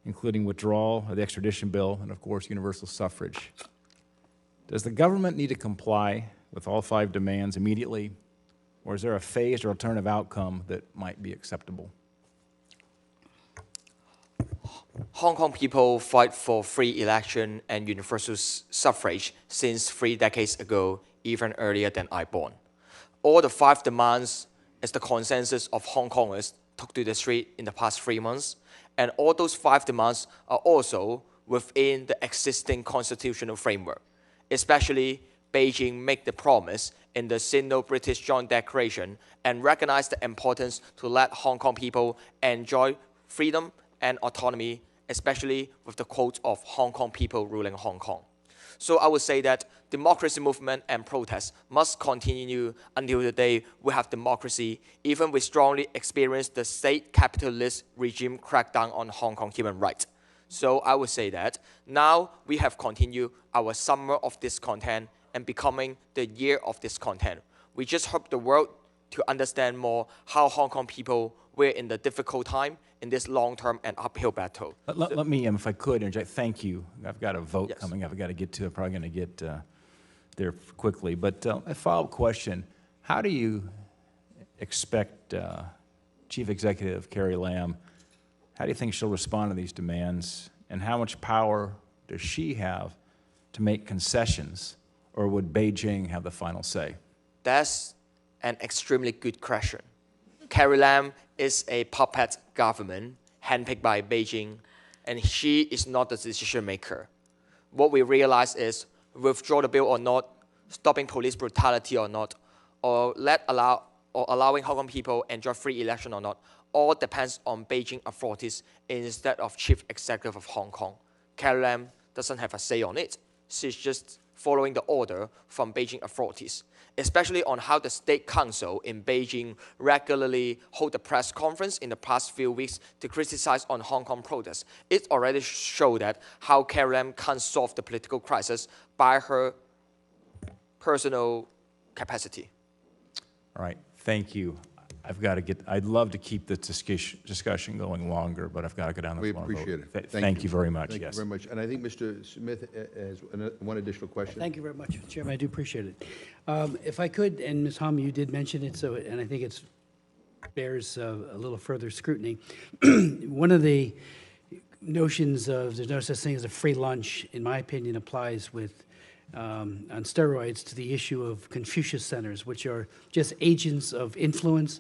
including withdrawal of the extradition bill and, of course, universal suffrage. Does the government need to comply with all 5 demands immediately, or is there a phased or alternative outcome that might be acceptable? Hong Kong people fight for free election and universal suffrage since 3 decades ago, even earlier than I born. All the 5 demands is the consensus of Hong Kongers took to the street in the past 3 months, and all those 5 demands are also within the existing constitutional framework. Especially, Beijing made the promise in the Sino-British Joint Declaration and recognized the importance to let Hong Kong people enjoy freedom and autonomy, especially with the quote of Hong Kong people ruling Hong Kong. So I would say that democracy movement and protests must continue until the day we have democracy, even we strongly experience the state capitalist regime crackdown on Hong Kong human rights. So I would say that now we have continued our summer of discontent and becoming the year of discontent. We just hope the world to understand more how Hong Kong people were in the difficult time in this long-term and uphill battle. Let me, if I could, interject. Thank you. I've got a vote coming up. I've got to get to it. I'm probably going to get there quickly. But a follow-up question. How do you expect Chief Executive Carrie Lam, how do you think she'll respond to these demands? And how much power does she have to make concessions? Or would Beijing have the final say? That's an extremely good question. Carrie Lam is a puppet government handpicked by Beijing, and she is not the decision maker. What we realize is withdraw the bill or not, stopping police brutality or not, or allowing Hong Kong people enjoy free election or not, all depends on Beijing authorities instead of Chief Executive of Hong Kong. Carrie Lam doesn't have a say on it. She's just following the order from Beijing authorities, especially on how the State Council in Beijing regularly hold a press conference in the past few weeks to criticize on Hong Kong protests. It already showed that how Carrie Lam can't solve the political crisis by her personal capacity. All right, thank you. I'd love to keep the discussion going longer, but I've got to go down the floor. We appreciate it. Thank you very much. Thank you very much. And I think Mr. Smith has one additional question. Thank you very much, Chairman. I do appreciate it. If I could, and Ms. Hom, you did mention it, and I think it bears a little further scrutiny. One of the notions of there's no such thing as a free lunch, in my opinion, applies with on steroids to the issue of Confucius Centers, which are just agents of influence,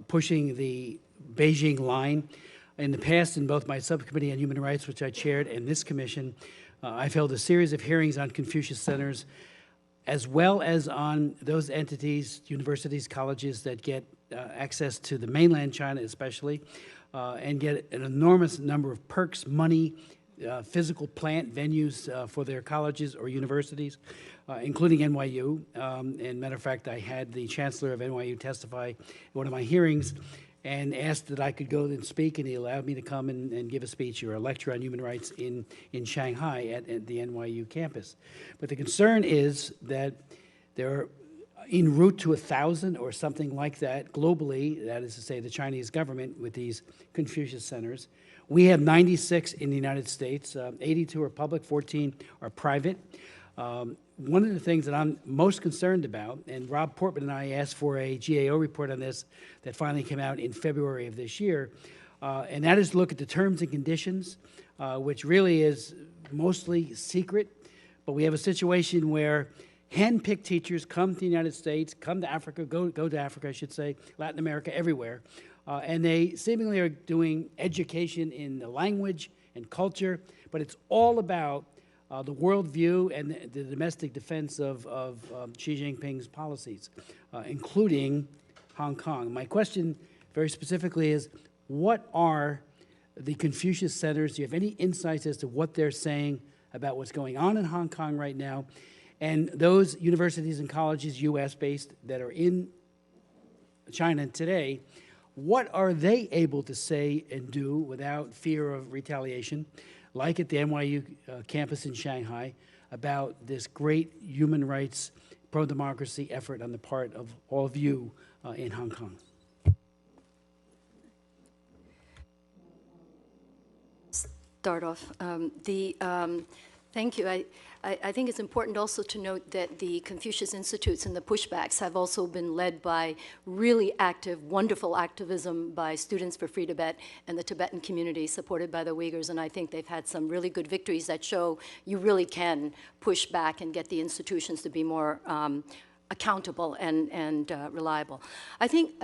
pushing the Beijing line. In the past, in both my subcommittee on human rights, which I chaired, and this commission, I've held a series of hearings on Confucius Centers, as well as on those entities, universities, colleges that get access to the mainland China especially, and get an enormous number of perks, money, physical plant venues for their colleges or universities, including NYU. And matter of fact, I had the chancellor of NYU testify at one of my hearings and asked that I could go and speak, and he allowed me to come and give a speech or a lecture on human rights in Shanghai at the NYU campus. But the concern is that there are en route to 1,000 or something like that globally, that is to say the Chinese government with these Confucius Centers. We have 96 in the United States, 82 are public, 14 are private. One of the things that I'm most concerned about, and Rob Portman and I asked for a GAO report on this that finally came out in February of this year, and that is to look at the terms and conditions, which really is mostly secret, but we have a situation where hand-picked teachers come to the United States, come to Africa, go to Africa, I should say, Latin America, everywhere, and they seemingly are doing education in the language and culture, but it's all about the worldview and the domestic defense of Xi Jinping's policies, including Hong Kong. My question very specifically is, what are the Confucius Centers? Do you have any insights as to what they're saying about what's going on in Hong Kong right now? And those universities and colleges, US-based, that are in China today, what are they able to say and do without fear of retaliation, like at the NYU campus in Shanghai, about this great human rights, pro-democracy effort on the part of all of you in Hong Kong? Start off. Thank you. I think it's important also to note that the Confucius Institutes and the pushbacks have also been led by really active, wonderful activism by Students for Free Tibet and the Tibetan community supported by the Uyghurs, and I think they've had some really good victories that show you really can push back and get the institutions to be more accountable and reliable. I think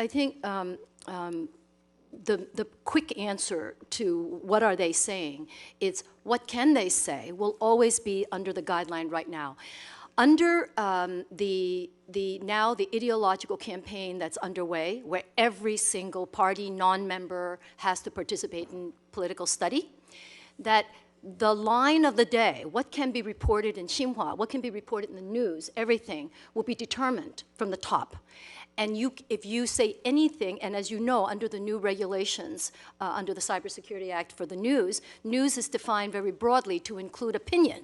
the quick answer to what are they saying, it's what can they say will always be under the guideline right now. Under the ideological campaign that's underway, where every single party non-member has to participate in political study, that the line of the day, what can be reported in Xinhua, what can be reported in the news, everything will be determined from the top. And if you say anything, and as you know, under the new regulations, under the Cybersecurity Act for the news is defined very broadly to include opinion,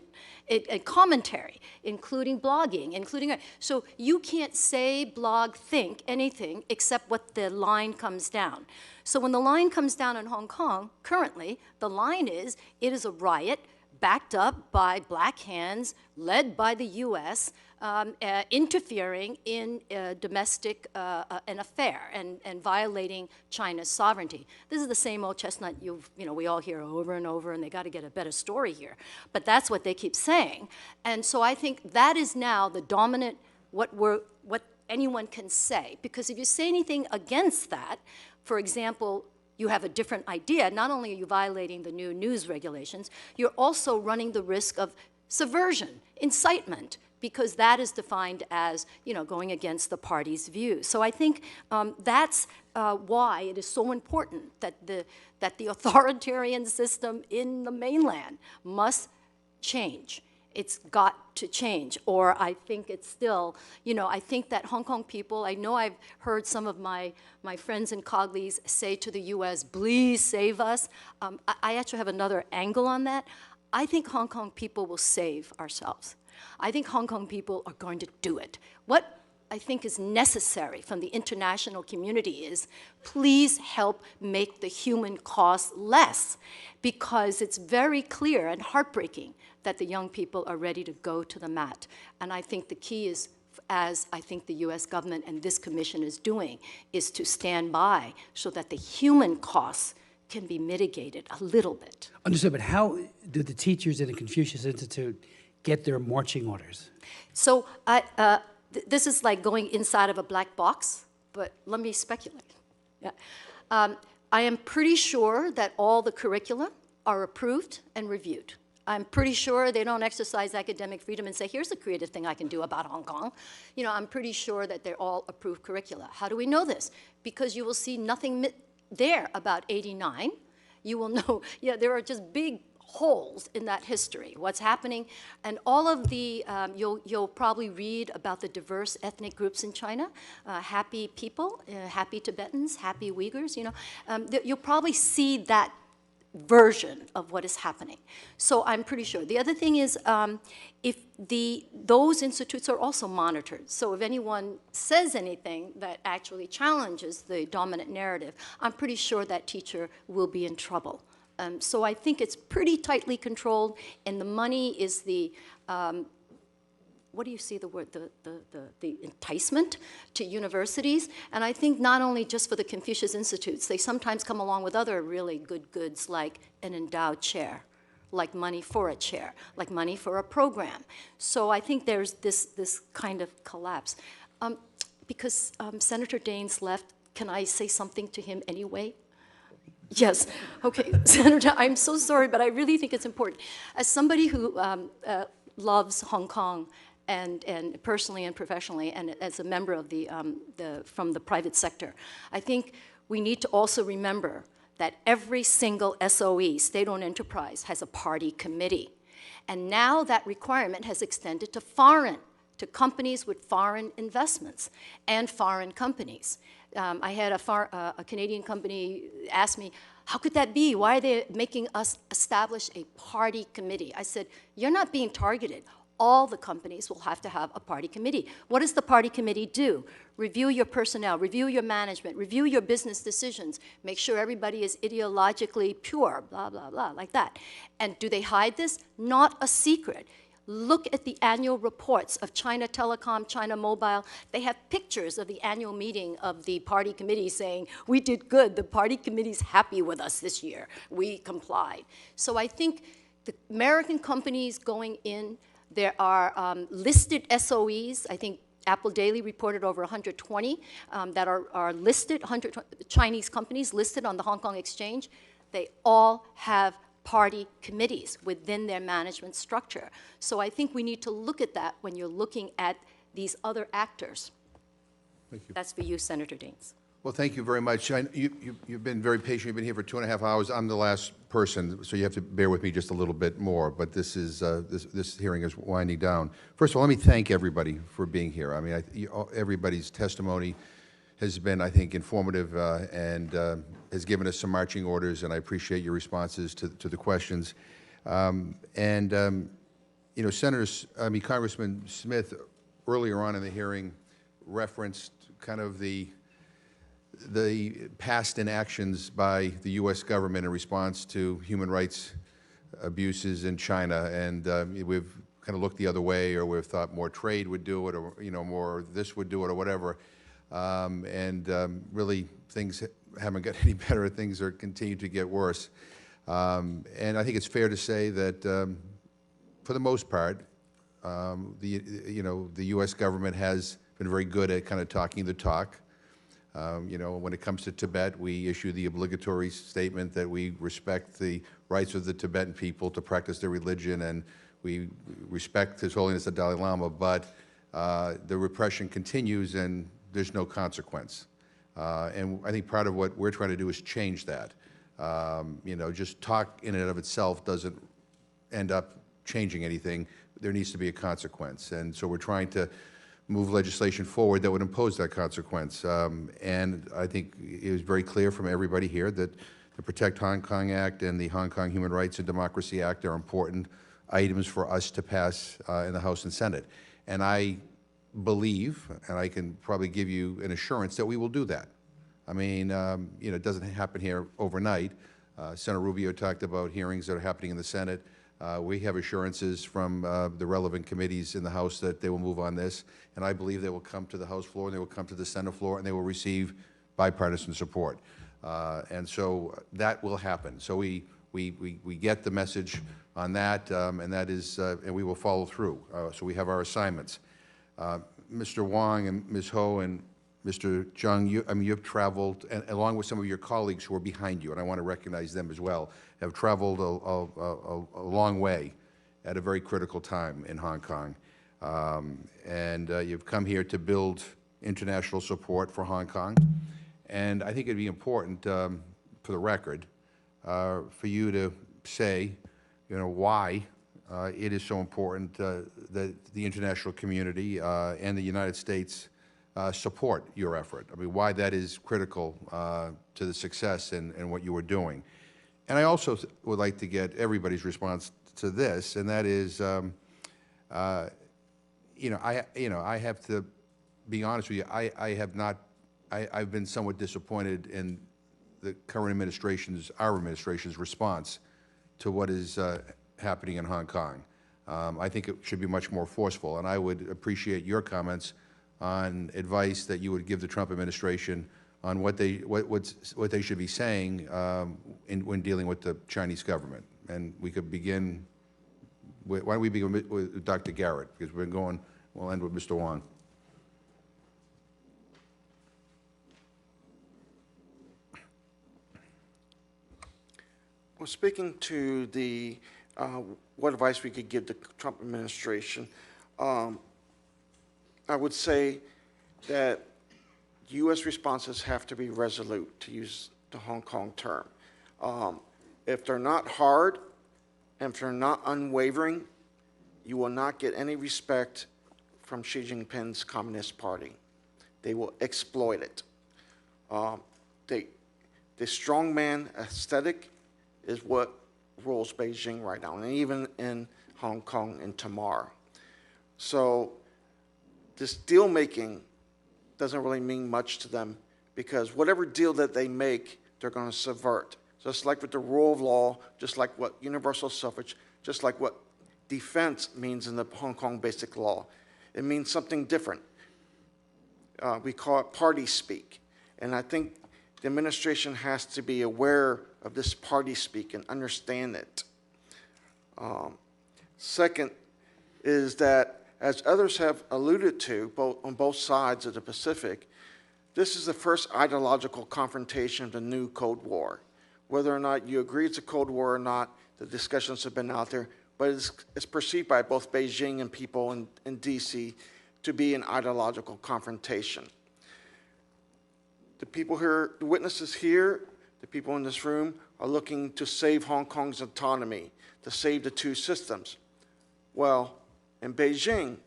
commentary, including blogging, so you can't say, blog, think anything except what the line comes down. So when the line comes down in Hong Kong, currently, the line is, it is a riot backed up by black hands, led by the US, interfering in domestic an affair and violating China's sovereignty. This is the same old chestnut we all hear over and over, and they got to get a better story here. But that's what they keep saying, and so I think that is now the dominant what anyone can say. Because if you say anything against that, for example, you have a different idea. Not only are you violating the new news regulations, you're also running the risk of subversion, incitement, because that is defined as going against the party's views. So I think that's why it is so important that the authoritarian system in the mainland must change. It's got to change, or I think it's still, I think that Hong Kong people, I know I've heard some of my friends and colleagues say to the US, please save us. I actually have another angle on that. I think Hong Kong people will save ourselves. I think Hong Kong people are going to do it. What I think is necessary from the international community is, please help make the human cost less, because it's very clear and heartbreaking that the young people are ready to go to the mat. And I think the key is, as I think the US government and this commission is doing, is to stand by so that the human costs can be mitigated a little bit. Understood, but how do the teachers in the Confucius Institute get their marching orders? So this is like going inside of a black box, but let me speculate. Yeah. I am pretty sure that all the curricula are approved and reviewed. I'm pretty sure they don't exercise academic freedom and say, here's a creative thing I can do about Hong Kong. I'm pretty sure that they're all approved curricula. How do we know this? Because you will see nothing there about '89. You will know, there are just big holes in that history, what's happening, and all of the, you'll probably read about the diverse ethnic groups in China, happy people, happy Tibetans, happy Uyghurs, you'll probably see that version of what is happening. So I'm pretty sure. The other thing is, if those institutes are also monitored. So if anyone says anything that actually challenges the dominant narrative, I'm pretty sure that teacher will be in trouble. So I think it's pretty tightly controlled, and the money is the, what do you see the word, the enticement to universities. And I think not only just for the Confucius Institutes, they sometimes come along with other really good goods like an endowed chair, like money for a chair, like money for a program. So I think there's this kind of collapse. Because Senator Daines left, can I say something to him anyway? Yes, okay, Senator, I'm so sorry, but I really think it's important. As somebody who loves Hong Kong, and personally and professionally, and as a member of from the private sector, I think we need to also remember that every single SOE, state-owned enterprise, has a party committee. And now that requirement has extended to companies with foreign investments and foreign companies. I had a Canadian company ask me, how could that be? Why are they making us establish a party committee? I said, you're not being targeted. All the companies will have to have a party committee. What does the party committee do? Review your personnel, review your management, review your business decisions, make sure everybody is ideologically pure, blah, blah, blah, like that. And do they hide this? Not a secret. Look at the annual reports of China Telecom, China Mobile. They have pictures of the annual meeting of the party committee saying, we did good, the party committee's happy with us this year, we complied. So I think the American companies going in, there are listed SOEs. I think Apple Daily reported over 120 that are listed, 100 Chinese companies listed on the Hong Kong Exchange. They all have party committees within their management structure. So I think we need to look at that when you're looking at these other actors. Thank you. That's for you, Senator Daines. Well, thank you very much. You've been very patient. You've been here for 2.5 hours. I'm the last person, so you have to bear with me just a little bit more. But this hearing is winding down. First of all, let me thank everybody for being here. I mean, everybody's testimony has been, I think, informative and has given us some marching orders, and I appreciate your responses to the questions. You know, Congressman Smith, earlier on in the hearing, referenced kind of the past inactions by the U.S. government in response to human rights abuses in China, and we've kind of looked the other way, or we've thought more trade would do it, or more this would do it, or whatever. Really, things haven't got any better. Things are continuing to get worse. And I think it's fair to say that, for the most part, the U.S. government has been very good at kind of talking the talk. When it comes to Tibet, we issue the obligatory statement that we respect the rights of the Tibetan people to practice their religion, and we respect His Holiness the Dalai Lama, but the repression continues and there's no consequence. And I think part of what we're trying to do is change that. Just talk in and of itself doesn't end up changing anything. There needs to be a consequence. And so we're trying to move legislation forward that would impose that consequence. And I think it was very clear from everybody here that the Protect Hong Kong Act and the Hong Kong Human Rights and Democracy Act are important items for us to pass in the House and Senate. And I believe, and I can probably give you an assurance, that we will do that. I mean, it doesn't happen here overnight. Senator Rubio talked about hearings that are happening in the Senate. We have assurances from the relevant committees in the House that they will move on this, and I believe they will come to the House floor, and they will come to the Senate floor, and they will receive bipartisan support. And so that will happen. So we get the message on that, and that is, and we will follow through. So we have our assignments. Mr. Wong and Ms. Ho and Mr. Zhang, you've traveled, and along with some of your colleagues who are behind you, and I want to recognize them as well, have traveled a long way at a very critical time in Hong Kong. You've come here to build international support for Hong Kong. And I think it'd be important, for the record, for you to say, why it is so important that the international community and the United States support your effort. I mean, why that is critical to the success and what you are doing. And I also would like to get everybody's response to this, and that is, I have to be honest with you. I've been somewhat disappointed in the current administration's, our administration's response to what is happening in Hong Kong. I think it should be much more forceful, and I would appreciate your comments on advice that you would give the Trump administration on what they should be saying when dealing with the Chinese government. And we could begin with, why don't we begin with Dr. Garrett, because we've been going, we'll end with Mr. Wong. speaking to the what advice we could give the Trump administration, I would say that U.S. responses have to be resolute, to use the Hong Kong term. If they're not hard, and if they're not unwavering, you will not get any respect from Xi Jinping's Communist Party. They will exploit it. The strongman aesthetic is what rules Beijing right now, and even in Hong Kong and tomorrow. So this deal making doesn't really mean much to them, because whatever deal that they make, they're going to subvert. Just like with the rule of law, just like what universal suffrage, just like what defense means in the Hong Kong Basic Law. It means something different. We call it party speak. And I think the administration has to be aware of this party speak and understand it. Second is that, as others have alluded to, on both sides of the Pacific, this is the first ideological confrontation of the new Cold War. Whether or not you agree it's a Cold War or not, the discussions have been out there, but it's perceived by both Beijing and people in D.C. to be an ideological confrontation. The people here, the witnesses here, the people in this room are looking to save Hong Kong's autonomy, to save the two systems. Well, in Beijing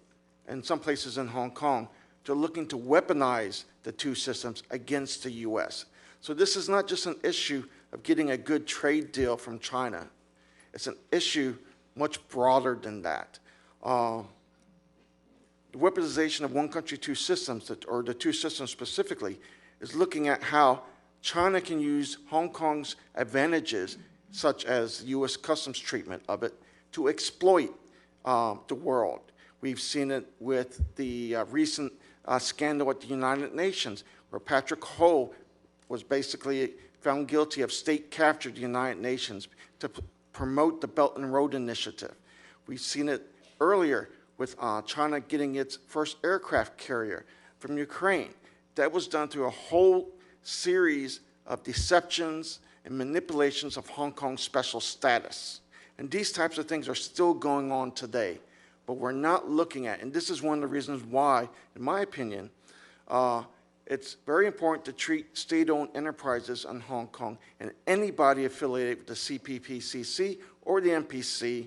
and some places in Hong Kong, they're looking to weaponize the two systems against the U.S. So this is not just an issue of getting a good trade deal from China. It's an issue much broader than that. The weaponization of one country, two systems, or the two systems specifically, is looking at how China can use Hong Kong's advantages, such as U.S. customs treatment of it, to exploit the world. We've seen it with the recent scandal at the United Nations, where Patrick Ho was basically found guilty of state capture of the United Nations to promote the Belt and Road Initiative. We've seen it earlier with China getting its first aircraft carrier from Ukraine. That was done through a whole series of deceptions and manipulations of Hong Kong's special status. And these types of things are still going on today, but we're not looking at, and this is one of the reasons why, in my opinion, it's very important to treat state-owned enterprises in Hong Kong and anybody affiliated with the CPPCC or the NPC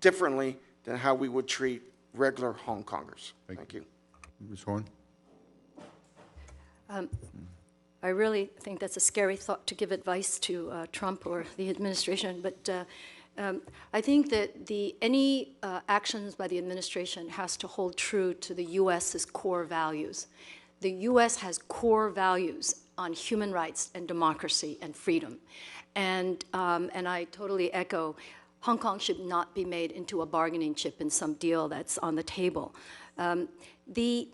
differently than how we would treat regular Hong Kongers. Thank you. Ms. Horn? I really think that's a scary thought to give advice to Trump or the administration, but I think that any actions by the administration has to hold true to the U.S.'s core values. The U.S. has core values on human rights and democracy and freedom. And I totally echo, Hong Kong should not be made into a bargaining chip in some deal that's on the table. The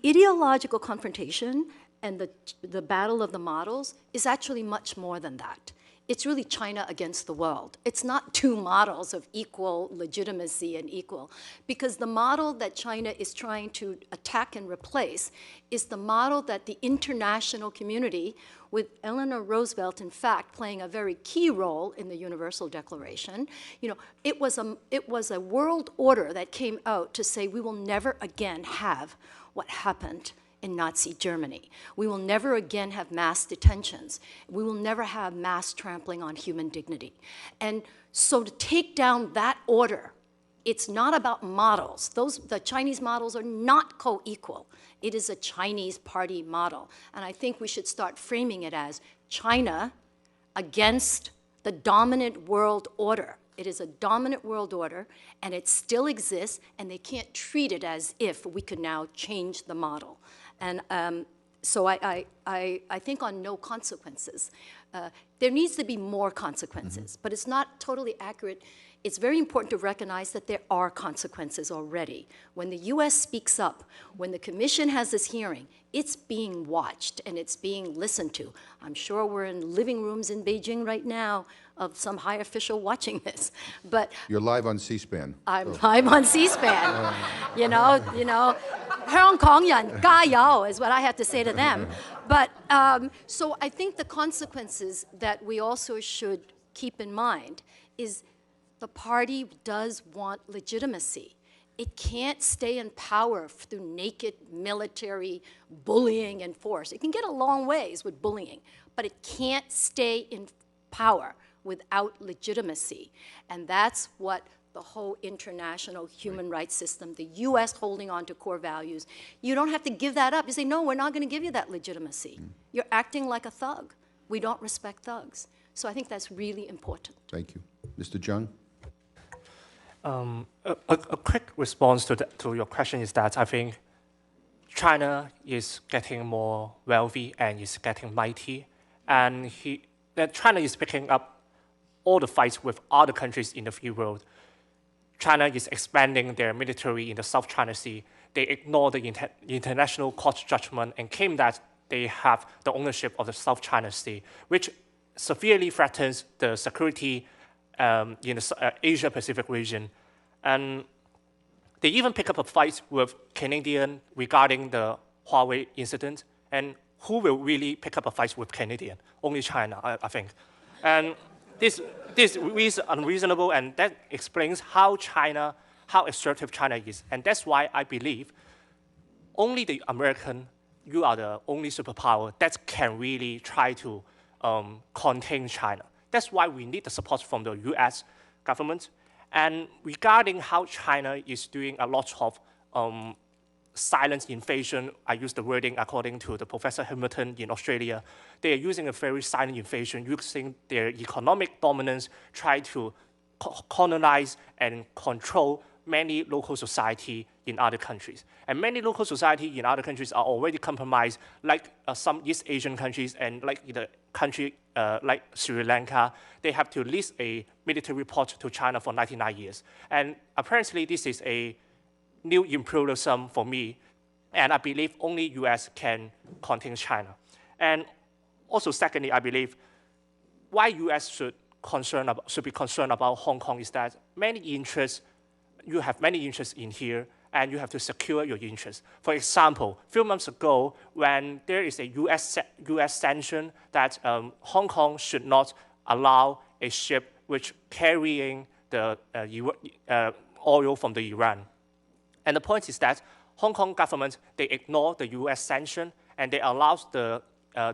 ideological confrontation and the battle of the models is actually much more than that. It's really China against the world. It's not two models of equal legitimacy and equal, because the model that China is trying to attack and replace is the model that the international community, with Eleanor Roosevelt, in fact, playing a very key role in the Universal Declaration. You know, it was a world order that came out to say we will never again have what happened in Nazi Germany. We will never again have mass detentions. We will never have mass trampling on human dignity. And so to take down that order, it's not about models. The Chinese models are not co-equal. It is a Chinese party model. And I think we should start framing it as China against the dominant world order. It is a dominant world order, and it still exists, and they can't treat it as if we could now change the model. And so I think on no consequences. There needs to be more consequences, but it's not totally accurate. it's very important to recognize that there are consequences already. When the US speaks up, when the commission has this hearing, it's being watched and it's being listened to. I'm sure we're in living rooms in Beijing right now of some high official watching this, but You're live on C-SPAN. I'm on C-SPAN. you know, Hong Kong yan, 加油 is what I have to say to them. But so I think the consequences that we also should keep in mind is the party does want legitimacy. It can't stay in power through naked military bullying and force. It can get a long ways with bullying, but it can't stay in power without legitimacy. And that's what the whole international human rights system, the US holding on to core values, you don't have to give that up. You say, no, we're not going to give you that legitimacy. You're acting like a thug. We don't respect thugs. So I think that's really important. Thank you. Mr. Jung? A quick response to your question is that I think China is getting more wealthy and is getting mighty. And that China is picking up all the fights with other countries in the free world. China is expanding their military in the South China Sea. They ignore the international court judgment and claim that they have the ownership of the South China Sea, which severely threatens the security in the Asia-Pacific region. And they even pick up a fight with Canadian regarding the Huawei incident. And who will really pick up a fight with Canadian? Only China, I think. And this is unreasonable, and that explains how assertive China is. And that's why I believe only the American, you are the only superpower that can really try to contain China. That's why we need the support from the US government. And regarding how China is doing a lot of silent invasion, I use the wording according to the Professor Hamilton in Australia, they are using a very silent invasion, using their economic dominance, try to colonize and control many local society in other countries. And many local society in other countries are already compromised, like some East Asian countries and like the country like Sri Lanka, they have to list a military port to China for 99 years. And apparently this is a new imperialism for me, and I believe only US can contain China. And also secondly, I believe why US should be concerned about Hong Kong is that you have many interests in here, and you have to secure your interests. For example, a few months ago, when there is a US sanction that Hong Kong should not allow a ship which carrying the oil from the Iran. And the point is that Hong Kong government, they ignore the US sanction, and they allow the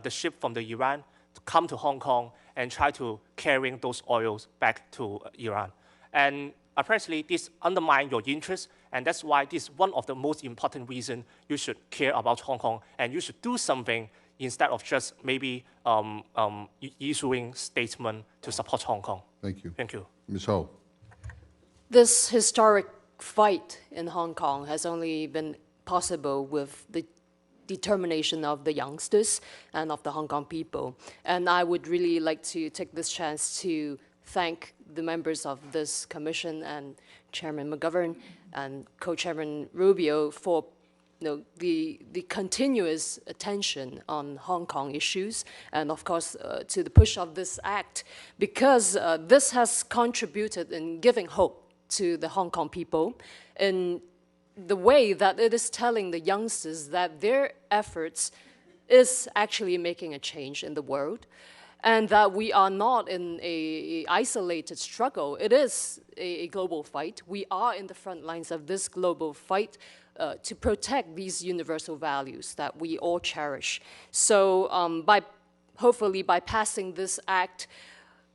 ship from the Iran to come to Hong Kong and try to carrying those oils back to Iran. And apparently, this undermines your interests, and that's why this is one of the most important reasons you should care about Hong Kong, and you should do something instead of just maybe issuing statement to support Hong Kong. Thank you. Thank you. Ms. Ho? This historic fight in Hong Kong has only been possible with the determination of the youngsters and of the Hong Kong people. And I would really like to take this chance to thank the members of this commission and Chairman McGovern and Co-Chairman Rubio for the continuous attention on Hong Kong issues, and of course to the push of this act, because this has contributed in giving hope to the Hong Kong people in the way that it is telling the youngsters that their efforts is actually making a change in the world, and that we are not in an isolated struggle. It is a global fight. We are in the front lines of this global fight to protect these universal values that we all cherish. So hopefully by passing this act,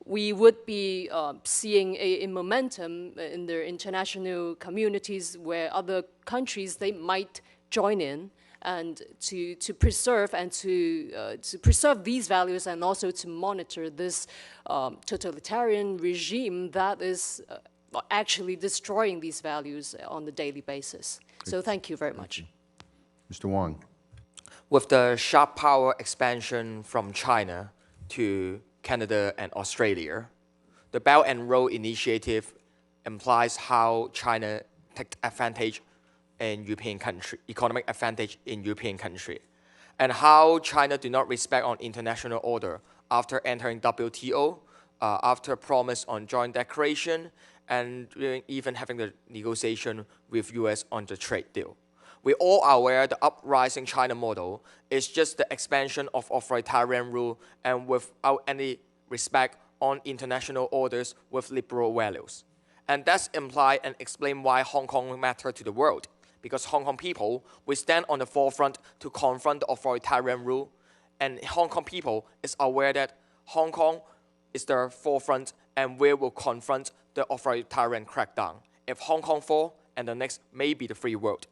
we would be seeing a momentum in the international communities where other countries, they might join in, and to preserve and to preserve these values, and also to monitor this totalitarian regime that is actually destroying these values on a daily basis. So thank you very much. Mr. Wong. With the sharp power expansion from China to Canada and Australia, the Belt and Road Initiative implies how China takes advantage in European country, economic advantage in European country, and how China do not respect on international order after entering WTO, after promise on joint declaration, and even having the negotiation with US on the trade deal. We all are aware the uprising China model is just the expansion of authoritarian rule and without any respect on international orders with liberal values. And that's imply and explain why Hong Kong matter to the world. Because Hong Kong people will stand on the forefront to confront the authoritarian rule, and Hong Kong people is aware that Hong Kong is the forefront and we will confront the authoritarian crackdown. If Hong Kong fall, and the next may be the free world.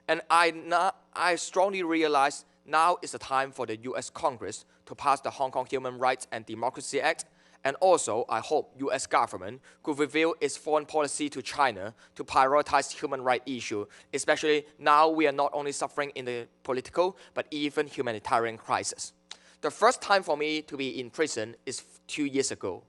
And I strongly realize now is the time for the US Congress to pass the Hong Kong Human Rights and Democracy Act. And also, I hope US government could reveal its foreign policy to China to prioritize human rights issue, especially now we are not only suffering in the political, but even humanitarian crisis. The first time for me to be in prison is 2 years ago.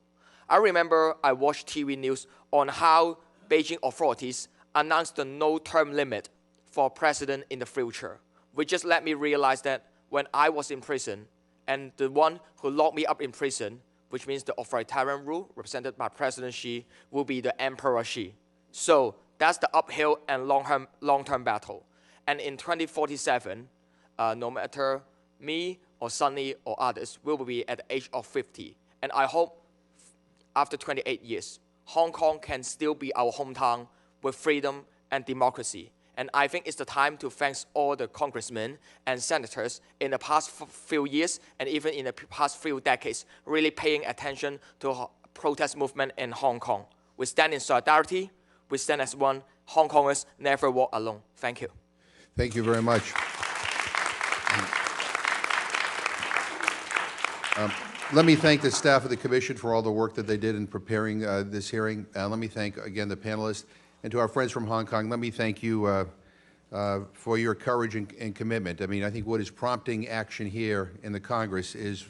I remember I watched TV news on how Beijing authorities announced the no term limit for president in the future, which just let me realize that when I was in prison, and the one who locked me up in prison, which means the authoritarian rule represented by President Xi, will be the Emperor Xi. So that's the uphill and long-term battle. And in 2047, no matter me or Sunny or others, will be at the age of 50. And I hope after 28 years, Hong Kong can still be our hometown with freedom and democracy. And I think it's the time to thank all the congressmen and senators in the past few years and even in the past few decades really paying attention to protest movement in Hong Kong. We stand in solidarity. We stand as one. Hong Kongers never walk alone. Thank you. Thank you very much. Let me thank the staff of the Commission for all the work that they did in preparing this hearing. Let me thank, again, the panelists. And to our friends from Hong Kong, let me thank you for your courage and commitment. I mean, I think what is prompting action here in the Congress is,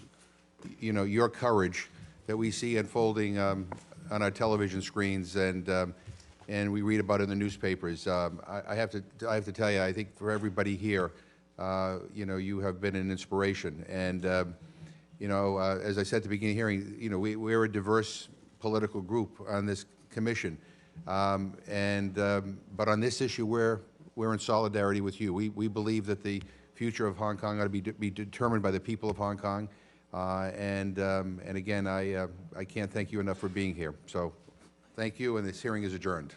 you know, your courage that we see unfolding on our television screens and we read about in the newspapers. I have to tell you, I think for everybody here, you know, you have been an inspiration. And you know, as I said at the beginning of the hearing, you know, we're a diverse political group on this commission. But on this issue, we're in solidarity with you. We believe that the future of Hong Kong ought to be determined by the people of Hong Kong. And again, I can't thank you enough for being here. So thank you, and this hearing is adjourned.